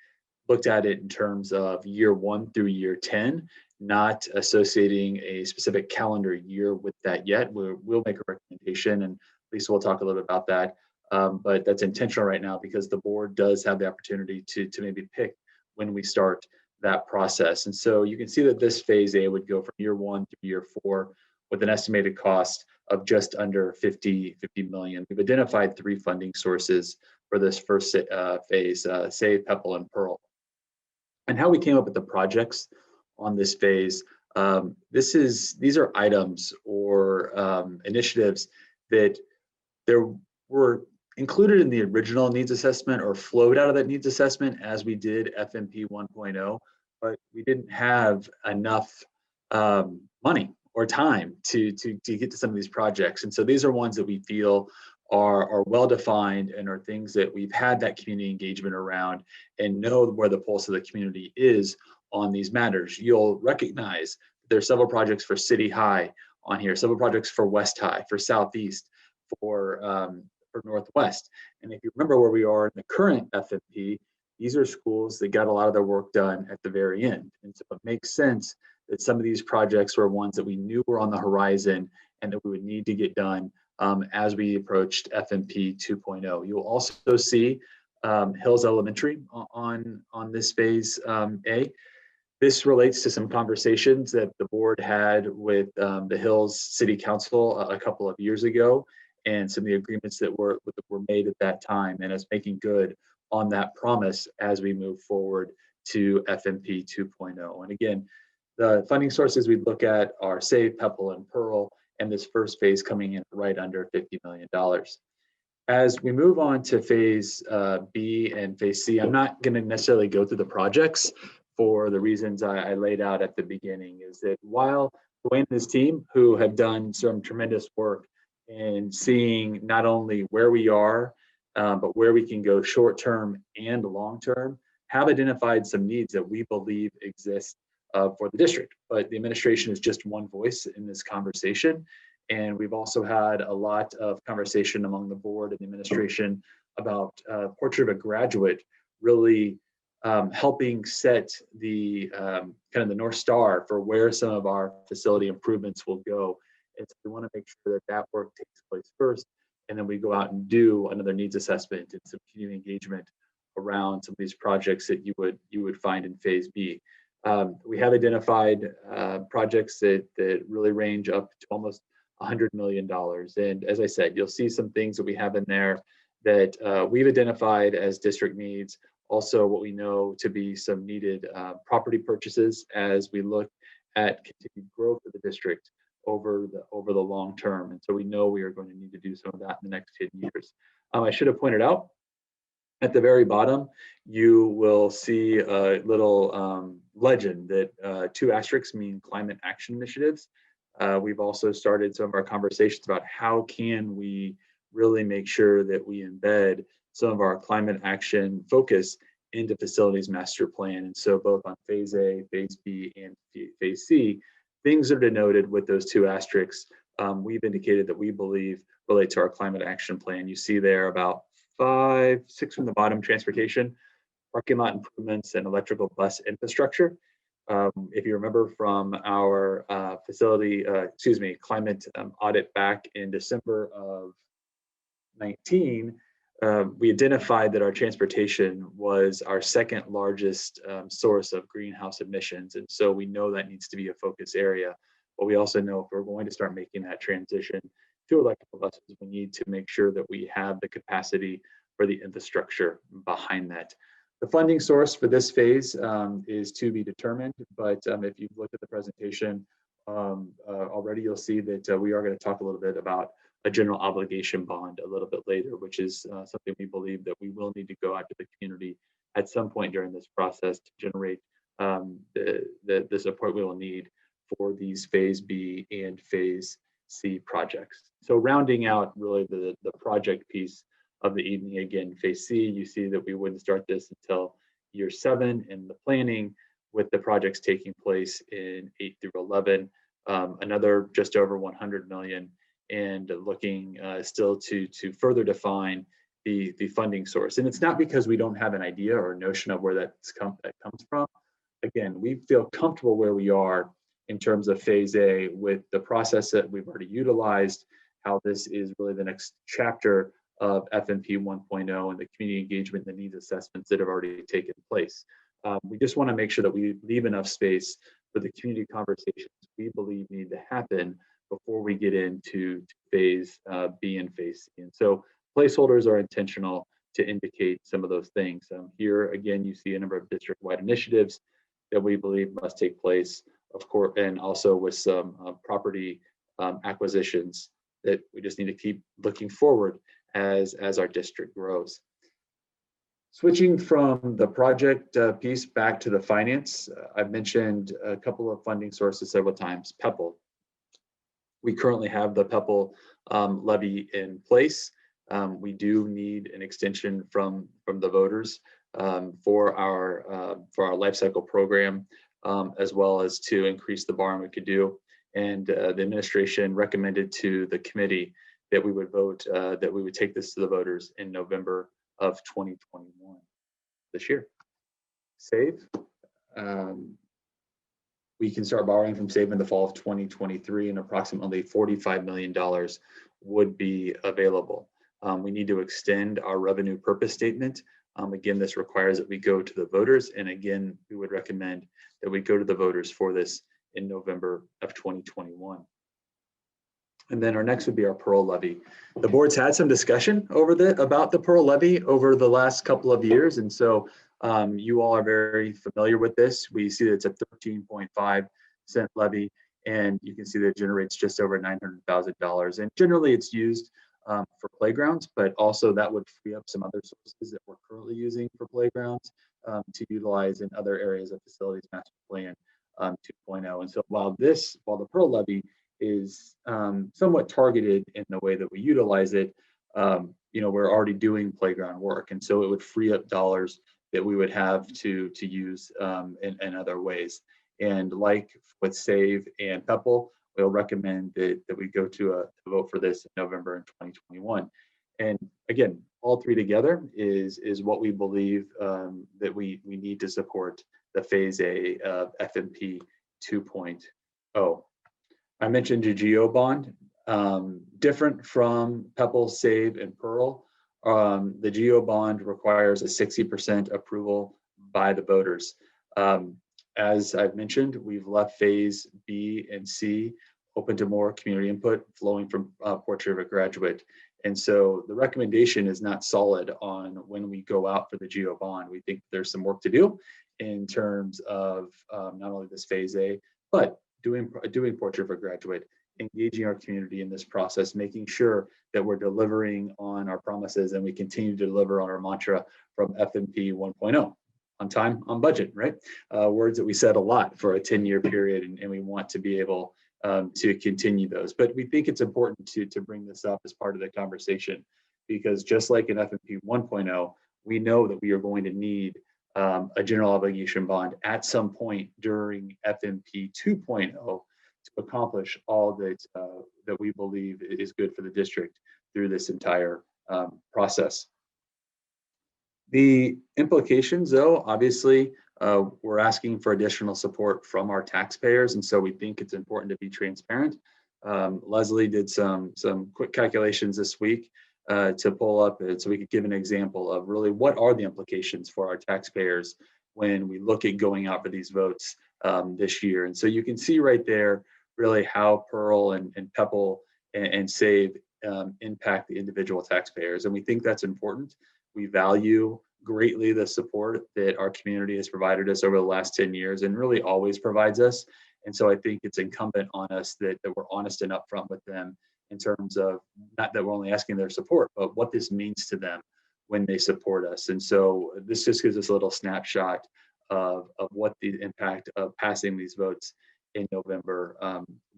looked at it in terms of year 1 through year 10, not associating a specific calendar year with that yet. We'll make a recommendation, and Lisa will talk a little bit about that. But that's intentional right now because the board does have the opportunity to maybe pick when we start that process. And so you can see that this phase A would go from year 1 through year 4 with an estimated cost of just under 50 million. We've identified 3 funding sources for this first phase, Save, Pepple, and Pearl. And how we came up with the projects on this phase, these are items or initiatives that there were included in the original needs assessment or flowed out of that needs assessment as we did FMP 1.0, but we didn't have enough money or time to get to some of these projects. And so these are ones that we feel are well-defined and are things that we've had that community engagement around and know where the pulse of the community is on these matters. You'll recognize there's several projects for City High on here, several projects for West High, for Southeast, for Northwest. And if you remember where we are in the current FMP, these are schools that got a lot of their work done at the very end. And so it makes sense that some of these projects were ones that we knew were on the horizon and that we would need to get done as we approached FMP 2.0. You'll also see Hills Elementary on this phase A. This relates to some conversations that the board had with the Hills City Council a couple of years ago, and some of the agreements that were made at that time, and us making good on that promise as we move forward to FMP 2.0. And again, the funding sources we look at are Save, Pepple, and Pearl, and this first phase coming in right under $50 million. As we move on to phase B and phase C, I'm not going to necessarily go through the projects for the reasons I laid out at the beginning, is that while Dwayne and his team, who have done some tremendous work in seeing not only where we are, but where we can go short-term and long-term, have identified some needs that we believe exist for the district. But the administration is just one voice in this conversation. And we've also had a lot of conversation among the board and the administration about Portrait of a Graduate really helping set the kind of the North Star for where some of our facility improvements will go. And so we want to make sure that that work takes place first, and then we go out and do another needs assessment and some community engagement around some of these projects that you would find in phase B. We have identified projects that really range up to almost $100 million. And as I said, you'll see some things that we have in there that we've identified as district needs. Also, what we know to be some needed property purchases as we look at continued growth of the district over the long term. And so we know we are going to need to do some of that in the next 10 years. I should have pointed out At the very bottom, you will see a little legend that 2 asterisks mean climate action initiatives. We've also started some of our conversations about how can we really make sure that we embed some of our climate action focus into facilities master plan. And so both on phase A, phase B, and phase C, things that are denoted with those 2 asterisks, we've indicated that we believe relate to our climate action plan. You see there about 5, 6 from the bottom: transportation, parking lot improvements, and electrical bus infrastructure. If you remember from our climate audit back in December of 19, we identified that our transportation was our 2nd largest source of greenhouse emissions. And so we know that needs to be a focus area. But we also know if we're going to start making that transition to electrical buses, we need to make sure that we have the capacity for the infrastructure behind that. The funding source for this phase is to be determined, but if you've looked at the presentation already, you'll see that we are going to talk a little bit about a general obligation bond a little bit later, which is something we believe that we will need to go out to the community at some point during this process to generate the support we will need for these phase B and phase C projects. So rounding out really the project piece of the evening, again, phase C, you see that we wouldn't start this until year 7 in the planning, with the projects taking place in 8 through 11, another just over 100 million, and looking still to further define the funding source. And it's not because we don't have an idea or a notion of where that comes from. Again, we feel comfortable where we are in terms of phase A with the process that we've already utilized, how this is really the next chapter of FMP 1.0 and the community engagement and the needs assessments that have already taken place. We just want to make sure that we leave enough space for the community conversations we believe need to happen before we get into phase B and phase C. And so placeholders are intentional to indicate some of those things. Here, again, you see a number of district-wide initiatives that we believe must take place, of course, and also with some property acquisitions that we just need to keep looking forward as our district grows. Switching from the project piece back to the finance, I've mentioned a couple of funding sources several times. PEPL. We currently have the PEPL levy in place. We do need an extension from the voters for our life cycle program, as well as to increase the borrowing we could do. And the administration recommended to the committee that we would vote, that we would take this to the voters in November of 2021, this year. SAVE. We can start borrowing from SAVE in the fall of 2023, and approximately $45 million would be available. We need to extend our revenue purpose statement. Again, this requires that we go to the voters, and again, we would recommend that we go to the voters for this in November of 2021. And then our next would be our Pearl levy. The board's had some discussion about the Pearl levy over the last couple of years, and so you all are very familiar with this. We see that it's a 13.5 cent levy, and you can see that it generates just over $900,000. And generally, it's used for playgrounds, but also that would free up some other sources that we're currently using for playgrounds to utilize in other areas of facilities master plan 2.0. And so while the Pearl levy is somewhat targeted in the way that we utilize it, we're already doing playground work, and so it would free up dollars that we would have to use in other ways. And like with SAVE and PEPL, we'll recommend that we go to vote for this in November in 2021. And again, all three together is what we believe that we need to support the phase A of FMP 2.0. I mentioned a GEO bond, different from PEPL, SAVE, and Pearl. The GEO bond requires a 60% approval by the voters. As I've mentioned, we've left phase B and C open to more community input flowing from Portrait of a Graduate. And so the recommendation is not solid on when we go out for the GEO bond. We think there's some work to do in terms of not only this phase A, but doing Portrait of a Graduate engaging our community in this process, making sure that we're delivering on our promises and we continue to deliver on our mantra from FMP 1.0, on time, on budget, right? Words that we said a lot for a 10-year period, and we want to be able to continue those. But we think it's important to bring this up as part of the conversation, because just like in FMP 1.0, we know that we are going to need a general obligation bond at some point during FMP 2.0 to accomplish all that we believe is good for the district through this entire process. The implications, though, obviously, we're asking for additional support from our taxpayers, and so we think it's important to be transparent. Leslie did some quick calculations this week to pull up so we could give an example of really what are the implications for our taxpayers when we look at going out for these votes this year. And so you can see right there really how Pearl and PEPL and SAVE impact the individual taxpayers. And we think that's important. We value greatly the support that our community has provided us over the last 10 years and really always provides us. And so I think it's incumbent on us that we're honest and upfront with them in terms of not that we're only asking their support, but what this means to them when they support us. And so this just gives us a little snapshot of what the impact of passing these votes in November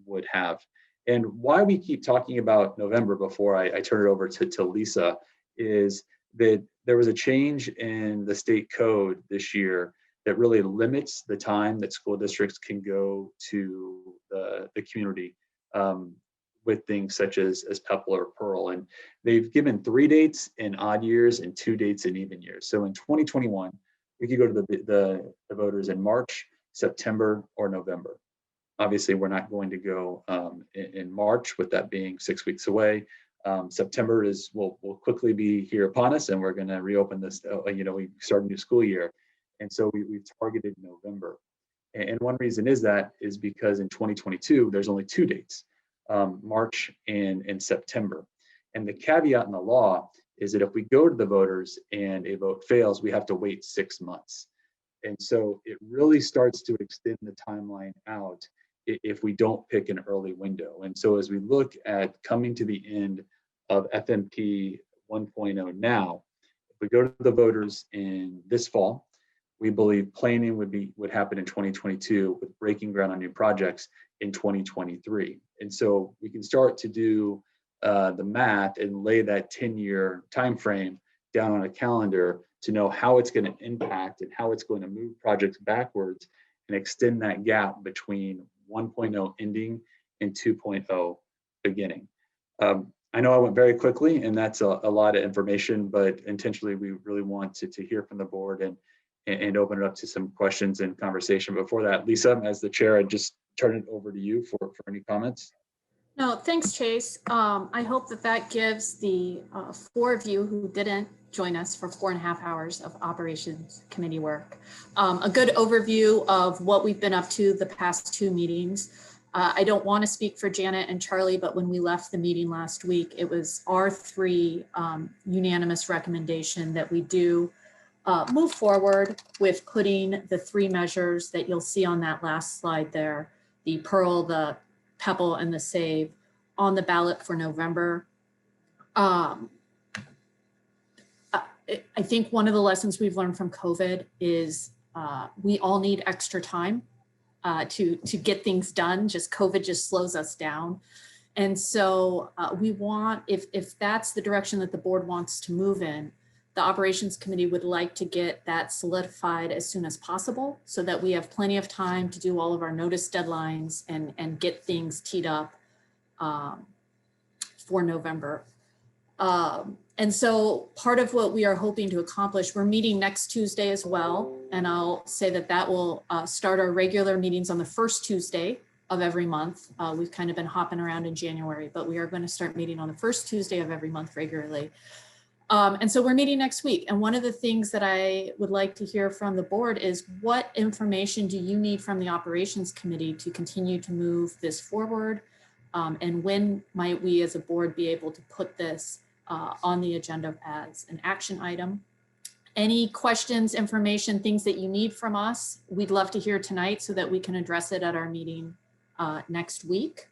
would have. And why we keep talking about November before I turn it over to Lisa is that there was a change in the state code this year that really limits the time that school districts can go to the community with things such as PEPL or Pearl. And they've given 3 dates in odd years and 2 dates in even years. So in 2021, we could go to the voters in March, September, or November. Obviously, we're not going to go in March, with that being 6 weeks away. September will quickly be here upon us, and we're going to reopen this. We start a new school year, and so we've targeted November. And one reason is because in 2022 there's only 2 dates, March and September. And the caveat in the law is that if we go to the voters and a vote fails, we have to wait 6 months. And so it really starts to extend the timeline out if we don't pick an early window. And so as we look at coming to the end of FMP 1.0 now, if we go to the voters in this fall, we believe planning would happen in 2022 with breaking ground on new projects in 2023. And so we can start to do the math and lay that 10-year time frame down on a calendar to know how it's going to impact and how it's going to move projects backwards and extend that gap between 1.0 ending and 2.0 beginning. I know I went very quickly, and that's a lot of information, but intentionally we really want to hear from the board and open it up to some questions and conversation. Before that, Lisa, as the chair, I just turn it over to you for any comments. No, thanks, Chase. I hope that gives the 4 of you who didn't join us for 4.5 hours of operations committee work a good overview of what we've been up to the past 2 meetings. I don't want to speak for Janet and Charlie, but when we left the meeting last week, it was our 3 unanimous recommendation that we do move forward with putting the 3 measures that you'll see on that last slide there, the Pearl, the PEPL, and the SAVE, on the ballot for November. I think one of the lessons we've learned from COVID is we all need extra time to get things done. COVID just slows us down. And so we want, if that's the direction that the board wants to move in, the operations committee would like to get that solidified as soon as possible so that we have plenty of time to do all of our notice deadlines and get things teed up for November. And so part of what we are hoping to accomplish, we're meeting next Tuesday as well. And I'll say that will start our regular meetings on the first Tuesday of every month. We've kind of been hopping around in January, but we are going to start meeting on the first Tuesday of every month regularly. And so we're meeting next week. And one of the things that I would like to hear from the board is what information do you need from the operations committee to continue to move this forward? And when might we as a board be able to put this on the agenda as an action item? Any questions, information, things that you need from us, we'd love to hear tonight so that we can address it at our meeting next week.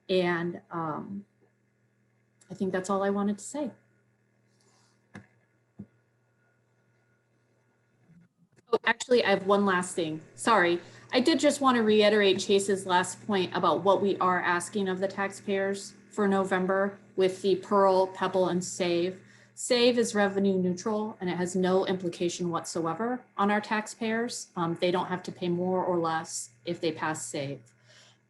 And I think that's all I wanted to say. Oh, actually, I have one last thing. Sorry. I did just want to reiterate Chase's last point about what we are asking of the taxpayers for November with the Pearl, Pebble, and Save. Save is revenue neutral and it has no implication whatsoever on our taxpayers. They don't have to pay more or less if they pass Save.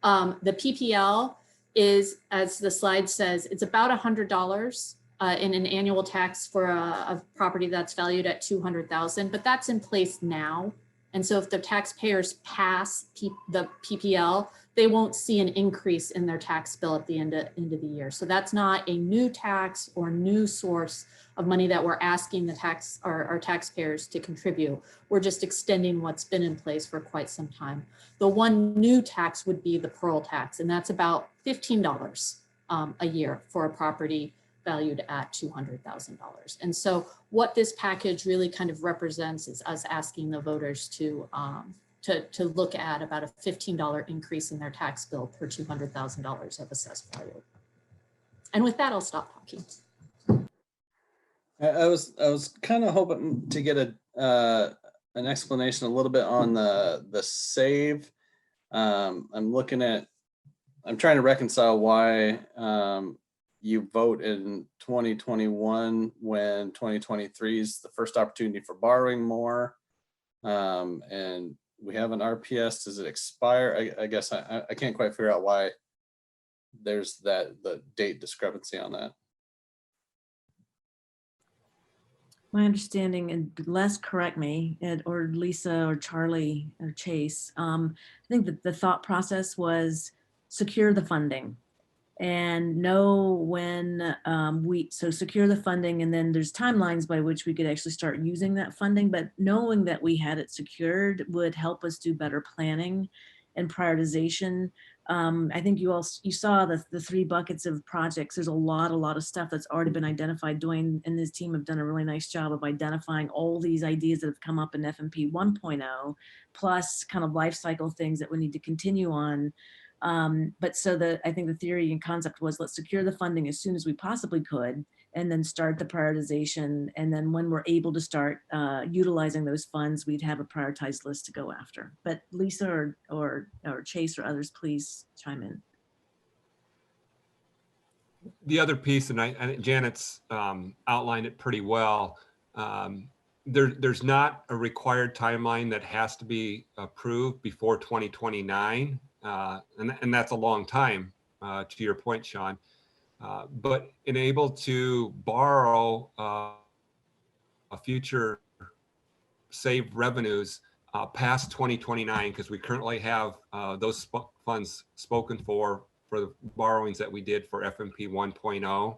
The PPL is, as the slide says, it's about $100 in an annual tax for a property that's valued at $200,000, but that's in place now. And so if the taxpayers pass the PPL, they won't see an increase in their tax bill at the end of the year. So that's not a new tax or new source of money that we're asking the our taxpayers to contribute. We're just extending what's been in place for quite some time. The one new tax would be the Pearl tax, and that's about $15 a year for a property valued at $200,000. And so what this package really kind of represents is us asking the voters to look at about a $15 increase in their tax bill per $200,000 of assessed value. And with that, I'll stop talking. I was kind of hoping to get an explanation a little bit on the Save. I'm trying to reconcile why you vote in 2021 when 2023 is the first opportunity for borrowing more, and we have an RPS. Does it expire? I guess I can't quite figure out why there's the date discrepancy on that. My understanding, and Les, correct me, or Lisa or Charlie or Chase, I think that the thought process was secure the funding and know when so secure the funding, and then there's timelines by which we could actually start using that funding, but knowing that we had it secured would help us do better planning and prioritization. I think you saw the 3 buckets of projects. There's a lot of stuff that's already been identified. Dwayne and his team have done a really nice job of identifying all these ideas that have come up in FMP 1.0, plus kind of life cycle things that we need to continue on. But so I think the theory and concept was, let's secure the funding as soon as we possibly could, and then start the prioritization. And then when we're able to start utilizing those funds, we'd have a prioritized list to go after. But Lisa or Chase or others, please chime in. The other piece, and Janet's outlined it pretty well, there's not a required timeline that has to be approved before 2029. And that's a long time, to your point, Sean. But able to borrow a future saved revenues past 2029, because we currently have those funds spoken for the borrowings that we did for FMP 1.0.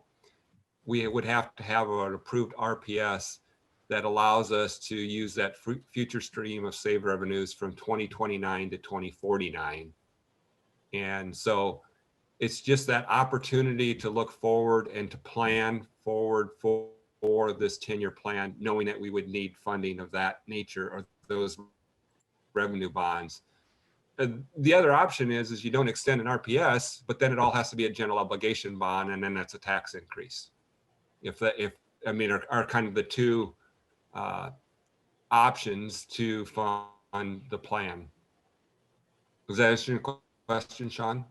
We would have to have an approved RPS that allows us to use that future stream of saved revenues from 2029 to 2049. And so it's just that opportunity to look forward and to plan forward for this 10-year plan, knowing that we would need funding of that nature or those revenue bonds. The other option is you don't extend an RPS, but then it all has to be a general obligation bond, and then that's a tax increase. Are kind of the two options to fund the plan. Does that answer your question, Sean?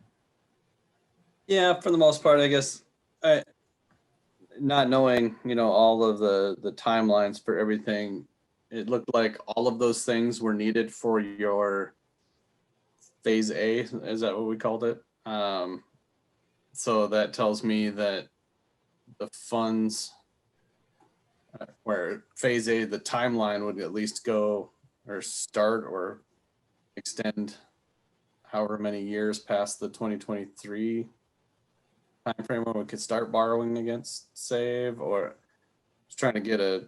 Yeah, for the most part, I guess. Not knowing, all of the timelines for everything, it looked like all of those things were needed for your phase A. Is that what we called it? So that tells me that the funds where phase A, the timeline would at least go or start or extend however many years past the 2023 timeframe when we could start borrowing against Save, or just trying to get a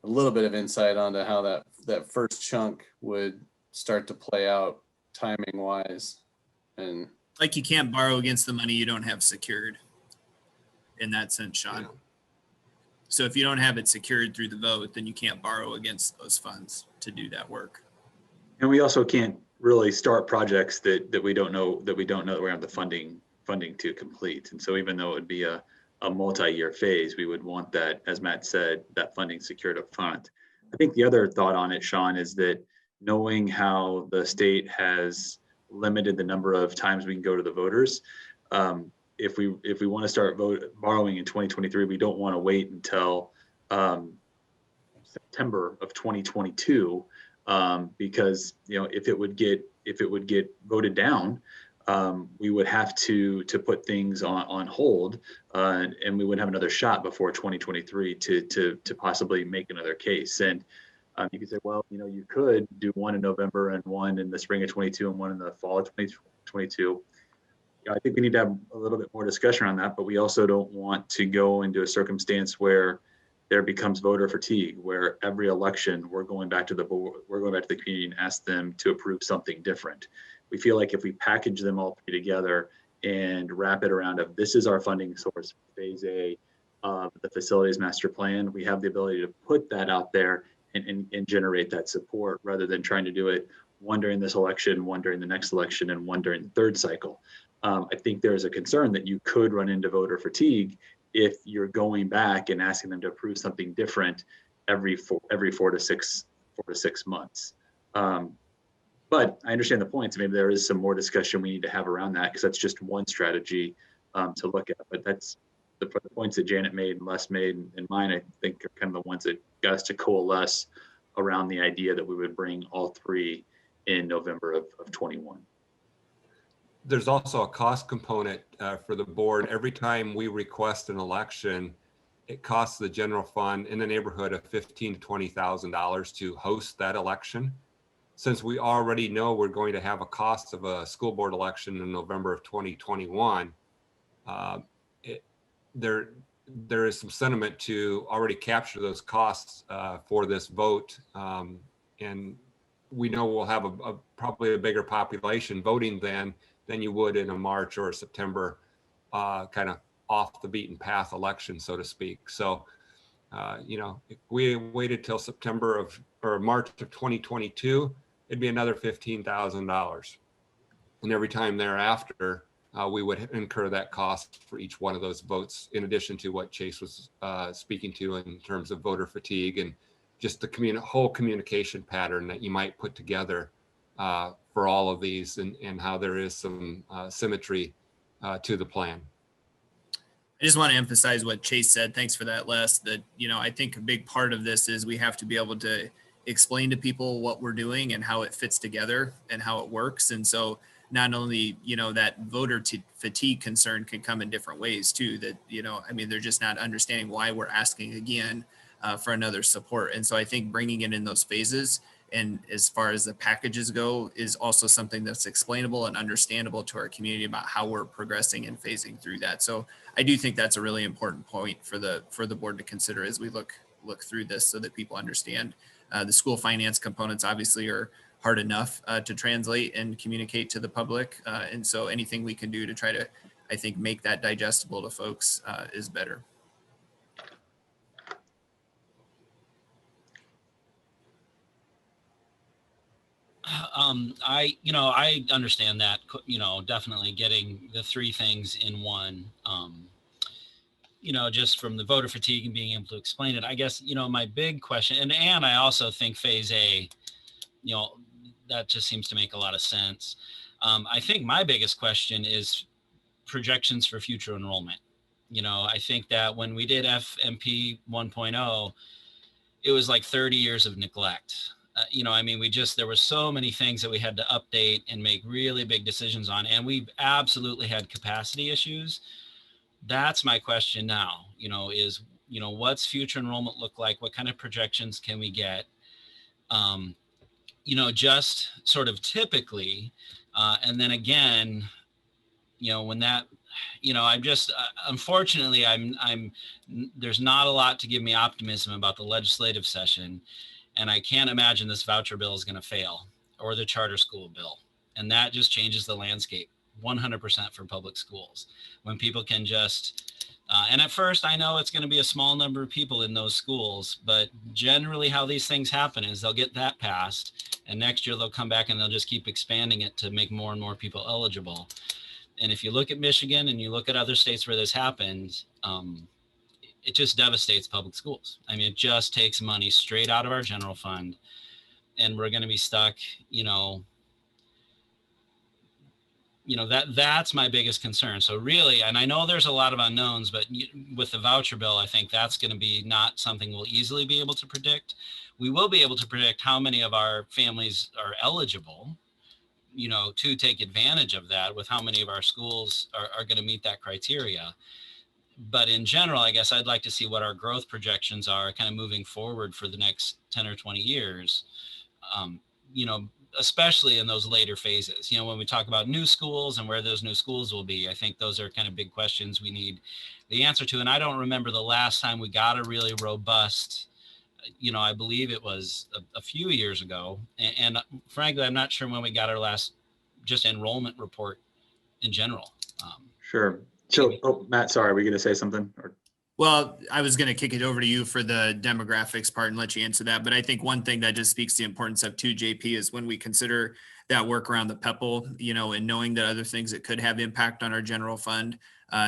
little bit of insight onto how that first chunk would start to play out timing wise. And like, you can't borrow against the money you don't have secured in that sense, Sean. Yeah. So if you don't have it secured through the vote, then you can't borrow against those funds to do that work. And we also can't really start projects that we don't know that we don't have the funding funding to complete. And so even though it would be a multi-year phase, we would want that, as Matt said, that funding secured up front. I think the other thought on it, Sean, is that knowing how the state has limited the number of times we can go to the voters, if we want to start borrowing in 2023, we don't want to wait until September of 2022, because if it would get voted down, we would have to put things on hold, and we wouldn't have another shot before 2023 to possibly make another case. And you could say, well, you could do one in November and one in the spring of 22 and one in the fall of 2022. I think we need to have a little bit more discussion on that, but we also don't want to go into a circumstance where there becomes voter fatigue, where every election we're going back to the board, we're going back to the community and ask them to approve something different. We feel like if we package them all three together and wrap it around of this is our funding source, phase A of the facilities master plan, we have the ability to put that out there and generate that support, rather than trying to do it one during this election, one during the next election, and one during the third cycle. I think there's a concern that you could run into voter fatigue if you're going back and asking them to approve something different every 4 to 6 months. But I understand the points. Maybe there is some more discussion we need to have around that, because that's just one strategy to look at. But that's the points that Janet made and Les made and mine, I think, are kind of the ones that got us to coalesce around the idea that we would bring all three in November of 21. There's also a cost component for the board. Every time we request an election, it costs the general fund in the neighborhood of $15,000 to $20,000 to host that election. Since we already know we're going to have a cost of a school board election in November of 2021, there is some sentiment to already capture those costs for this vote. And we know we'll have probably a bigger population voting than you would in a March or a September kind of off the beaten path election, so to speak. So, if we waited till September or March of 2022, it'd be another $15,000. And every time thereafter, we would incur that cost for each one of those votes, in addition to what Chase was speaking to in terms of voter fatigue and just the whole communication pattern that you might put together for all of these, and how there is some symmetry to the plan. I just want to emphasize what Chase said. Thanks for that, Les. That, I think a big part of this is we have to be able to explain to people what we're doing and how it fits together and how it works. And so not only, that voter fatigue concern can come in different ways too, that, they're just not understanding why we're asking again for another support. And so I think bringing it in those phases, and as far as the packages go, is also something that's explainable and understandable to our community about how we're progressing and phasing through that. So I do think that's a really important point for the board to consider as we look through this, so that people understand. The school finance components obviously are hard enough to translate and communicate to the public. And so anything we can do to try to, I think, make that digestible to folks is better. I understand that, definitely getting the three things in one, just from the voter fatigue and being able to explain it. I guess, my big question, and I also think phase A, that just seems to make a lot of sense. I think my biggest question is projections for future enrollment. I think that when we did FMP 1.0, it was like 30 years of neglect. There were so many things that we had to update and make really big decisions on, and we absolutely had capacity issues. That's my question now, is, what's future enrollment look like? What kind of projections can we get? Just sort of typically, and then again, when that, I'm just, unfortunately, there's not a lot to give me optimism about the legislative session. And I can't imagine this voucher bill is going to fail, or the charter school bill. And that just changes the landscape 100% for public schools. When people can just, and at first I know it's going to be a small number of people in those schools, but generally how these things happen is they'll get that passed, and next year they'll come back and they'll just keep expanding it to make more and more people eligible. And if you look at Michigan and you look at other states where this happened, it just devastates public schools. I mean, it just takes money straight out of our general fund, and we're going to be stuck, that's my biggest concern. So really, and I know there's a lot of unknowns, but with the voucher bill, I think that's going to be not something we'll easily be able to predict. We will be able to predict how many of our families are eligible, to take advantage of that, with how many of our schools are going to meet that criteria. But in general, I guess I'd like to see what our growth projections are kind of moving forward for the next 10 or 20 years, especially in those later phases. When we talk about new schools and where those new schools will be, I think those are kind of big questions we need the answer to. And I don't remember the last time we got a really robust, I believe it was a few years ago. And frankly, I'm not sure when we got our last just enrollment report in general. Sure. So, Matt, sorry, are we going to say something? Well, I was going to kick it over to you for the demographics part and let you answer that. But I think one thing that just speaks to the importance of 2JP is when we consider that work around the PEPL, and knowing that other things that could have impact on our general fund,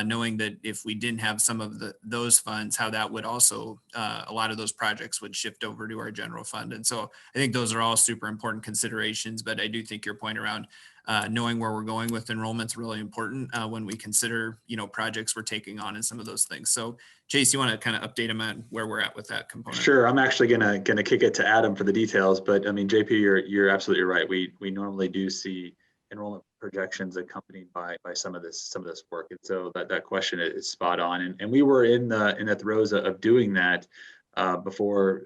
knowing that if we didn't have some of those funds, how that would also, a lot of those projects would shift over to our general fund. And so I think those are all super important considerations, but I do think your point around knowing where we're going with enrollment's really important when we consider, projects we're taking on and some of those things. So Chase, you want to kind of update them on where we're at with that component? Sure. I'm actually gonna kick it to Adam for the details, but I mean, JP, you're absolutely right. We normally do see enrollment projections accompanied by some of this work, and so that question is spot on. And we were in the throes of doing that before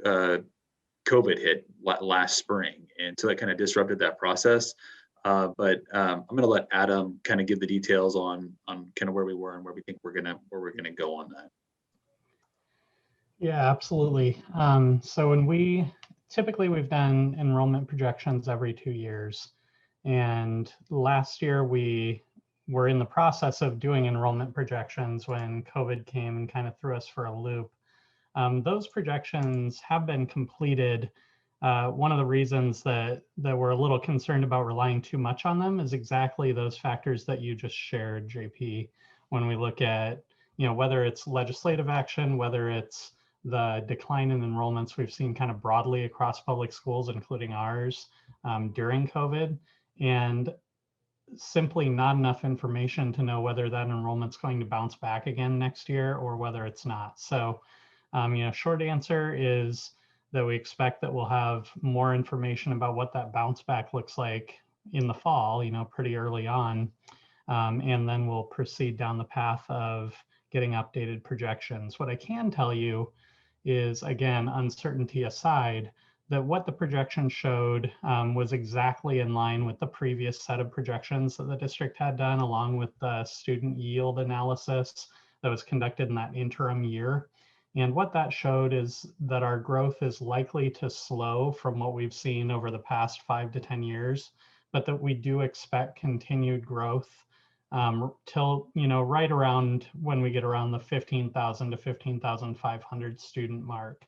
COVID hit last spring, and so that kind of disrupted that process. But I'm going to let Adam kind of give the details on kind of where we were and where we think we're gonna go on that. Yeah, absolutely. So typically we've done enrollment projections every 2 years. And last year we were in the process of doing enrollment projections when COVID came and kind of threw us for a loop. Those projections have been completed. One of the reasons that we're a little concerned about relying too much on them is exactly those factors that you just shared, JP. When we look at, whether it's legislative action, whether it's the decline in enrollments we've seen kind of broadly across public schools, including ours, during COVID, and simply not enough information to know whether that enrollment's going to bounce back again next year or whether it's not. So, short answer is that we expect that we'll have more information about what that bounce back looks like in the fall, pretty early on. And then we'll proceed down the path of getting updated projections. What I can tell you is, again, uncertainty aside, that what the projection showed was exactly in line with the previous set of projections that the district had done, along with the student yield analysis that was conducted in that interim year. And what that showed is that our growth is likely to slow from what we've seen over the past 5 to 10 years, but that we do expect continued growth till, right around when we get around the 15,000 to 15,500 student mark.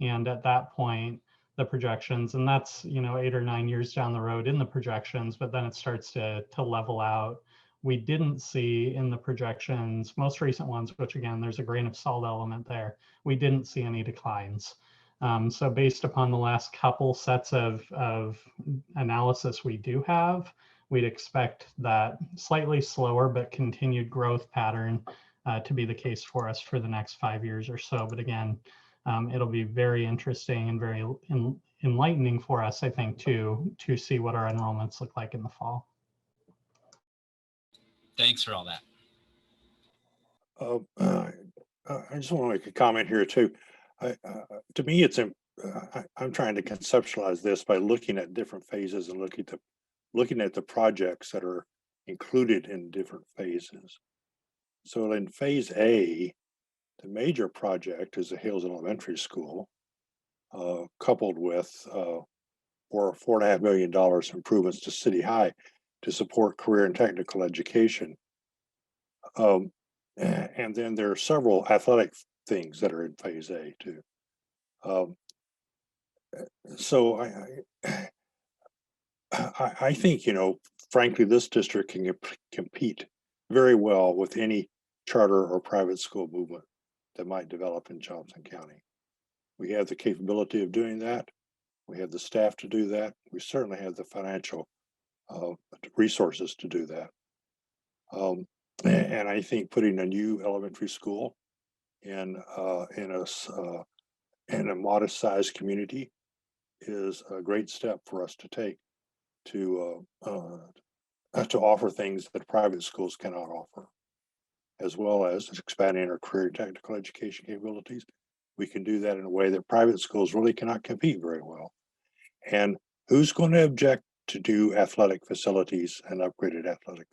And at that point, the projections, and that's, 8 or 9 years down the road in the projections, but then it starts to level out. We didn't see in the projections, most recent ones, which again, there's a grain of salt element there, we didn't see any declines. So based upon the last couple sets of analysis we do have, we'd expect that slightly slower but continued growth pattern to be the case for us for the next 5 years or so. But again, it'll be very interesting and very enlightening for us, I think, to see what our enrollments look like in the fall. Thanks for all that. I just want to make a comment here too. To me, I'm trying to conceptualize this by looking at different phases and looking at the projects that are included in different phases. So in phase A, the major project is the Hills Elementary School, coupled with $4.5 million improvements to City High to support career and technical education. And then there are several athletic things that are in phase A too. So I think, frankly, this district can compete very well with any charter or private school movement that might develop in Johnson County. We have the capability of doing that. We have the staff to do that. We certainly have the financial resources to do that. And I think putting a new elementary school in a modest-sized community is a great step for us to take to offer things that private schools cannot offer, as well as expanding our career and technical education capabilities. We can do that in a way that private schools really cannot compete very well. And who's going to object to do athletic facilities and upgraded athletic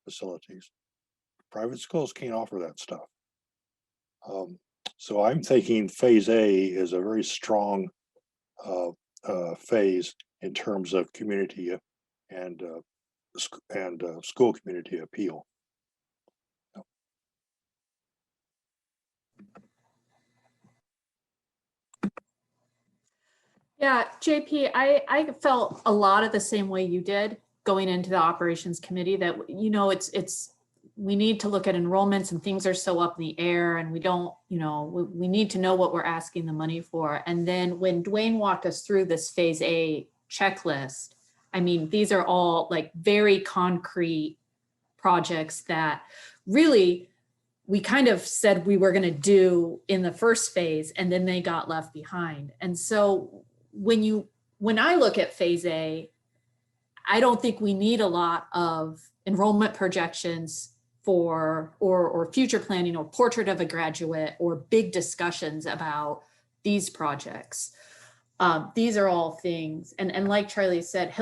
facilities? Private schools can't offer that stuff. So I'm thinking phase A is a very strong phase in terms of community and school community appeal. Yeah, JP, I felt a lot of the same way you did going into the operations committee, that, you know, we need to look at enrollments and things are so up in the air, and we don't, you know, we need to know what we're asking the money for. And then when Dwayne walked us through this phase A checklist, I mean, these are all like very concrete projects that really we kind of said we were going to do in the first phase, and then they got left behind. And so when I look at phase A, I don't think we need a lot of enrollment projections for or future planning or portrait of a graduate or big discussions about these projects. These are all things, and like Charlie said,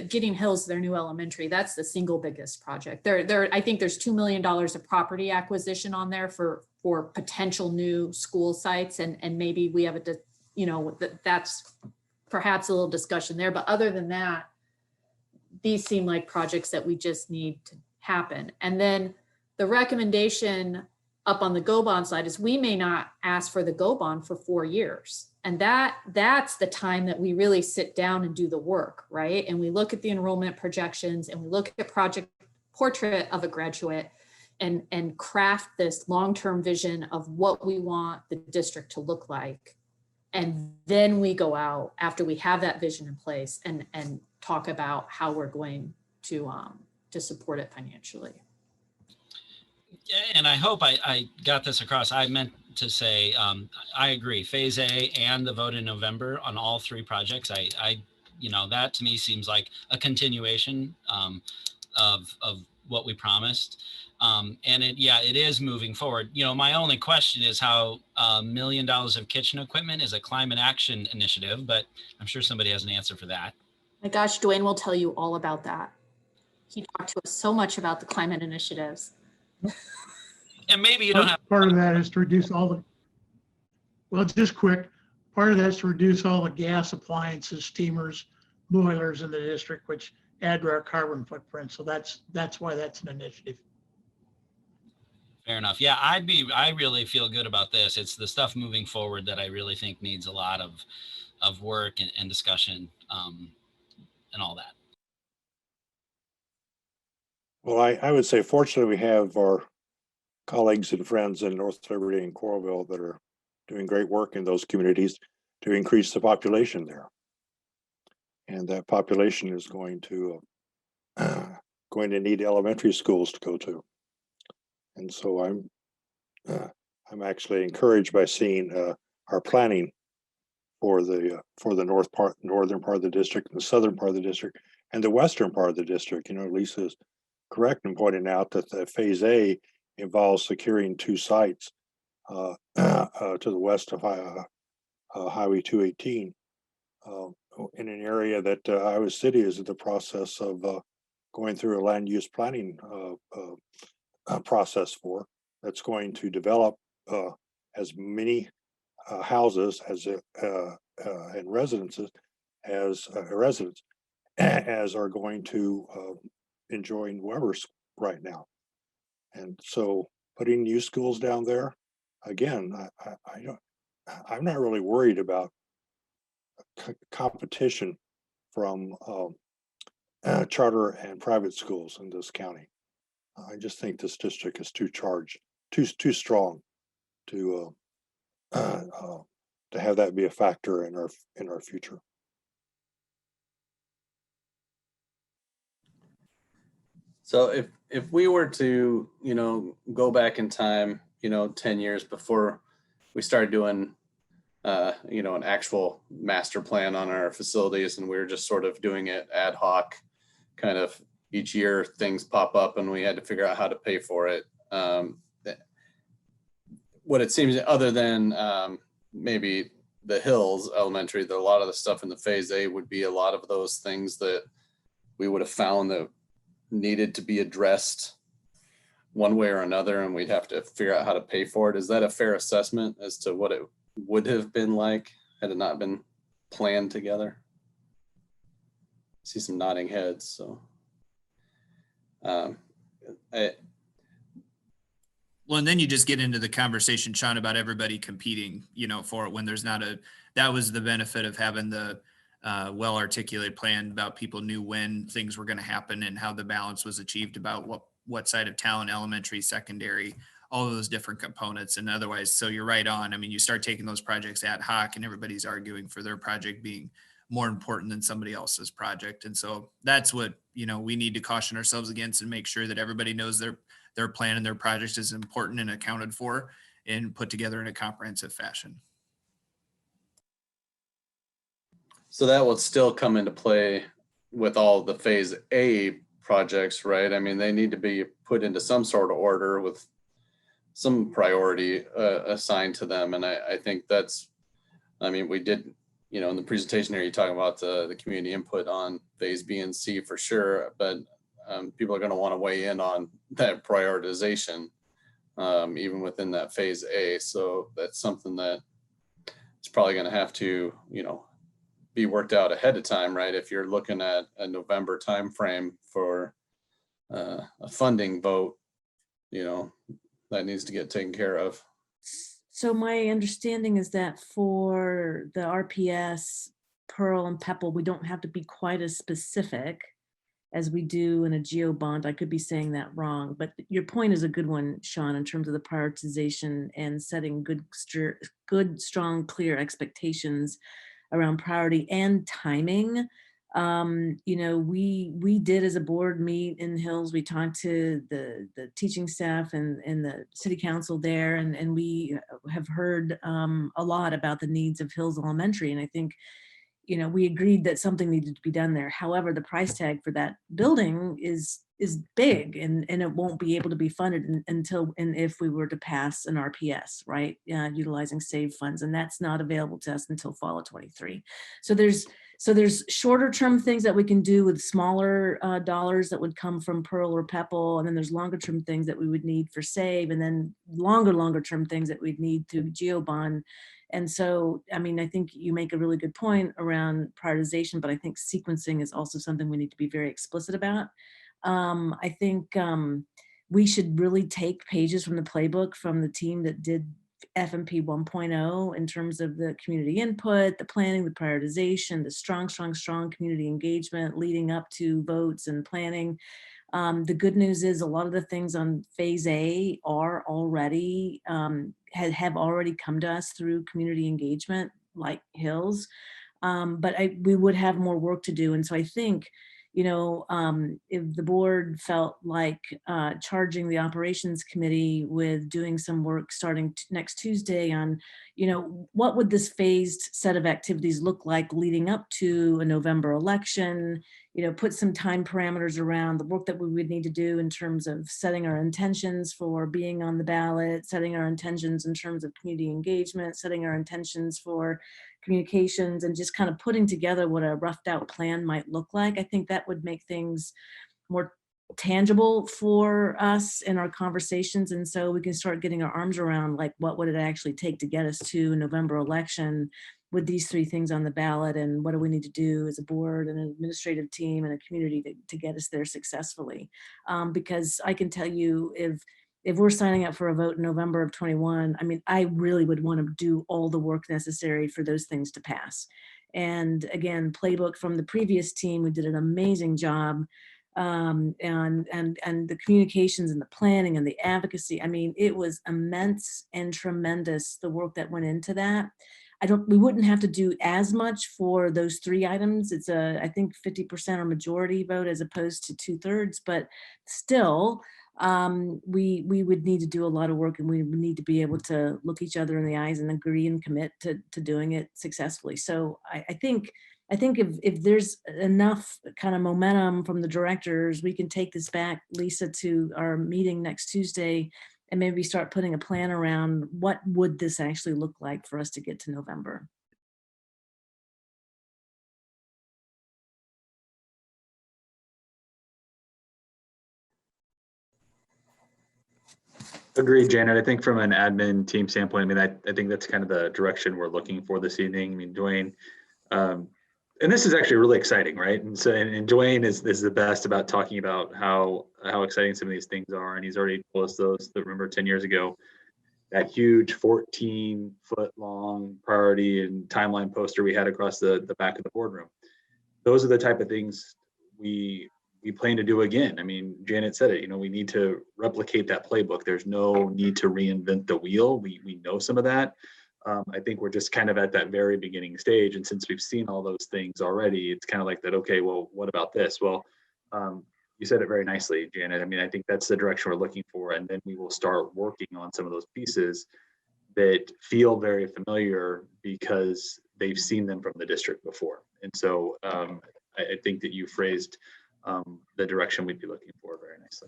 getting Hills their new elementary, that's the single biggest project. I think there's $2 million of property acquisition on there for potential new school sites, and maybe we have that's perhaps a little discussion there. But other than that, these seem like projects that we just need to happen. And then the recommendation up on the GO bond slide is we may not ask for the GO bond for 4 years. And that's the time that we really sit down and do the work, right? And we look at the enrollment projections, and we look at project portrait of a graduate, and craft this long-term vision of what we want the district to look like. And then we go out after we have that vision in place and talk about how we're going to support it financially. And I hope I got this across. I meant to say, I agree, phase A and the vote in November on all 3 projects. That to me seems like a continuation of what we promised. And it is moving forward. You know, my only question is how $1 million of kitchen equipment is a climate action initiative, but I'm sure somebody has an answer for that. My gosh, Dwayne will tell you all about that. He talked to us so much about the climate initiatives. And maybe you don't have. Part of that is to reduce just quick. Part of that is to reduce all the gas appliances, steamers, boilers in the district, which add to our carbon footprint. So that's why that's an initiative. Fair enough. Yeah, I really feel good about this. It's the stuff moving forward that I really think needs a lot of work and discussion and all that. Well, I would say fortunately we have our colleagues and friends in North Liberty and Coralville that are doing great work in those communities to increase the population there. And that population is going to need elementary schools to go to. And so I'm actually encouraged by seeing our planning for the northern part of the district, and the southern part of the district, and the western part of the district. You know, Lisa's correct in pointing out that the phase A involves securing 2 sites to the west of Highway 218 in an area that Iowa City is in the process of going through a land use planning process for. That's going to develop as many houses as and residences as residents as are going to enjoy Weber's right now. And so putting new schools down there, again, I'm not really worried about competition from charter and private schools in this county. I just think this district is too charged, too strong to have that be a factor in our future. So if we were to, you know, go back in time, you know, 10 years before we started doing, you know, an actual master plan on our facilities, and we were just sort of doing it ad hoc, kind of each year things pop up and we had to figure out how to pay for it. What it seems, other than maybe the Hills Elementary, that a lot of the stuff in the Phase A would be a lot of those things that we would have found that needed to be addressed one way or another, and we'd have to figure out how to pay for it. Is that a fair assessment as to what it would have been like had it not been planned together? I see some nodding heads. So well, and then you just get into the conversation, Sean, about everybody competing, you know, for it when there's not that was the benefit of having the well-articulated plan about people knew when things were going to happen and how the balance was achieved about what side of town, elementary, secondary, all of those different components. And otherwise, so you're right on. I mean, you start taking those projects ad hoc and everybody's arguing for their project being more important than somebody else's project. And so that's what, you know, we need to caution ourselves against and make sure that everybody knows their plan and their project is important and accounted for and put together in a comprehensive fashion. So that will still come into play with all the Phase A projects, right? I mean, they need to be put into some sort of order with some priority assigned to them. And I think that's, I mean, we did, you know, in the presentation here, you're talking about the community input on Phase B and C for sure, but people are going to want to weigh in on that prioritization, even within that Phase A. So that's something that it's probably going to have to, you know, be worked out ahead of time, right? If you're looking at a November timeframe for a funding vote, you know, that needs to get taken care of. So my understanding is that for the RPS, Pearl and Pepple, we don't have to be quite as specific as we do in a geo bond. I could be saying that wrong, but your point is a good one, Sean, in terms of the prioritization and setting good, strong, clear expectations around priority and timing. You know, we did as a board meet in Hills. We talked to the teaching staff and the city council there, and we have heard a lot about the needs of Hills Elementary. And I think, you know, we agreed that something needed to be done there. However, the price tag for that building is big, and it won't be able to be funded until and if we were to pass an RPS, right? Utilizing SAVE funds, and that's not available to us until fall of 23. So there's shorter term things that we can do with smaller dollars that would come from Pearl or Pepple, and then there's longer term things that we would need for SAVE, and then longer term things that we'd need through GeoBond. And so, I mean, I think you make a really good point around prioritization, but I think sequencing is also something we need to be very explicit about. I think we should really take pages from the playbook from the team that did FMP 1.0 in terms of the community input, the planning, the prioritization, the strong community engagement leading up to votes and planning. The good news is a lot of the things on Phase A are already, have already come to us through community engagement like Hills, but we would have more work to do. And so I think, you know, if the board felt like charging the operations committee with doing some work starting next Tuesday on, you know, what would this phased set of activities look like leading up to a November election, you know, put some time parameters around the work that we would need to do in terms of setting our intentions for being on the ballot, setting our intentions in terms of community engagement, setting our intentions for communications, and just kind of putting together what a roughed out plan might look like. I think that would make things more tangible for us in our conversations. And so we can start getting our arms around, like, what would it actually take to get us to November election with these three things on the ballot, and what do we need to do as a board and an administrative team and a community to get us there successfully. Because I can tell you, if we're signing up for a vote in November of 21, I mean, I really would want to do all the work necessary for those things to pass. And again, playbook from the previous team, we did an amazing job and the communications and the planning and the advocacy. I mean, it was immense and tremendous, the work that went into that. We wouldn't have to do as much for those 3 items. It's I think 50% or majority vote as opposed to 2/3, but still, we would need to do a lot of work, and we would need to be able to look each other in the eyes and agree and commit to doing it successfully. So I think if there's enough kind of momentum from the directors, we can take this back, Lisa, to our meeting next Tuesday and maybe start putting a plan around what would this actually look like for us to get to November. Agreed, Janet. I think from an admin team standpoint, I mean, I think that's kind of the direction we're looking for this evening. I mean, Dwayne, and this is actually really exciting, right? And so, and Dwayne is the best about talking about how exciting some of these things are. And he's already told us those that, remember 10 years ago, that huge 14-foot long priority and timeline poster we had across the back of the boardroom. Those are the type of things we plan to do again. I mean, Janet said it, you know, we need to replicate that playbook. There's no need to reinvent the wheel. We know some of that. I think we're just kind of at that very beginning stage. And since we've seen all those things already, it's kind of like that, okay, well, what about this? Well, you said it very nicely, Janet. I mean, I think that's the direction we're looking for. And then we will start working on some of those pieces that feel very familiar because they've seen them from the district before. And so I think that you phrased the direction we'd be looking for very nicely.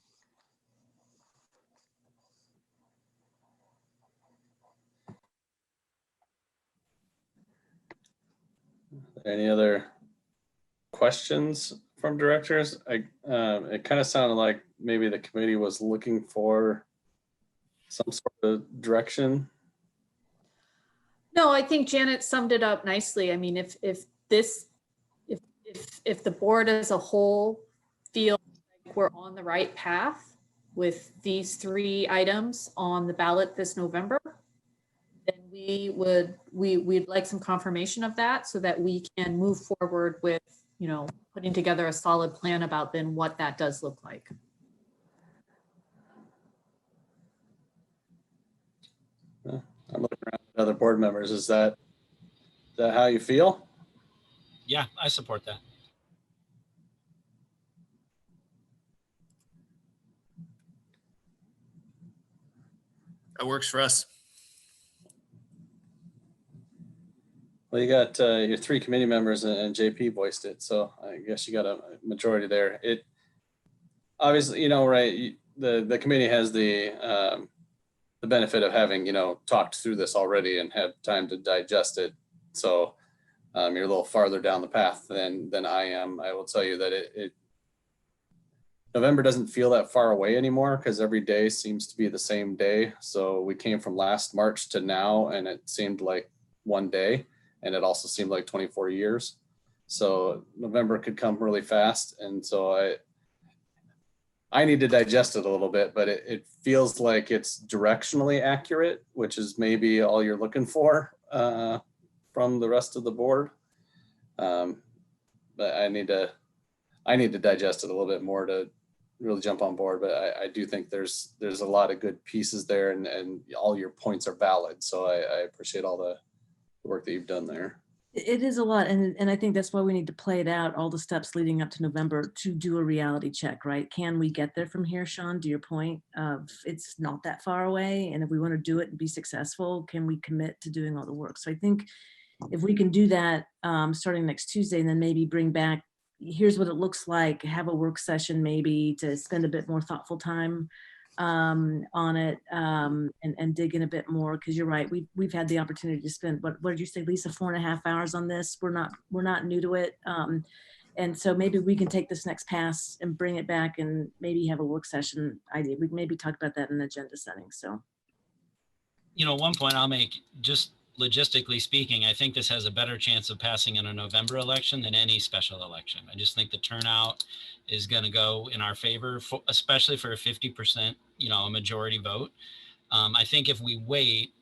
Any other questions from directors? It kind of sounded like maybe the committee was looking for some sort of direction. No, I think Janet summed it up nicely. I mean, if the board as a whole feels like we're on the right path with these 3 items on the ballot this November, then we'd like some confirmation of that so that we can move forward with, you know, putting together a solid plan about then what that does look like. I'm looking around at other board members. Is that how you feel? Yeah, I support that. That works for us. Well, you got your 3 committee members and JP voiced it, so I guess you got a majority there. It obviously, you know, right? The committee has the benefit of having, you know, talked through this already and have time to digest it. So you're a little farther down the path than I am. I will tell you that November doesn't feel that far away anymore because every day seems to be the same day. So we came from last March to now, and it seemed like one day. And it also seemed like 24 years. So November could come really fast. And so I need to digest it a little bit, but it feels like it's directionally accurate, which is maybe all you're looking for from the rest of the board. But I need to digest it a little bit more to really jump on board. But I do think there's a lot of good pieces there, and all your points are valid. So I appreciate all the work that you've done there. It is a lot. And I think that's why we need to play it out, all the steps leading up to November, to do a reality check, right? Can we get there from here, Sean, to your point of it's not that far away? And if we want to do it and be successful, can we commit to doing all the work? So I think if we can do that starting next Tuesday, and then maybe bring back, here's what it looks like, have a work session maybe to spend a bit more thoughtful time on it and dig in a bit more, because you're right, we've had the opportunity to spend what did you say, Lisa, 4.5 hours on this. We're not new to it, and so maybe we can take this next pass and bring it back and maybe have a work session idea. We can maybe talk about that in agenda setting. So, you know, one point I'll make, just logistically speaking, I think this has a better chance of passing in a November election than any special election. I just think the turnout is going to go in our favor, especially for a 50%, you know, a majority vote. I think if we wait,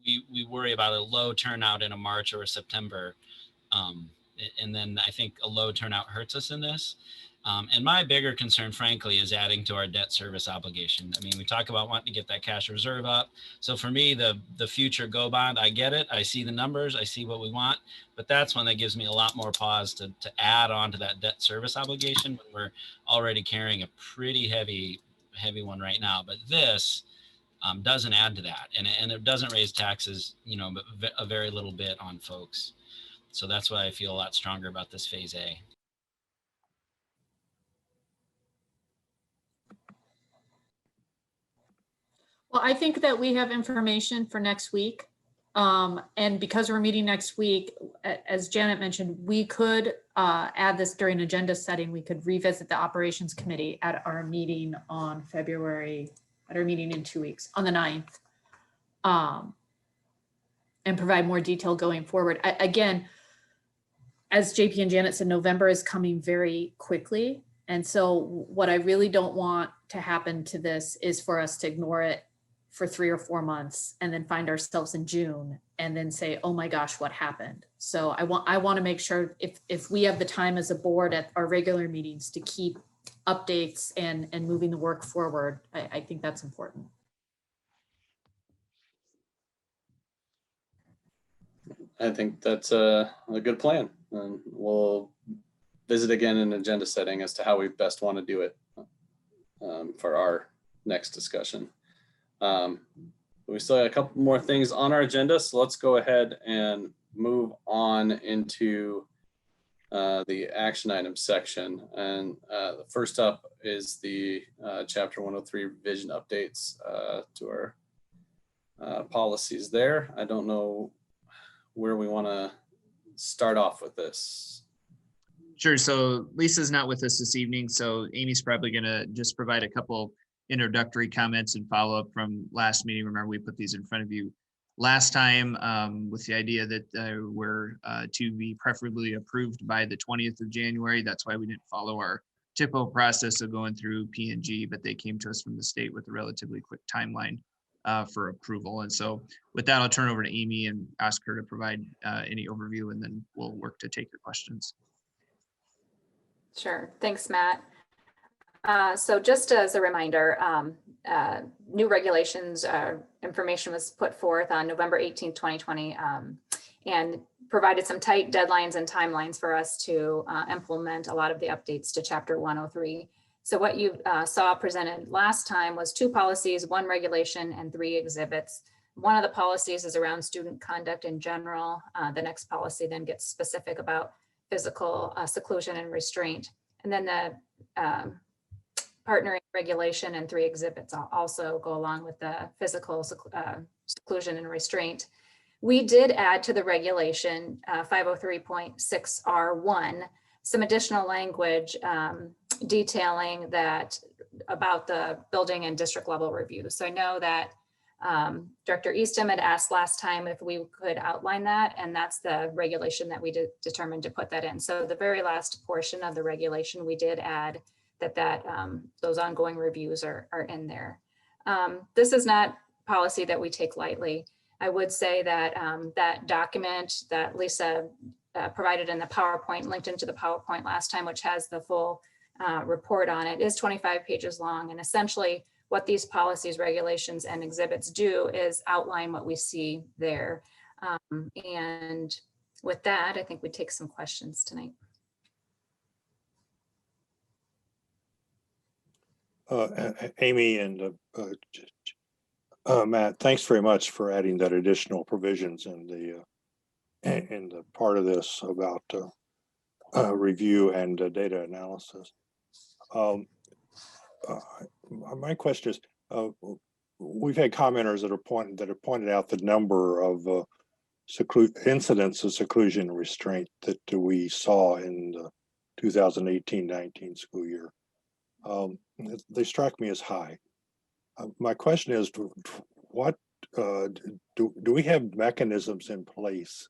we worry about a low turnout in a March or a September. And then I think a low turnout hurts us in this. And my bigger concern, frankly, is adding to our debt service obligation. I mean, we talk about wanting to get that cash reserve up. So for me, the future GO bond, I get it. I see the numbers. I see what we want. But that's when that gives me a lot more pause to add on to that debt service obligation when we're already carrying a pretty heavy one right now. But this doesn't add to that. And it doesn't raise taxes, you know, but a very little bit on folks. So that's why I feel a lot stronger about this phase A. Well, I think that we have information for next week. And because we're meeting next week, as Janet mentioned, we could add this during agenda setting. We could revisit the operations committee at our meeting on at our meeting in 2 weeks, on the 9th, and provide more detail going forward. Again, as JP and Janet said, November is coming very quickly. And so what I really don't want to happen to this is for us to ignore it for 3 or 4 months and then find ourselves in June and then say, oh my gosh, what happened? So I want to make sure if we have the time as a board at our regular meetings to keep updates and moving the work forward, I think that's important. I think that's a good plan. And we'll visit again in agenda setting as to how we best want to do it for our next discussion. We still have a couple more things on our agenda, so let's go ahead and move on into the action item section. And the first up is the Chapter 103 revision updates to our policies there. I don't know where we want to start off with this. Sure. So Lisa's not with us this evening, so Amy's probably going to just provide a couple introductory comments and follow up from last meeting. Remember, we put these in front of you last time with the idea that we're to be preferably approved by the 20th of January. That's why we didn't follow our typical process of going through P&G, but they came to us from the state with a relatively quick timeline for approval. And so with that, I'll turn over to Amy and ask her to provide any overview, and then we'll work to take your questions. Sure. Thanks, Matt. So just as a reminder, new regulations information was put forth on November 18th, 2020, and provided some tight deadlines and timelines for us to implement a lot of the updates to Chapter 103. So what you saw presented last time was 2 policies, 1 regulation, and 3 exhibits. One of the policies is around student conduct in general. The next policy then gets specific about physical seclusion and restraint. And then the partnering regulation and 3 exhibits also go along with the physical seclusion and restraint. We did add to the regulation 503.6R1 some additional language detailing that about the building and district level review. So I know that Director Eastham had asked last time if we could outline that, and that's the regulation that we determined to put that in. So the very last portion of the regulation, we did add that those ongoing reviews are in there. This is not policy that we take lightly. I would say that that document that Lisa provided in the PowerPoint, linked into the PowerPoint last time, which has the full report on it, is 25 pages long. And essentially what these policies, regulations, and exhibits do is outline what we see there. And with that, I think we take some questions tonight. Amy and Matt, thanks very much for adding that additional provisions in the part of this about review and data analysis. My question is, we've had commenters that have pointed out the number of incidents of seclusion and restraint that we saw in the 2018-19 school year. They strike me as high. My question is, what do we have mechanisms in place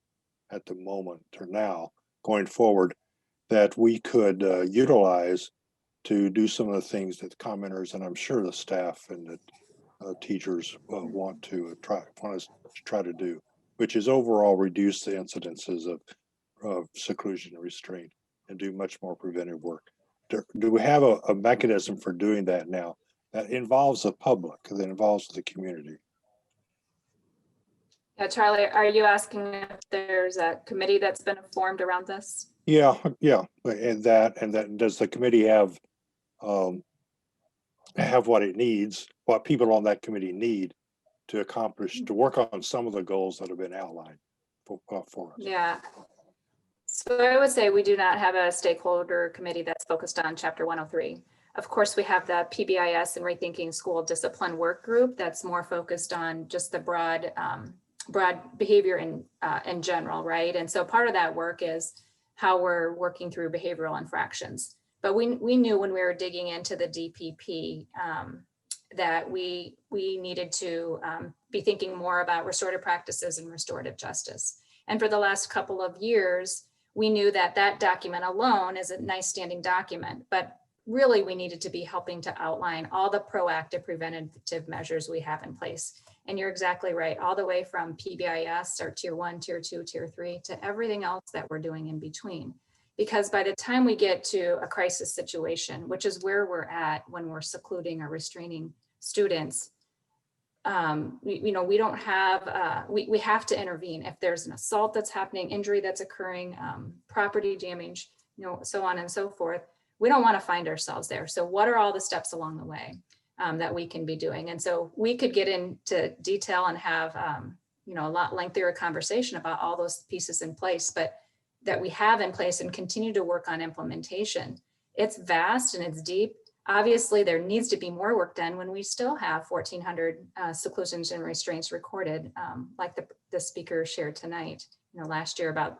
at the moment or now going forward that we could utilize to do some of the things that commenters, and I'm sure the staff and the teachers want us to try to do, which is overall reduce the incidences of seclusion and restraint and do much more preventive work. do we have a mechanism for doing that now that involves the public, that involves the community? Yeah, Charlie, are you asking if there's a committee that's been formed around this? Yeah, and that does the committee have what it needs, what people on that committee need to accomplish, to work on some of the goals that have been outlined for us? Yeah. So I would say we do not have a stakeholder committee that's focused on Chapter 103. Of course, we have the PBIS and Rethinking School Discipline Work Group that's more focused on just the broad behavior in general, right? And so part of that work is how we're working through behavioral infractions. But we knew when we were digging into the DPP that we needed to be thinking more about restorative practices and restorative justice. And for the last couple of years, we knew that that document alone is a nice standing document, but really we needed to be helping to outline all the proactive preventative measures we have in place. And you're exactly right, all the way from PBIS or Tier 1, Tier 2, Tier 3 to everything else that we're doing in between. Because by the time we get to a crisis situation, which is where we're at when we're secluding or restraining students, we don't have, we have to intervene. If there's an assault that's happening, injury that's occurring, property damage, so on and so forth, we don't want to find ourselves there. So what are all the steps along the way that we can be doing? And so we could get into detail and have, a lot lengthier conversation about all those pieces in place, but that we have in place and continue to work on implementation. It's vast and it's deep. Obviously, there needs to be more work done when we still have 1,400 seclusions and restraints recorded, like the speaker shared tonight. Last year about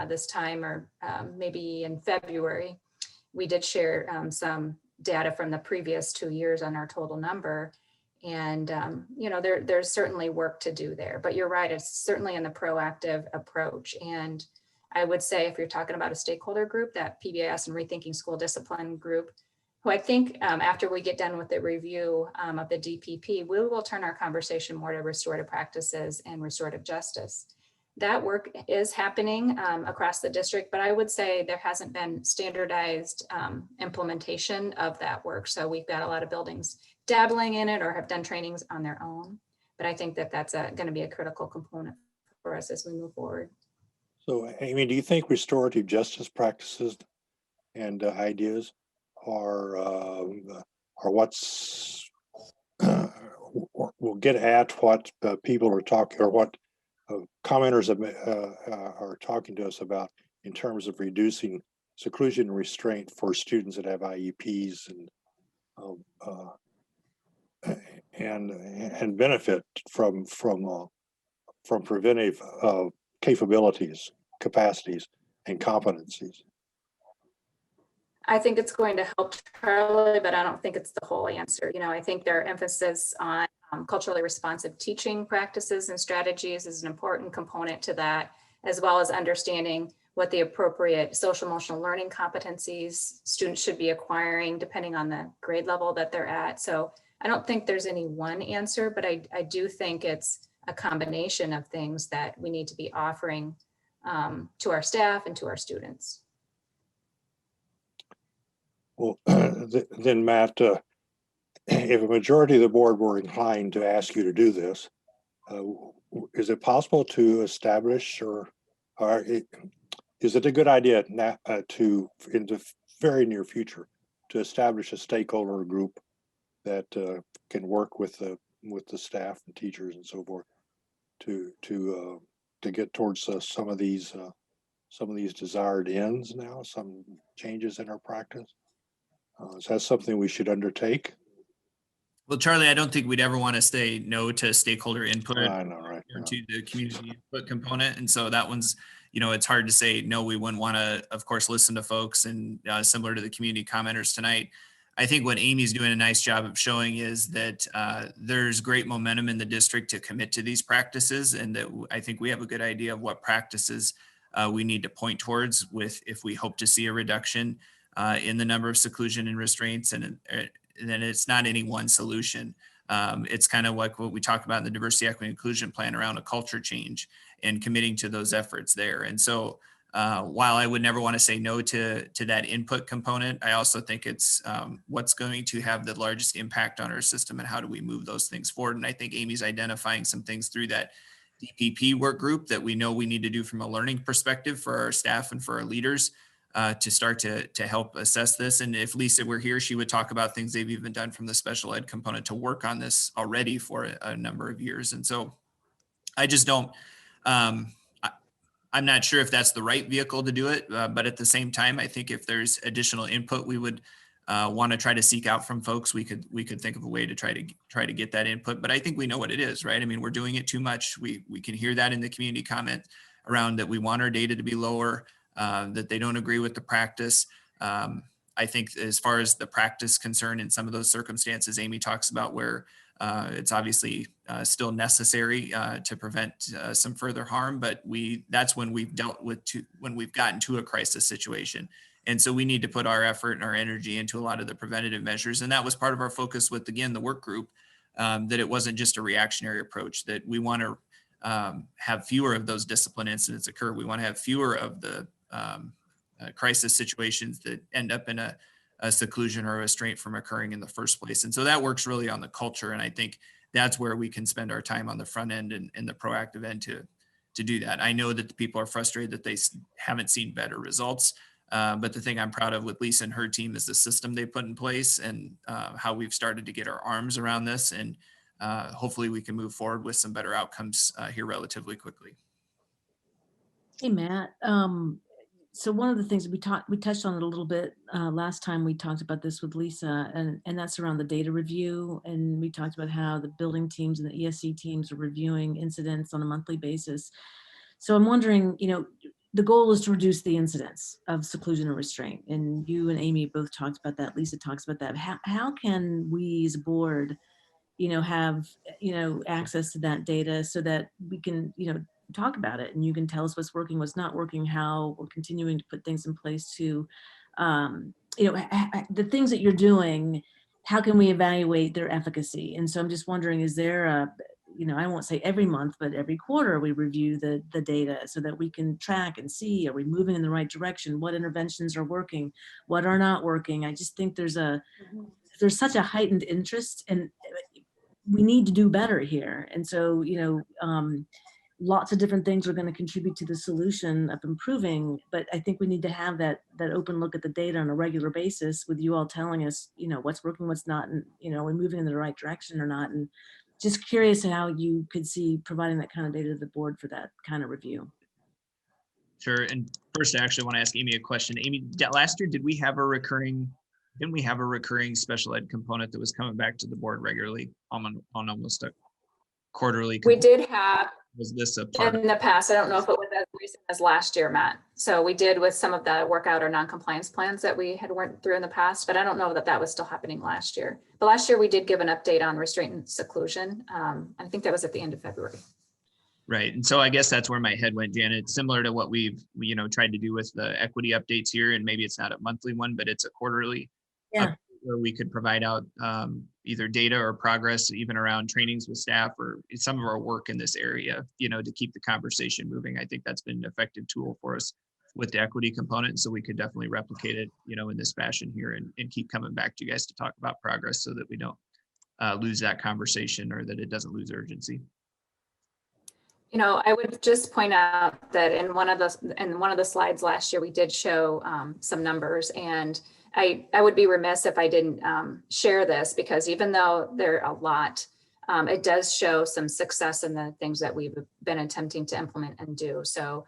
this time, or maybe in February, we did share some data from the previous 2 years on our total number. And, there's certainly work to do there, but you're right, it's certainly in the proactive approach. And I would say if you're talking about a stakeholder group, that PBIS and Rethinking School Discipline group, who I think after we get done with the review of the DPP, we will turn our conversation more to restorative practices and restorative justice. That work is happening across the district, but I would say there hasn't been standardized implementation of that work. So we've got a lot of buildings dabbling in it or have done trainings on their own. But I think that that's going to be a critical component for us as we move forward. So, Amy, do you think restorative justice practices and ideas are what's will get at what people are talking, or what commenters are talking to us about in terms of reducing seclusion and restraint for students that have IEPs and benefit from preventive capabilities, capacities, and competencies? I think it's going to help, Charlie, but I don't think it's the whole answer. I think their emphasis on culturally responsive teaching practices and strategies is an important component to that, as well as understanding what the appropriate social emotional learning competencies students should be acquiring depending on the grade level that they're at. So I don't think there's any one answer, but I do think it's a combination of things that we need to be offering to our staff and to our students. Well, then Matt, if a majority of the board were inclined to ask you to do this, is it possible to establish, or is it a good idea now in the very near future to establish a stakeholder group that can work with the staff and teachers and so forth to get towards some of these desired ends now, some changes in our practice? Is that something we should undertake? Well, Charlie, I don't think we'd ever want to say no to stakeholder input. I know, right? Or to the community input component. And so that one's, it's hard to say, no, we wouldn't want to, of course, listen to folks, and similar to the community commenters tonight. I think what Amy's doing a nice job of showing is that there's great momentum in the district to commit to these practices, and that I think we have a good idea of what practices we need to point towards if we hope to see a reduction in the number of seclusion and restraints. And then it's not any one solution. It's kind of like what we talk about in the diversity, equity, inclusion plan around a culture change and committing to those efforts there. And so while I would never want to say no to that input component, I also think it's what's going to have the largest impact on our system and how do we move those things forward. And I think Amy's identifying some things through that DPP work group that we know we need to do from a learning perspective for our staff and for our leaders to start to help assess this. And if Lisa were here, she would talk about things they've even done from the special ed component to work on this already for a number of years. And so I just don't, I'm not sure if that's the right vehicle to do it, but at the same time, I think if there's additional input we would want to try to seek out from folks, we could think of a way to try to get that input. But I think we know what it is, right? I mean, we're doing it too much. We can hear that in the community comment around that we want our data to be lower, that they don't agree with the practice. I think as far as the practice concern in some of those circumstances, Amy talks about where it's obviously still necessary to prevent some further harm, but that's when we've dealt with when we've gotten to a crisis situation. And so we need to put our effort and our energy into a lot of the preventative measures. And that was part of our focus with, again, the work group, that it wasn't just a reactionary approach, that we want to have fewer of those discipline incidents occur. We want to have fewer of the crisis situations that end up in a seclusion or a restraint from occurring in the first place. And so that works really on the culture. And I think that's where we can spend our time on the front end and the proactive end to do that. I know that the people are frustrated that they haven't seen better results. But the thing I'm proud of with Lisa and her team is the system they put in place and how we've started to get our arms around this. And hopefully we can move forward with some better outcomes here relatively quickly. Hey, Matt. So one of the things we touched on it a little bit last time we talked about this with Lisa, and that's around the data review. And we talked about how the building teams and the ESC teams are reviewing incidents on a monthly basis. So I'm wondering, the goal is to reduce the incidence of seclusion and restraint. And you and Amy both talked about that. Lisa talks about that. How can we as a board, have, access to that data so that we can, talk about it and you can tell us what's working, what's not working, how we're continuing to put things in place to, the things that you're doing, how can we evaluate their efficacy? And so I'm just wondering, is there a, I won't say every month, but every quarter we review the data so that we can track and see, are we moving in the right direction? What interventions are working? What are not working? I just think there's such a heightened interest and we need to do better here. And so, lots of different things are going to contribute to the solution of improving, but I think we need to have that open look at the data on a regular basis with you all telling us, what's working, what's not, and, we're moving in the right direction or not. And just curious how you could see providing that kind of data to the board for that kind of review. Sure. And first, I actually want to ask Amy a question. Amy, last year, didn't we have a recurring special ed component that was coming back to the board regularly on almost a quarterly? We did have. Was this a part in the past? I don't know if it was as recent as last year, Matt. So we did with some of the workout or non-compliance plans that we had went through in the past, but I don't know that was still happening last year. But last year we did give an update on restraint and seclusion. I think that was at the end of February. Right. And so I guess that's where my head went, Janet. Similar to what we've, tried to do with the equity updates here, and maybe it's not a monthly one, but it's a quarterly. Yeah. Where we could provide out either data or progress, even around trainings with staff or some of our work in this area, to keep the conversation moving. I think that's been an effective tool for us with the equity component. So we could definitely replicate it, in this fashion here and keep coming back to you guys to talk about progress so that we don't lose that conversation or that it doesn't lose urgency. I would just point out that in one of the slides last year, we did show some numbers, and I would be remiss if I didn't share this, because even though there are a lot, it does show some success in the things that we've been attempting to implement and do. So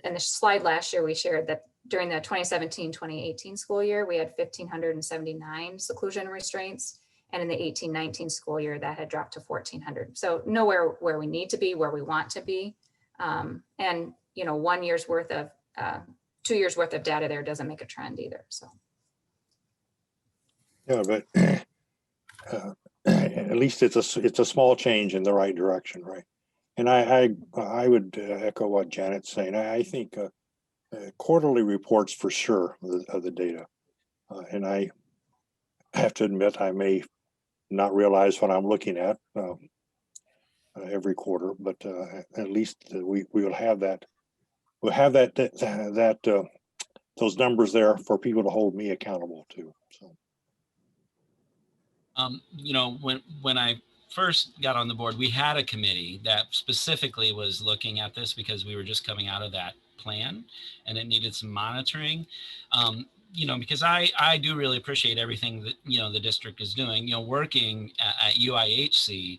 in the slide last year, we shared that during the 2017-2018 school year, we had 1,579 seclusion restraints. And in the 18-19 school year, that had dropped to 1,400. So nowhere where we need to be, where we want to be. And 1 year's worth of, 2 years worth of data there doesn't make a trend either, so. Yeah, but at least it's a small change in the right direction, right? And I would echo what Janet's saying. I think quarterly reports for sure of the data. And I have to admit, I may not realize what I'm looking at every quarter, but at least we will have that we'll have those numbers there for people to hold me accountable to. So. You know, when I first got on the board, we had a committee that specifically was looking at this because we were just coming out of that plan and it needed some monitoring. You know, because I do really appreciate everything that, you know, the district is doing, you know, working at UIHC.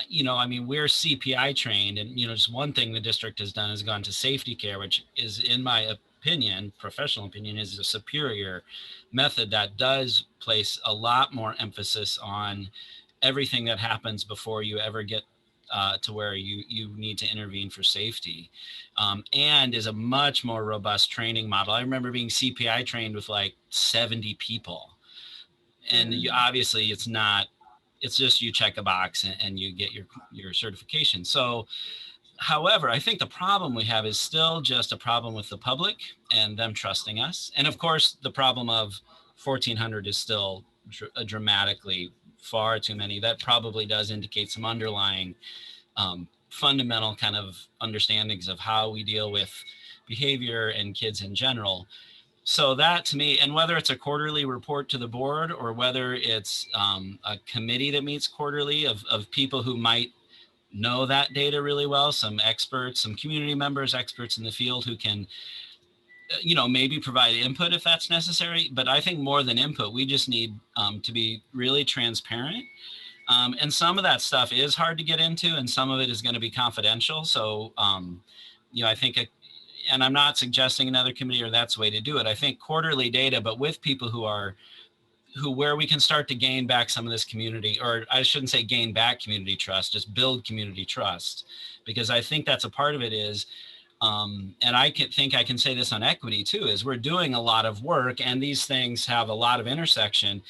You know, I mean, we're CPI trained, and, you know, just one thing the district has done is gone to safety care, which is, in my opinion, professional opinion, is a superior method that does place a lot more emphasis on everything that happens before you ever get to where you need to intervene for safety, and is a much more robust training model. I remember being CPI trained with like 70 people, and obviously it's not, it's just you check a box and you get your certification. So, however, I think the problem we have is still just a problem with the public and them trusting us. And of course, the problem of 1,400 is still dramatically far too many. That probably does indicate some underlying fundamental kind of understandings of how we deal with behavior and kids in general. So that, to me, and whether it's a quarterly report to the board or whether it's a committee that meets quarterly of people who might know that data really well, some experts, some community members, experts in the field who can, you know, maybe provide input if that's necessary. But I think more than input, we just need to be really transparent. And some of that stuff is hard to get into, and some of it is going to be confidential. So, you know, I think, and I'm not suggesting another committee or that's the way to do it. I think quarterly data, but with people where we can start to gain back some of this community, or I shouldn't say gain back community trust, just build community trust, because I think that's a part of it is, and I think I can say this on equity too, is we're doing a lot of work and these things have a lot of intersection.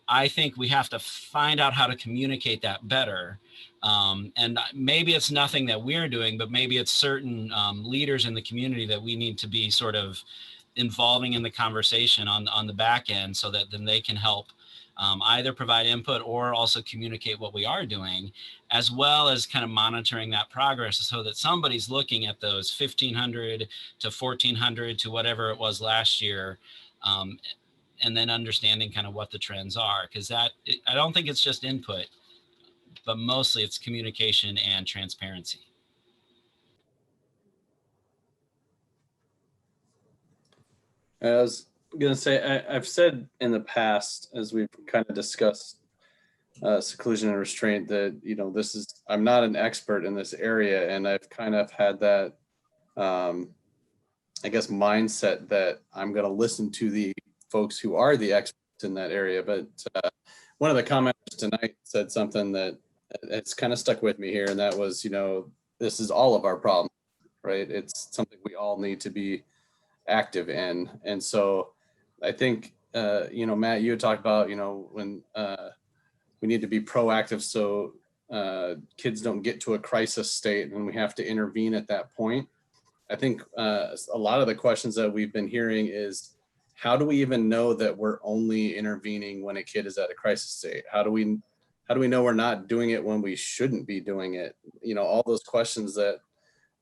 I think we have to find out how to communicate that better. And maybe it's nothing that we're doing, but maybe it's certain leaders in the community that we need to be sort of involving in the conversation on the back end, so that then they can help either provide input or also communicate what we are doing, as well as kind of monitoring that progress, so that somebody's looking at those 1,500 to 1,400 to whatever it was last year, and then understanding kind of what the trends are. Because I don't think it's just input, but mostly it's communication and transparency. I was going to say, I've said in the past, as we've kind of discussed seclusion and restraint, that, you know, I'm not an expert in this area, and I've kind of had that, I guess, mindset that I'm going to listen to the folks who are the experts in that area. But one of the commenters tonight said something that it's kind of stuck with me here, and that was, you know, this is all of our problem, right? It's something we all need to be active in. And so I think, you know, Matt, you had talked about, you know, when we need to be proactive so kids don't get to a crisis state and we have to intervene at that point. I think a lot of the questions that we've been hearing is, how do we even know that we're only intervening when a kid is at a crisis state? How do we know we're not doing it when we shouldn't be doing it? You know, all those questions that,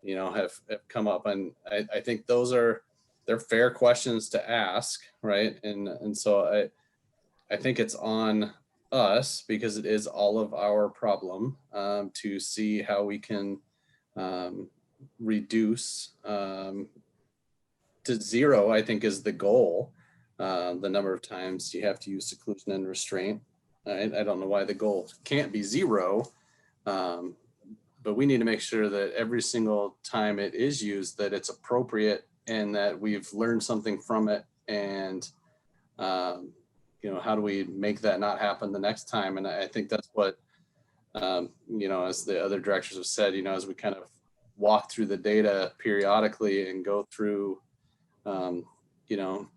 you know, have come up. And I think they're fair questions to ask, right? And so I think it's on us, because it is all of our problem, to see how we can reduce to zero, I think, is the goal. The number of times you have to use seclusion and restraint. I don't know why the goal can't be zero, but we need to make sure that every single time it is used, that it's appropriate and that we've learned something from it. And, you know, how do we make that not happen the next time? And I think that's what, you know, as the other directors have said, you know, as we kind of walk through the data periodically and go through, you know,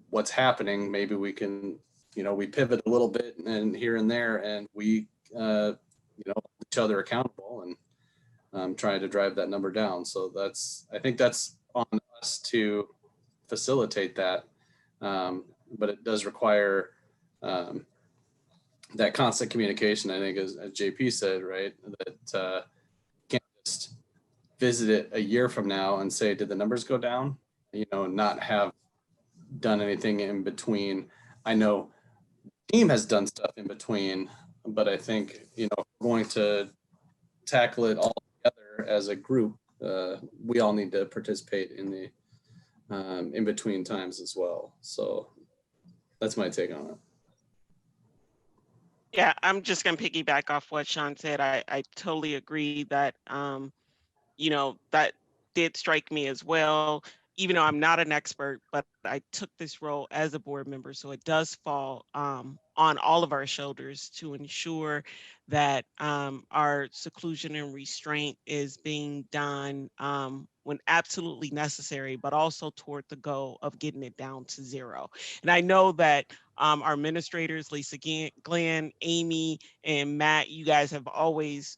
what's happening, maybe we can, you know, we pivot a little bit and here and there, and we, you know, hold each other accountable and trying to drive that number down. So I think that's on us to facilitate that. But it does require that constant communication, I think, as JP said, right? That can't just visit it a year from now and say, did the numbers go down? You know, not have done anything in between. I know team has done stuff in between, but I think, you know, if we're going to tackle it all together as a group, we all need to participate in the in between times as well. So that's my take on it. Yeah, I'm just going to piggyback off what Sean said. I totally agree that, you know, that did strike me as well, even though I'm not an expert, but I took this role as a board member. So it does fall on all of our shoulders to ensure that our seclusion and restraint is being done when absolutely necessary, but also toward the goal of getting it down to zero. And I know that our administrators, Lisa, Glenn, Amy, and Matt, you guys have always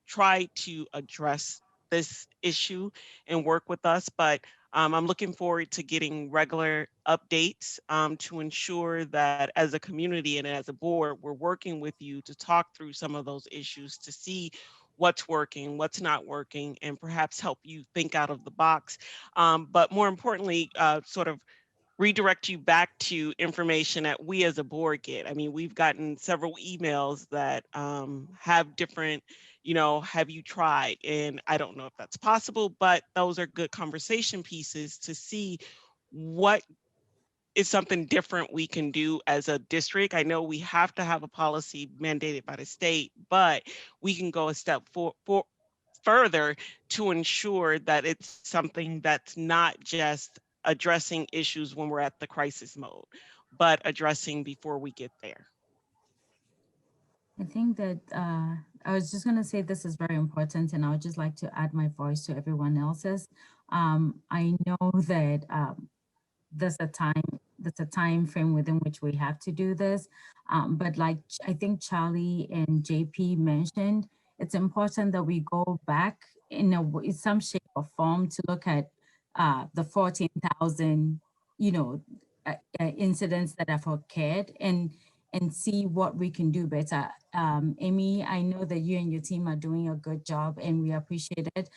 tried to address this issue and work with us, but I'm looking forward to getting regular updates to ensure that as a community and as a board, we're working with you to talk through some of those issues to see what's working, what's not working, and perhaps help you think out of the box. But more importantly, sort of redirect you back to information that we as a board get. I mean, we've gotten several emails that have different, you know, have you tried? And I don't know if that's possible, but those are good conversation pieces to see what is something different we can do as a district. I know we have to have a policy mandated by the state, but we can go a step further to ensure that it's something that's not just addressing issues when we're at the crisis mode, but addressing before we get there. I think that I was just going to say this is very important, and I would just like to add my voice to everyone else's. I know that there's a time frame within which we have to do this, but like I think Charlie and JP mentioned, it's important that we go back in some shape or form to look at the 14,000, you know, incidents that have occurred and see what we can do better. Amy, I know that you and your team are doing a good job and we appreciate it.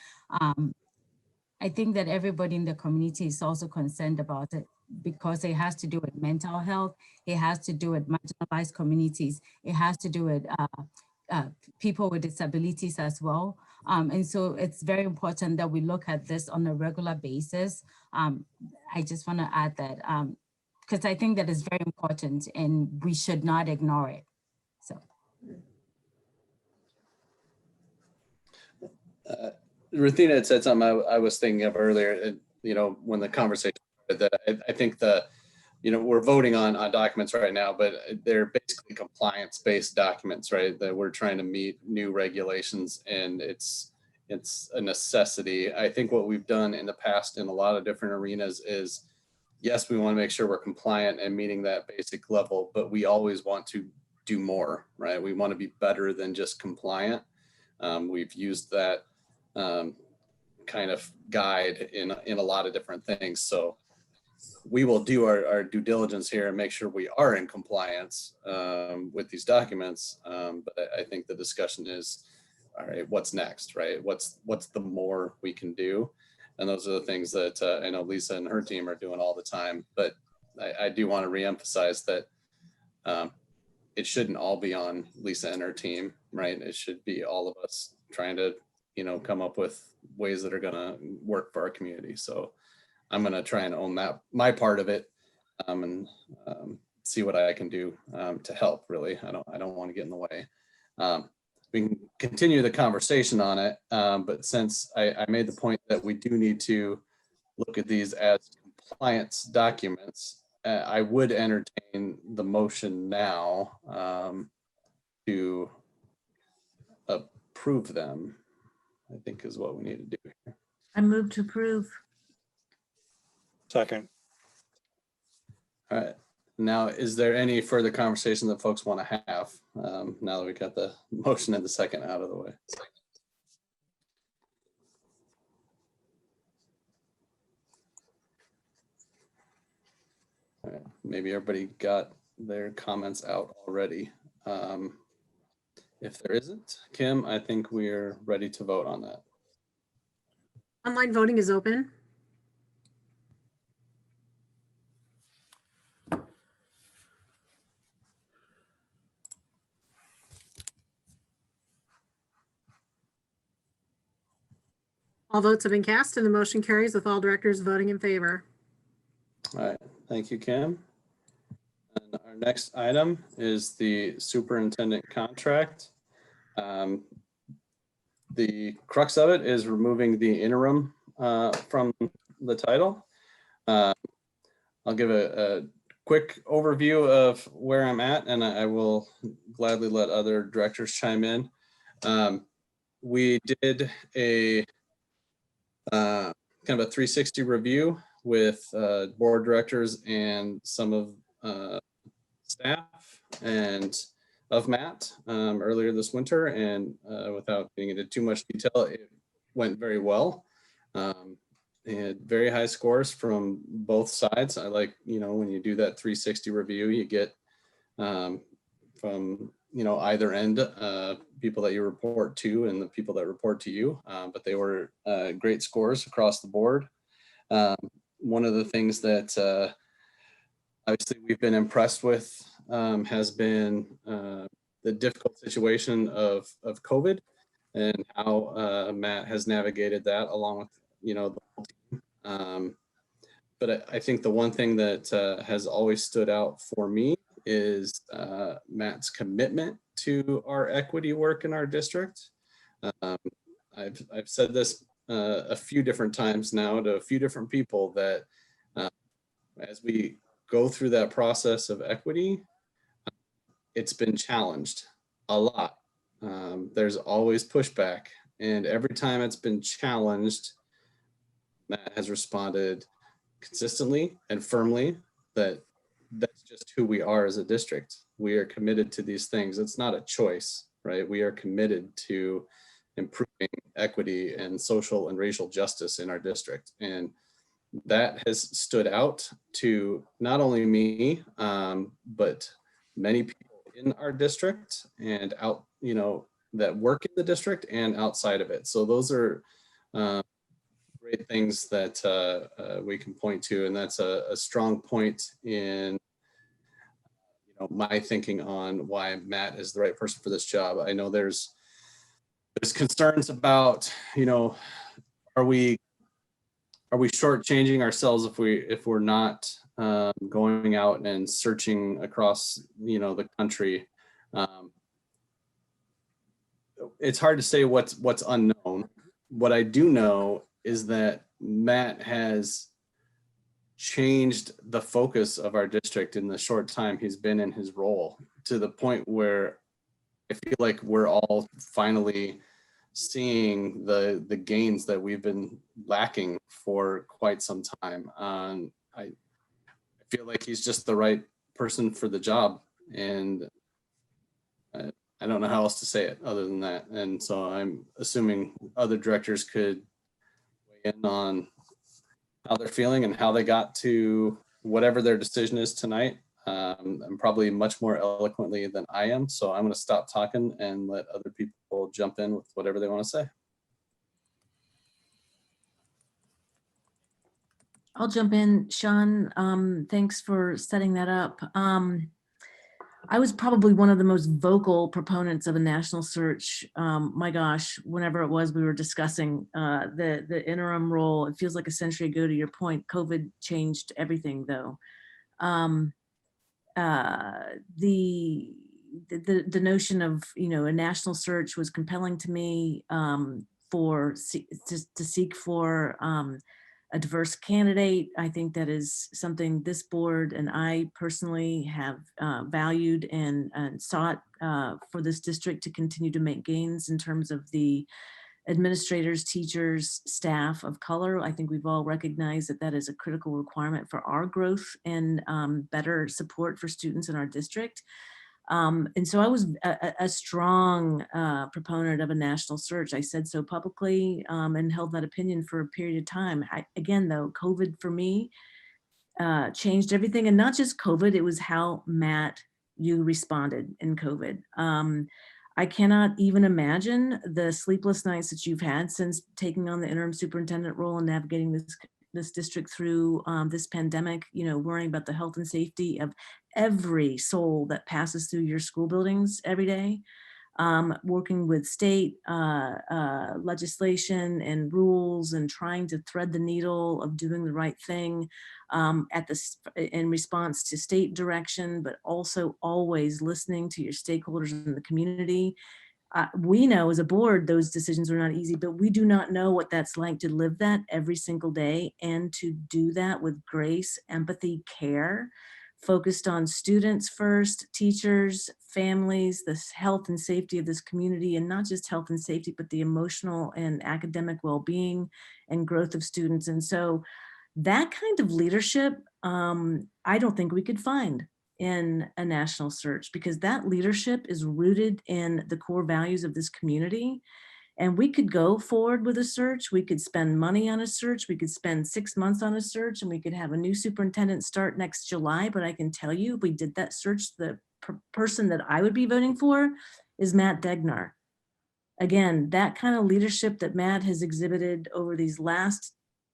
I think that everybody in the community is also concerned about it because it has to do with mental health. It has to do with marginalized communities. It has to do with people with disabilities as well. And so it's very important that we look at this on a regular basis. I just want to add that because I think that is very important and we should not ignore it. So. Ruthina had said something I was thinking of earlier, you know, when the conversation started, that I think you know, we're voting on documents right now, but they're basically compliance-based documents, right? That we're trying to meet new regulations and it's a necessity. I think what we've done in the past in a lot of different arenas is, yes, we want to make sure we're compliant and meeting that basic level, but we always want to do more, right? We want to be better than just compliant. We've used that kind of guide in a lot of different things. So we will do our due diligence here and make sure we are in compliance with these documents. But I think the discussion is, all right, what's next, right? What's the more we can do? And those are the things that I know Lisa and her team are doing all the time. But I do want to reemphasize that it shouldn't all be on Lisa and her team, right? It should be all of us trying to, you know, come up with ways that are going to work for our community. So I'm going to try and own that, my part of it, and see what I can do to help. Really, I don't want to get in the way. We can continue the conversation on it, but since I made the point that we do need to look at these as compliance documents, I would entertain the motion now to approve them, I think is what we need to do here. I move to approve. Second. All right. Now, is there any further conversation that folks want to have now that we got the motion and the second out of the way? All right. Maybe everybody got their comments out already. If there isn't, Kim, I think we're ready to vote on that. Online voting is open. All votes have been cast and the motion carries with all directors voting in favor. All right, thank you, Kim. And our next item is the superintendent contract. The crux of it is removing the interim from the title. I'll give a quick overview of where I'm at, and I will gladly let other directors chime in. We did a kind of a 360 review with board directors and some of staff and of Matt earlier this winter, and without getting into too much detail, it went very well. They had very high scores from both sides. I like, when you do that 360 review, you get from, either end, people that you report to and the people that report to you, but they were great scores across the board. One of the things that obviously we've been impressed with has been the difficult situation of COVID and how Matt has navigated that along with, the whole team. But I think the one thing that has always stood out for me is Matt's commitment to our equity work in our district. I've said this a few different times now to a few different people that as we go through that process of equity, it's been challenged a lot. There's always pushback, and every time it's been challenged, Matt has responded consistently and firmly that that's just who we are as a district. We are committed to these things. It's not a choice, right? We are committed to improving equity and social and racial justice in our district. And that has stood out to not only me, but many people in our district and out, that work in the district and outside of it. So those are great things that we can point to, and that's a strong point in my thinking on why Matt is the right person for this job. I know there's concerns about, are we shortchanging ourselves if we're not going out and searching across the country. It's hard to say what's unknown. What I do know is that Matt has changed the focus of our district in the short time he's been in his role, to the point where I feel like we're all finally seeing the gains that we've been lacking for quite some time. I feel like he's just the right person for the job, and I don't know how else to say it other than that. And so I'm assuming other directors could weigh in on how they're feeling and how they got to whatever their decision is tonight. And probably much more eloquently than I am. So I'm going to stop talking and let other people jump in with whatever they want to say. I'll jump in, Sean. Thanks for setting that up. I was probably one of the most vocal proponents of a national search. My gosh, whenever it was we were discussing the interim role, it feels like a century ago. To your point, COVID changed everything, though. The notion of a national search was compelling to me to seek for a diverse candidate. I think that is something this board and I personally have valued and sought for this district to continue to make gains in terms of the administrators, teachers, staff of color. I think we've all recognized that that is a critical requirement for our growth and better support for students in our district. And so I was a strong proponent of a national search. I said so publicly and held that opinion for a period of time. Again, though, COVID for me changed everything, and not just COVID, it was how Matt, you responded in COVID. I cannot even imagine the sleepless nights that you've had since taking on the interim superintendent role and navigating this district through this pandemic, worrying about the health and safety of every soul that passes through your school buildings every day. Working with state legislation and rules and trying to thread the needle of doing the right thing in response to state direction, but also always listening to your stakeholders in the community. We know as a board, those decisions are not easy, but we do not know what that's like to live that every single day and to do that with grace, empathy, care, focused on students first, teachers, families, the health and safety of this community, and not just health and safety, but the emotional and academic well-being and growth of students. And so that kind of leadership, I don't think we could find in a national search, because that leadership is rooted in the core values of this community. And we could go forward with a search. We could spend money on a search. We could spend 6 months on a search, and we could have a new superintendent start next July. But I can tell you, if we did that search, the person that I would be voting for is Matt Degnar. Again, that kind of leadership that Matt has exhibited over these last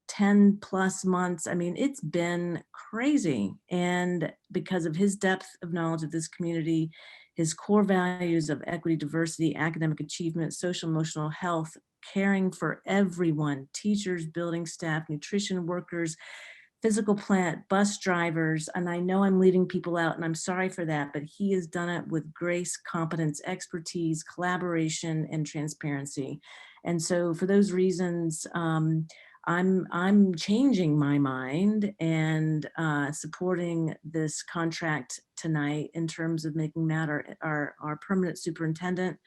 10 plus months, I mean, it's been crazy. And because of his depth of knowledge of this community, his core values of equity, diversity, academic achievement, social emotional health, caring for everyone, teachers, building staff, nutrition workers, physical plant, bus drivers. And I know I'm leaving people out, and I'm sorry for that, but he has done it with grace, competence, expertise, collaboration, and transparency. And so for those reasons, I'm changing my mind and supporting this contract tonight in terms of making Matt our permanent superintendent.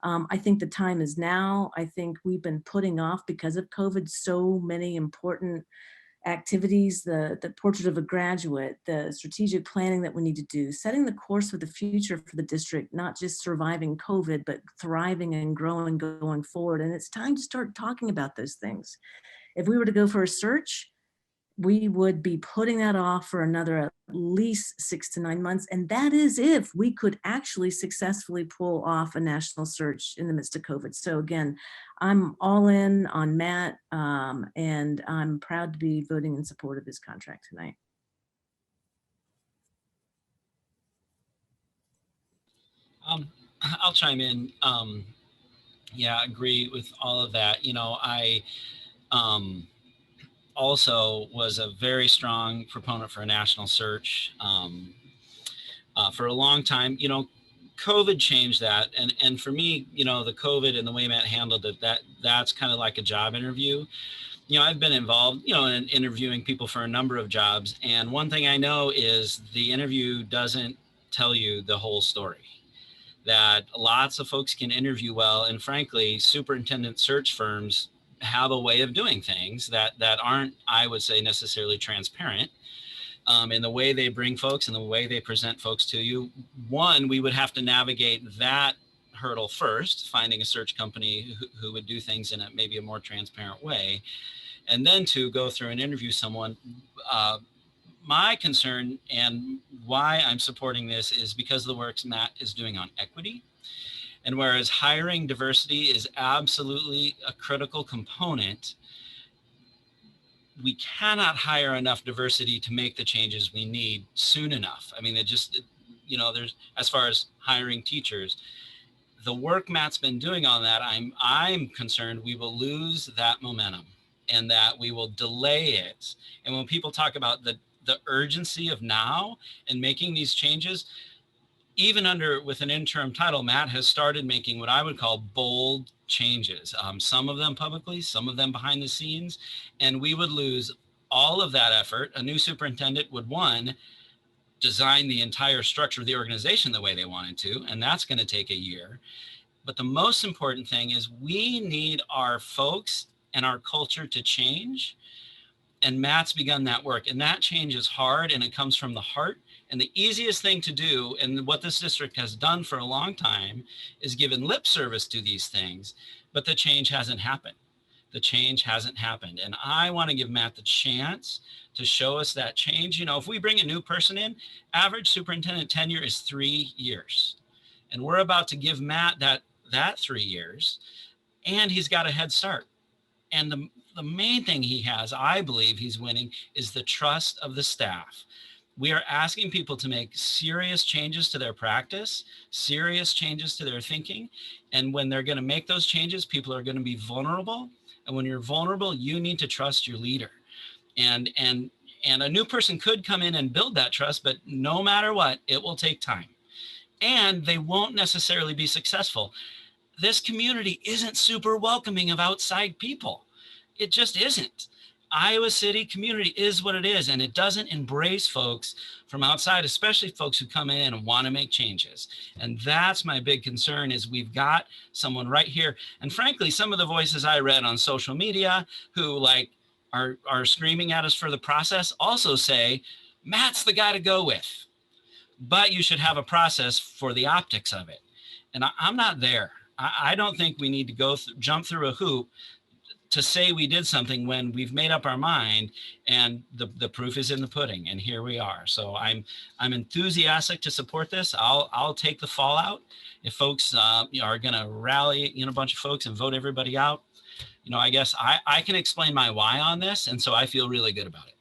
I think the time is now. I think we've been putting off, because of COVID, so many important activities, the portrait of a graduate, the strategic planning that we need to do, setting the course for the future for the district, not just surviving COVID, but thriving and growing going forward. And it's time to start talking about those things. If we were to go for a search, we would be putting that off for another at least 6 to 9 months. And that is if we could actually successfully pull off a national search in the midst of COVID. So again, I'm all in on Matt, and I'm proud to be voting in support of his contract tonight. I'll chime in. Yeah, I agree with all of that. I also was a very strong proponent for a national search for a long time. COVID changed that. And for me, the COVID and the way Matt handled it, that's kind of like a job interview. I've been involved, in interviewing people for a number of jobs. And one thing I know is the interview doesn't tell you the whole story. That lots of folks can interview well. And frankly, superintendent search firms have a way of doing things that aren't, I would say, necessarily transparent in the way they bring folks and the way they present folks to you. One, we would have to navigate that hurdle first, finding a search company who would do things in maybe a more transparent way. And then to go through and interview someone. My concern and why I'm supporting this is because of the work Matt is doing on equity. And whereas hiring diversity is absolutely a critical component, we cannot hire enough diversity to make the changes we need soon enough. I mean, there's, as far as hiring teachers, the work Matt's been doing on that, I'm concerned we will lose that momentum and that we will delay it. And when people talk about the urgency of now and making these changes, even with an interim title, Matt has started making what I would call bold changes, some of them publicly, some of them behind the scenes, and we would lose all of that effort. A new superintendent would, one, design the entire structure of the organization the way they wanted to, and that's going to take a year. But the most important thing is we need our folks and our culture to change, and Matt's begun that work, and that change is hard, and it comes from the heart. And the easiest thing to do, and what this district has done for a long time, is given lip service to these things, but the change hasn't happened. The change hasn't happened. And I want to give Matt the chance to show us that change. If we bring a new person in, average superintendent tenure is 3 years. And we're about to give Matt that 3 years, and he's got a head start. And the main thing he has, I believe he's winning, is the trust of the staff. We are asking people to make serious changes to their practice, serious changes to their thinking. And when they're going to make those changes, people are going to be vulnerable. And when you're vulnerable, you need to trust your leader. And a new person could come in and build that trust, but no matter what, it will take time. And they won't necessarily be successful. This community isn't super welcoming of outside people. It just isn't. Iowa City community is what it is, and it doesn't embrace folks from outside, especially folks who come in and want to make changes. And that's my big concern, is we've got someone right here. And frankly, some of the voices I read on social media who like are screaming at us for the process also say, Matt's the guy to go with, but you should have a process for the optics of it. And I'm not there. I don't think we need to jump through a hoop to say we did something when we've made up our mind, and the proof is in the pudding, and here we are. So I'm enthusiastic to support this. I'll take the fallout if folks are going to rally a bunch of folks and vote everybody out. I guess I can explain my why on this, and so I feel really good about it.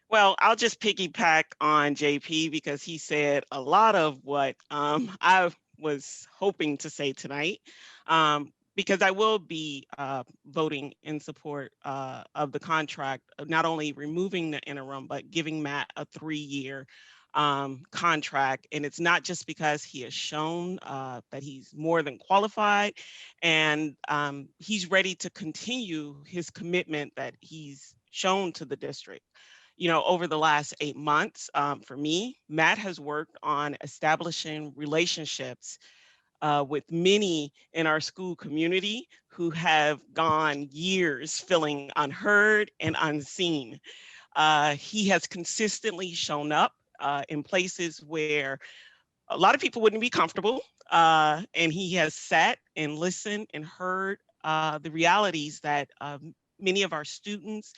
Well, I'll just piggyback on JP because he said a lot of what I was hoping to say tonight. Because I will be voting in support of the contract, of not only removing the interim, but giving Matt a 3-year contract. And it's not just because he has shown that he's more than qualified, and he's ready to continue his commitment that he's shown to the district. Over the last 8 months, for me, Matt has worked on establishing relationships with many in our school community who have gone years feeling unheard and unseen. He has consistently shown up in places where a lot of people wouldn't be comfortable, and he has sat and listened and heard the realities that many of our students,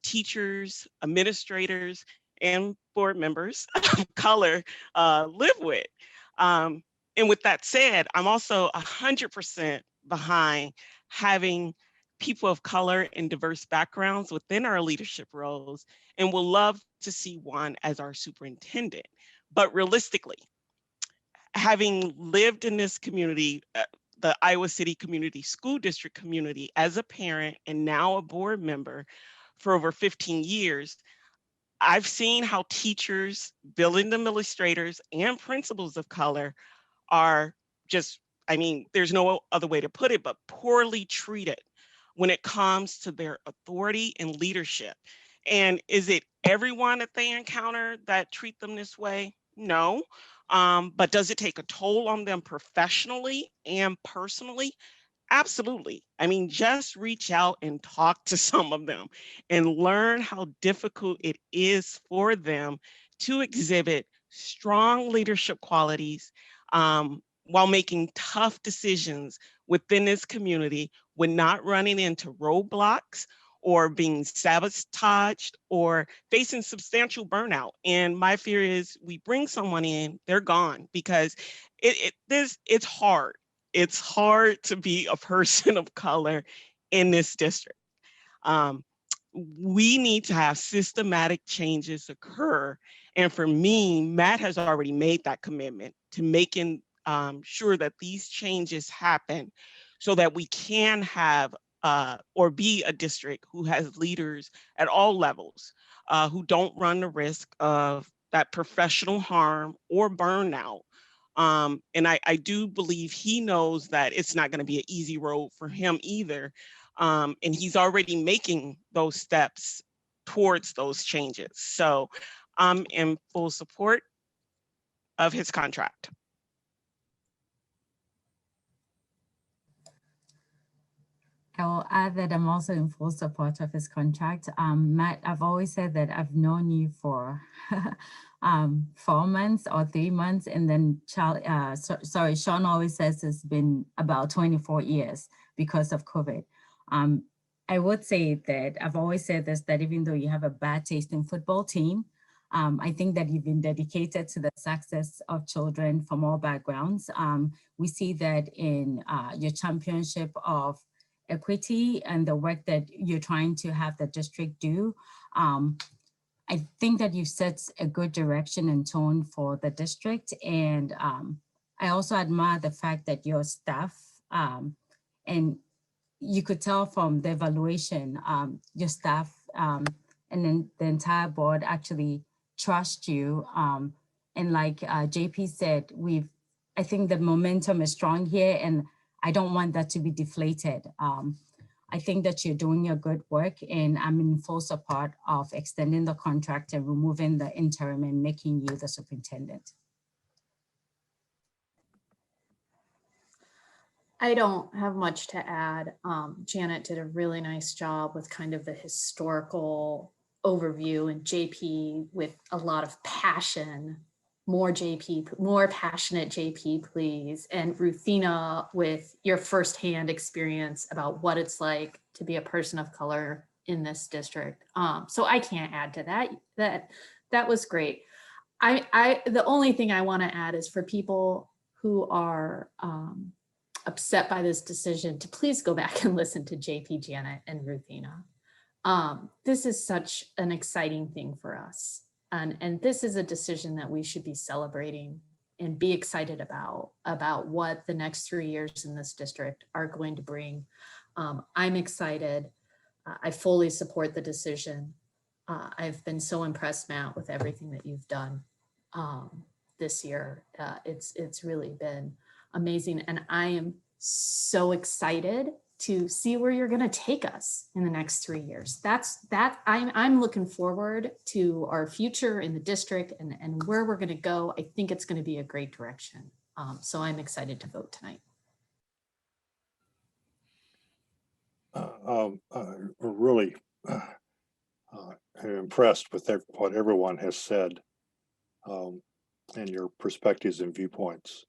teachers, administrators, and board members of color live with. And with that said, I'm also 100% behind having people of color and diverse backgrounds within our leadership roles, and will love to see one as our superintendent. But realistically, having lived in this community, the Iowa City Community School District community, as a parent and now a board member for over 15 years, I've seen how teachers, building administrators, and principals of color are just, there's no other way to put it, but poorly treated when it comes to their authority and leadership. And is it everyone that they encounter that treat them this way? No. But does it take a toll on them professionally and personally? Absolutely. Just reach out and talk to some of them and learn how difficult it is for them to exhibit strong leadership qualities while making tough decisions within this community, when not running into roadblocks or being sabotaged or facing substantial burnout. And my fear is we bring someone in, they're gone, because it's hard. It's hard to be a person of color in this district. We need to have systematic changes occur. And for me, Matt has already made that commitment to making sure that these changes happen so that we can have or be a district who has leaders at all levels who don't run the risk of that professional harm or burnout. And I do believe he knows that it's not going to be an easy road for him either. And he's already making those steps towards those changes. So I'm in full support of his contract. I will add that I'm also in full support of his contract. Matt, I've always said that I've known you for 4 months or 3 months, and then Sean always says it's been about 24 years because of COVID. I would say that I've always said this, that even though you have a bad tasting football team, I think that you've been dedicated to the success of children from all backgrounds. We see that in your championship of equity and the work that you're trying to have the district do. I think that you've set a good direction and tone for the district. And I also admire the fact that your staff, and you could tell from the evaluation, your staff and then the entire board actually trust you. And like JP said, I think the momentum is strong here, and I don't want that to be deflated. I think that you're doing your good work, and I'm in full support of extending the contract and removing the interim and making you the superintendent. I don't have much to add. Janet did a really nice job with kind of the historical overview, and JP with a lot of passion. More passionate JP, please. And Ruthina with your firsthand experience about what it's like to be a person of color in this district. So I can't add to that. That was great. The only thing I want to add is for people who are upset by this decision to please go back and listen to JP, Janet, and Ruthina. This is such an exciting thing for us. And this is a decision that we should be celebrating and be excited about what the next 3 years in this district are going to bring. I'm excited. I fully support the decision. I've been so impressed, Matt, with everything that you've done this year. It's really been amazing. And I am so excited to see where you're going to take us in the next 3 years. I'm looking forward to our future in the district and where we're going to go. I think it's going to be a great direction. So I'm excited to vote tonight. Really impressed with what everyone has said and your perspectives and viewpoints.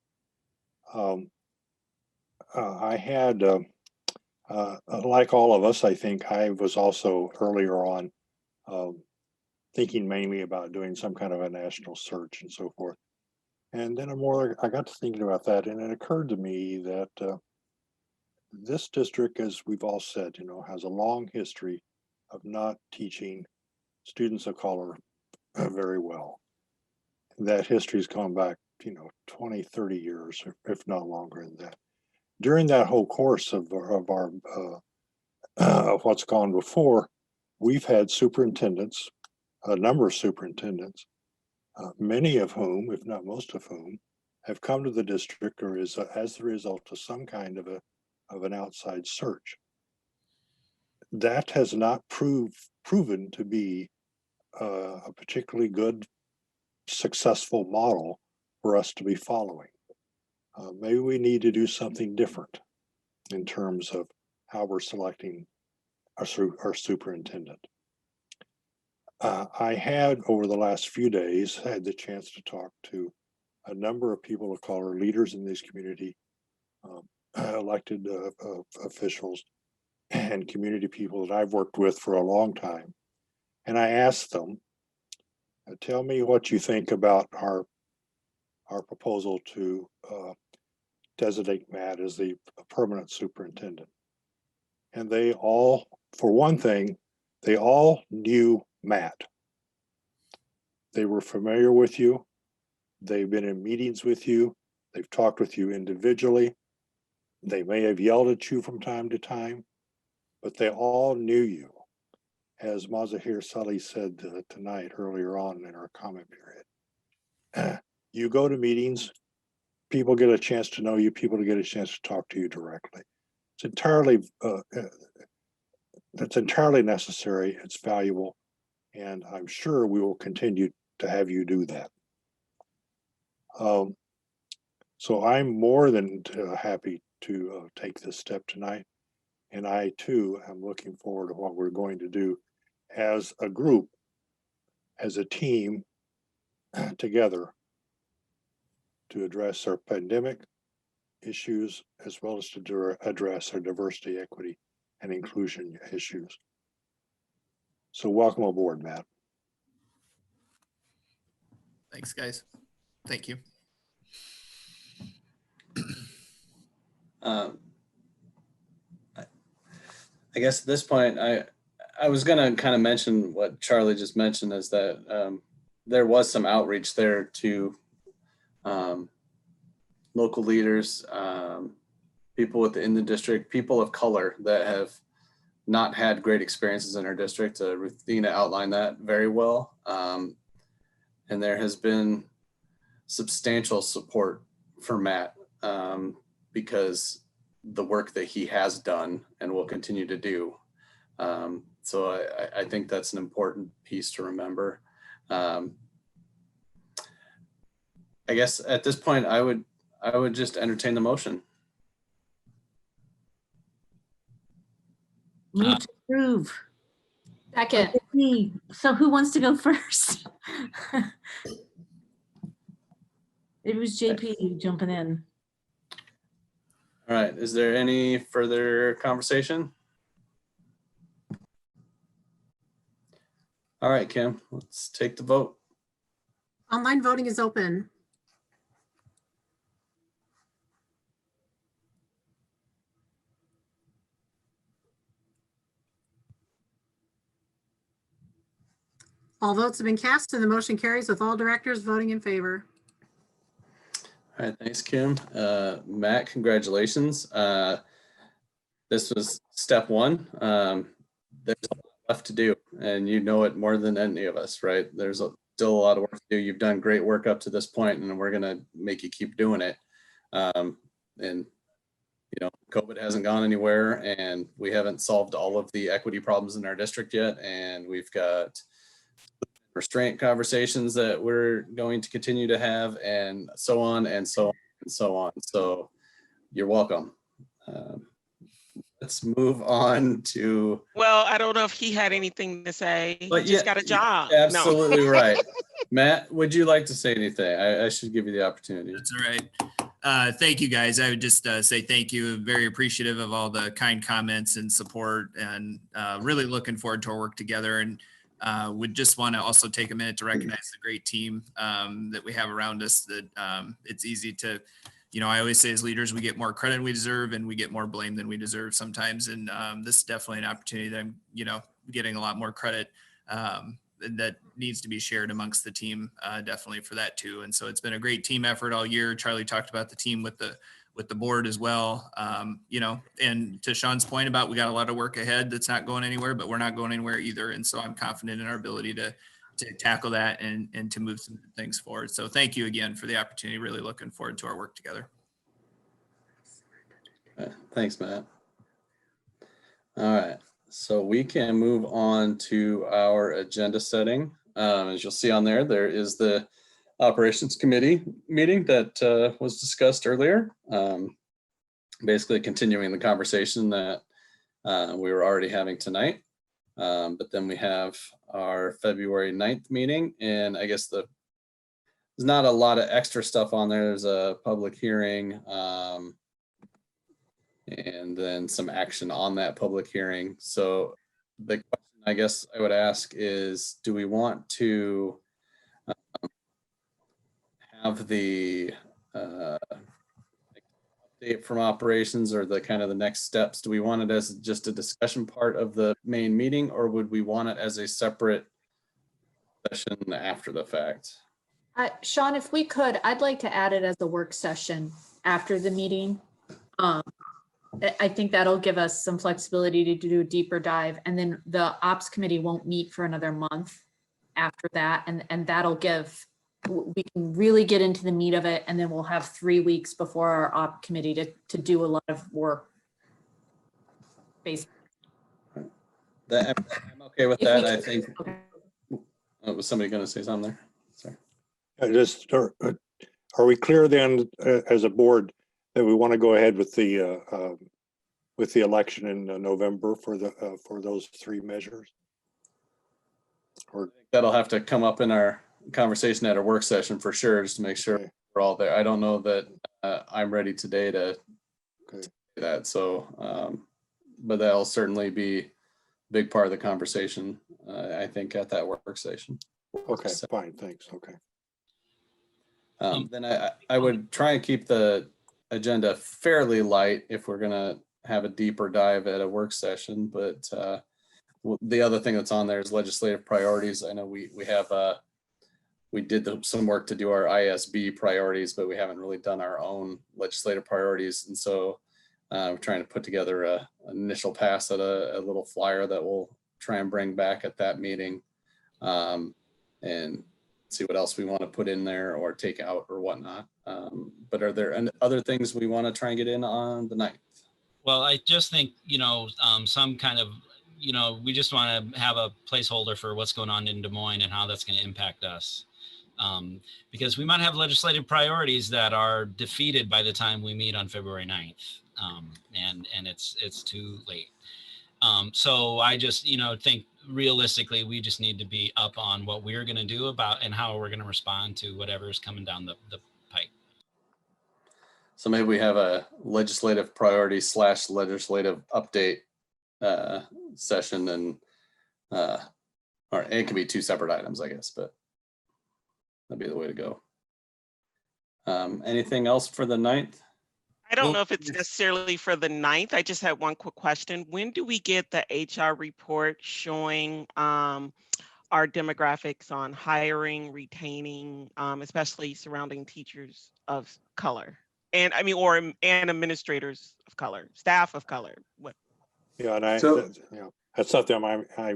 I had, like all of us, I think I was also earlier on thinking mainly about doing some kind of a national search and so forth. And then I got to thinking about that, and it occurred to me that this district, as we've all said, has a long history of not teaching students of color very well. That history's gone back, 20, 30 years, if not longer than that. During that whole course of what's gone before, we've had superintendents, a number of superintendents, many of whom, if not most of whom, have come to the district or as the result of some kind of an outside search. That has not proven to be a particularly good, successful model for us to be following. Maybe we need to do something different in terms of how we're selecting our superintendent. I had, over the last few days, had the chance to talk to a number of people of color, leaders in this community, elected officials, and community people that I've worked with for a long time. And I asked them, tell me what you think about our proposal to designate Matt as the permanent superintendent. And they all, for one thing, they all knew Matt. They were familiar with you. They've been in meetings with you. They've talked with you individually. They may have yelled at you from time to time, but they all knew you. As Mazahir Sully said tonight, earlier on in our comment period, you go to meetings, people get a chance to know you, people get a chance to talk to you directly. It's entirely, that's entirely necessary, it's valuable, and I'm sure we will continue to have you do that. So I'm more than happy to take this step tonight. And I too am looking forward to what we're going to do as a group, as a team together to address our pandemic issues, as well as to address our diversity, equity, and inclusion issues. So welcome aboard, Matt. Thanks, guys. Thank you. I guess at this point, I was going to kind of mention what Charlie just mentioned, is that there was some outreach there to local leaders, people within the district, people of color that have not had great experiences in our district. Ruthina outlined that very well. And there has been substantial support for Matt because the work that he has done and will continue to do. So I think that's an important piece to remember. I guess at this point, I would just entertain the motion. Move to approve. Second. So who wants to go first? It was JP jumping in. All right, is there any further conversation? All right, Kim, let's take the vote. Online voting is open. All votes have been cast and the motion carries with all directors voting in favor. All right, thanks, Kim. Matt, congratulations. This was step one. There's a lot left to do, and you know it more than any of us, right? There's still a lot of work to do. You've done great work up to this point, and we're gonna make you keep doing it. And you know, COVID hasn't gone anywhere, and we haven't solved all of the equity problems in our district yet, and we've got restraint conversations that we're going to continue to have, and so on and so on and so on. So you're welcome. Let's move on to. Well, I don't know if he had anything to say. He But just got a job. Absolutely No. right. Matt, would you like to say anything? I should give you the opportunity. That's all right. Thank you, guys. I would just say thank you. Very appreciative of all the kind comments and support, and really looking forward to our work together. And would just want to also take a minute to recognize the great team that we have around us. That it's easy to, you know, I always say as leaders, we get more credit than we deserve, and we get more blame than we deserve sometimes. And this is definitely an opportunity that I'm, you know, getting a lot more credit that needs to be shared amongst the team, definitely for that too. And so it's been a great team effort all year. Charlie talked about the team with the board as well. You know, and to Sean's point about, we got a lot of work ahead that's not going anywhere, but we're not going anywhere either. And so I'm confident in our ability to tackle that and to move some things forward. So thank you again for the opportunity. Really looking forward to our work together. Thanks, Matt. All right, so we can move on to our agenda setting. As you'll see on there, there is the Operations Committee meeting that was discussed earlier. Basically continuing the conversation that we were already having tonight. But then we have our February 9th meeting, and I guess there's not a lot of extra stuff on there. There's a public hearing, and then some action on that public hearing. So the question I guess I would ask is, do we want to have the update from operations, or the kind of the next steps? Do we want it as just a discussion part of the main meeting, or would we want it as a separate session after the fact? Sean, if we could, I'd like to add it as a work session after the meeting. I think that'll give us some flexibility to do a deeper dive, and then the ops committee won't meet for another month after that, and that'll give, we can really get into the meat of it, and then we'll have 3 weeks before our op committee to do a lot of work. Basically. I'm okay with that. I think. Okay. Was somebody going to say something there? Sorry. Are we clear then, as a board, that we want to go ahead with the election in November for those 3 measures? Or that'll have to come up in our conversation at our work session for sure, just to make sure we're all there. I don't know that I'm ready today to say that. So, but that'll certainly be a big part of the conversation, I think, at that work session. Okay, fine, thanks. Okay. Then I would try and keep the agenda fairly light if we're gonna have a deeper dive at a work session, but the other thing that's on there is legislative priorities. I know we have we did some work to do our ISB priorities, but we haven't really done our own legislative priorities. And so we're trying to put together an initial pass at a little flyer that we'll try and bring back at that meeting and see what else we want to put in there or take out or whatnot. But are there other things we want to try and get in on the 9th? Well, I just think, some kind of, we just want to have a placeholder for what's going on in Des Moines and how that's going to impact us. Because we might have legislative priorities that are defeated by the time we meet on February 9th. And it's too late. So I just, think realistically, we just need to be up on what we're going to do about and how we're going to respond to whatever's coming down the pike. So maybe we have a legislative priority / legislative update session and or it could be 2 separate items, I guess, but that'd be the way to go. Anything else for the 9th? I don't know if it's necessarily for the 9th. I just had one quick question. When do we get the HR report showing our demographics on hiring, retaining, especially surrounding teachers of color? And I mean, and administrators of color, staff of color. What? Yeah, and that's something I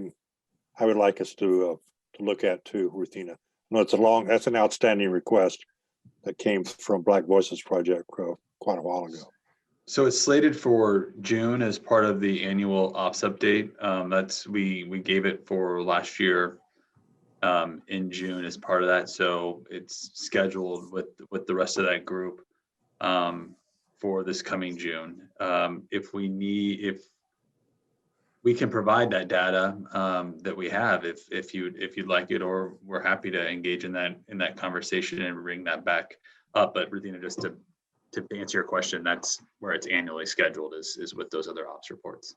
would like us to look at too, Ruthina. No, that's an outstanding request that came from Black Voices Project quite a while ago. So it's slated for June as part of the annual ops update. We gave it for last year in June as part of that. So it's scheduled with the rest of that group for this coming June. If we can provide that data that we have, if you'd like it, or we're happy to engage in that conversation and bring that back up. But Ruthina, just to answer your question, that's where it's annually scheduled is with those other ops reports.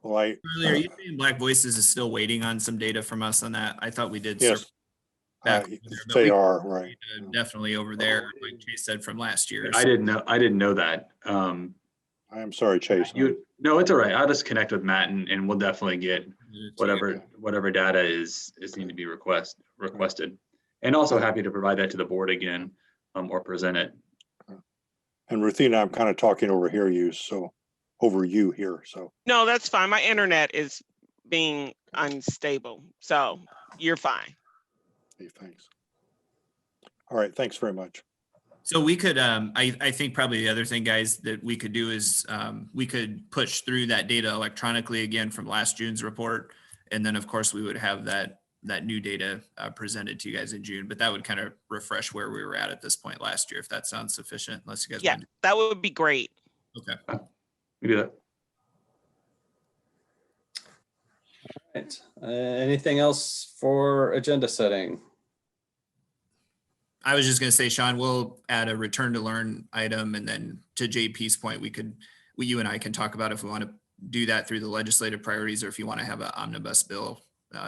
Well, Earlier, you saying Black Voices is still waiting on some data from us on that? I thought we did. Yes, back they are right. Definitely over there, like Chase said from last year. I didn't know that. I am sorry, Chase. No, it's all right. I'll just connect with Matt and we'll definitely get whatever data is need to be requested. And also happy to provide that to the board again or present it. And Ruthina, I'm kind of talking over you here. So No, that's fine. My internet is being unstable, so you're fine. Hey, thanks. All right, thanks very much. So we could, I think probably the other thing, guys, that we could do is we could push through that data electronically again from last June's report. And then of course we would have that new data presented to you guys in June, but that would kind of refresh where we were at this point last year, if that sounds sufficient, unless you guys want to. That would be great. Okay. We do that. All right. Anything else for agenda setting? I was just going to say, Sean, we'll add a return to learn item, and then to JP's point, you and I can talk about if we want to do that through the legislative priorities, or if you want to have an omnibus bill,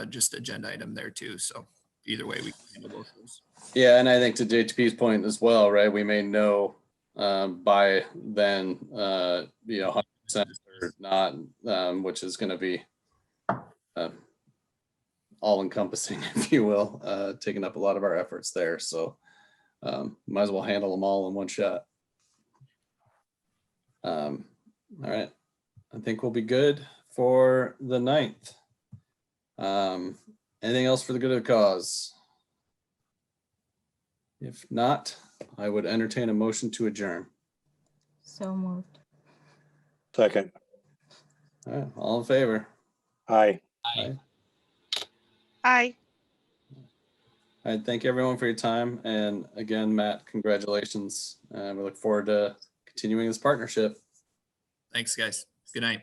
just agenda item there too. So either way, we can handle both of those. Yeah, and I think to JP's point as well, right? We may know by then, 100% or not, which is going to be all encompassing, if you will, taking up a lot of our efforts there. So might as well handle them all in one shot. All right, I think we'll be good for the 9th. Anything else for the good of the cause? If not, I would entertain a motion to adjourn. So moved. Second. All right, all in favor? Aye. Aye. Aye. All right, thank you everyone for your time. And again, Matt, congratulations. We look forward to continuing this partnership. Thanks, guys. Good night.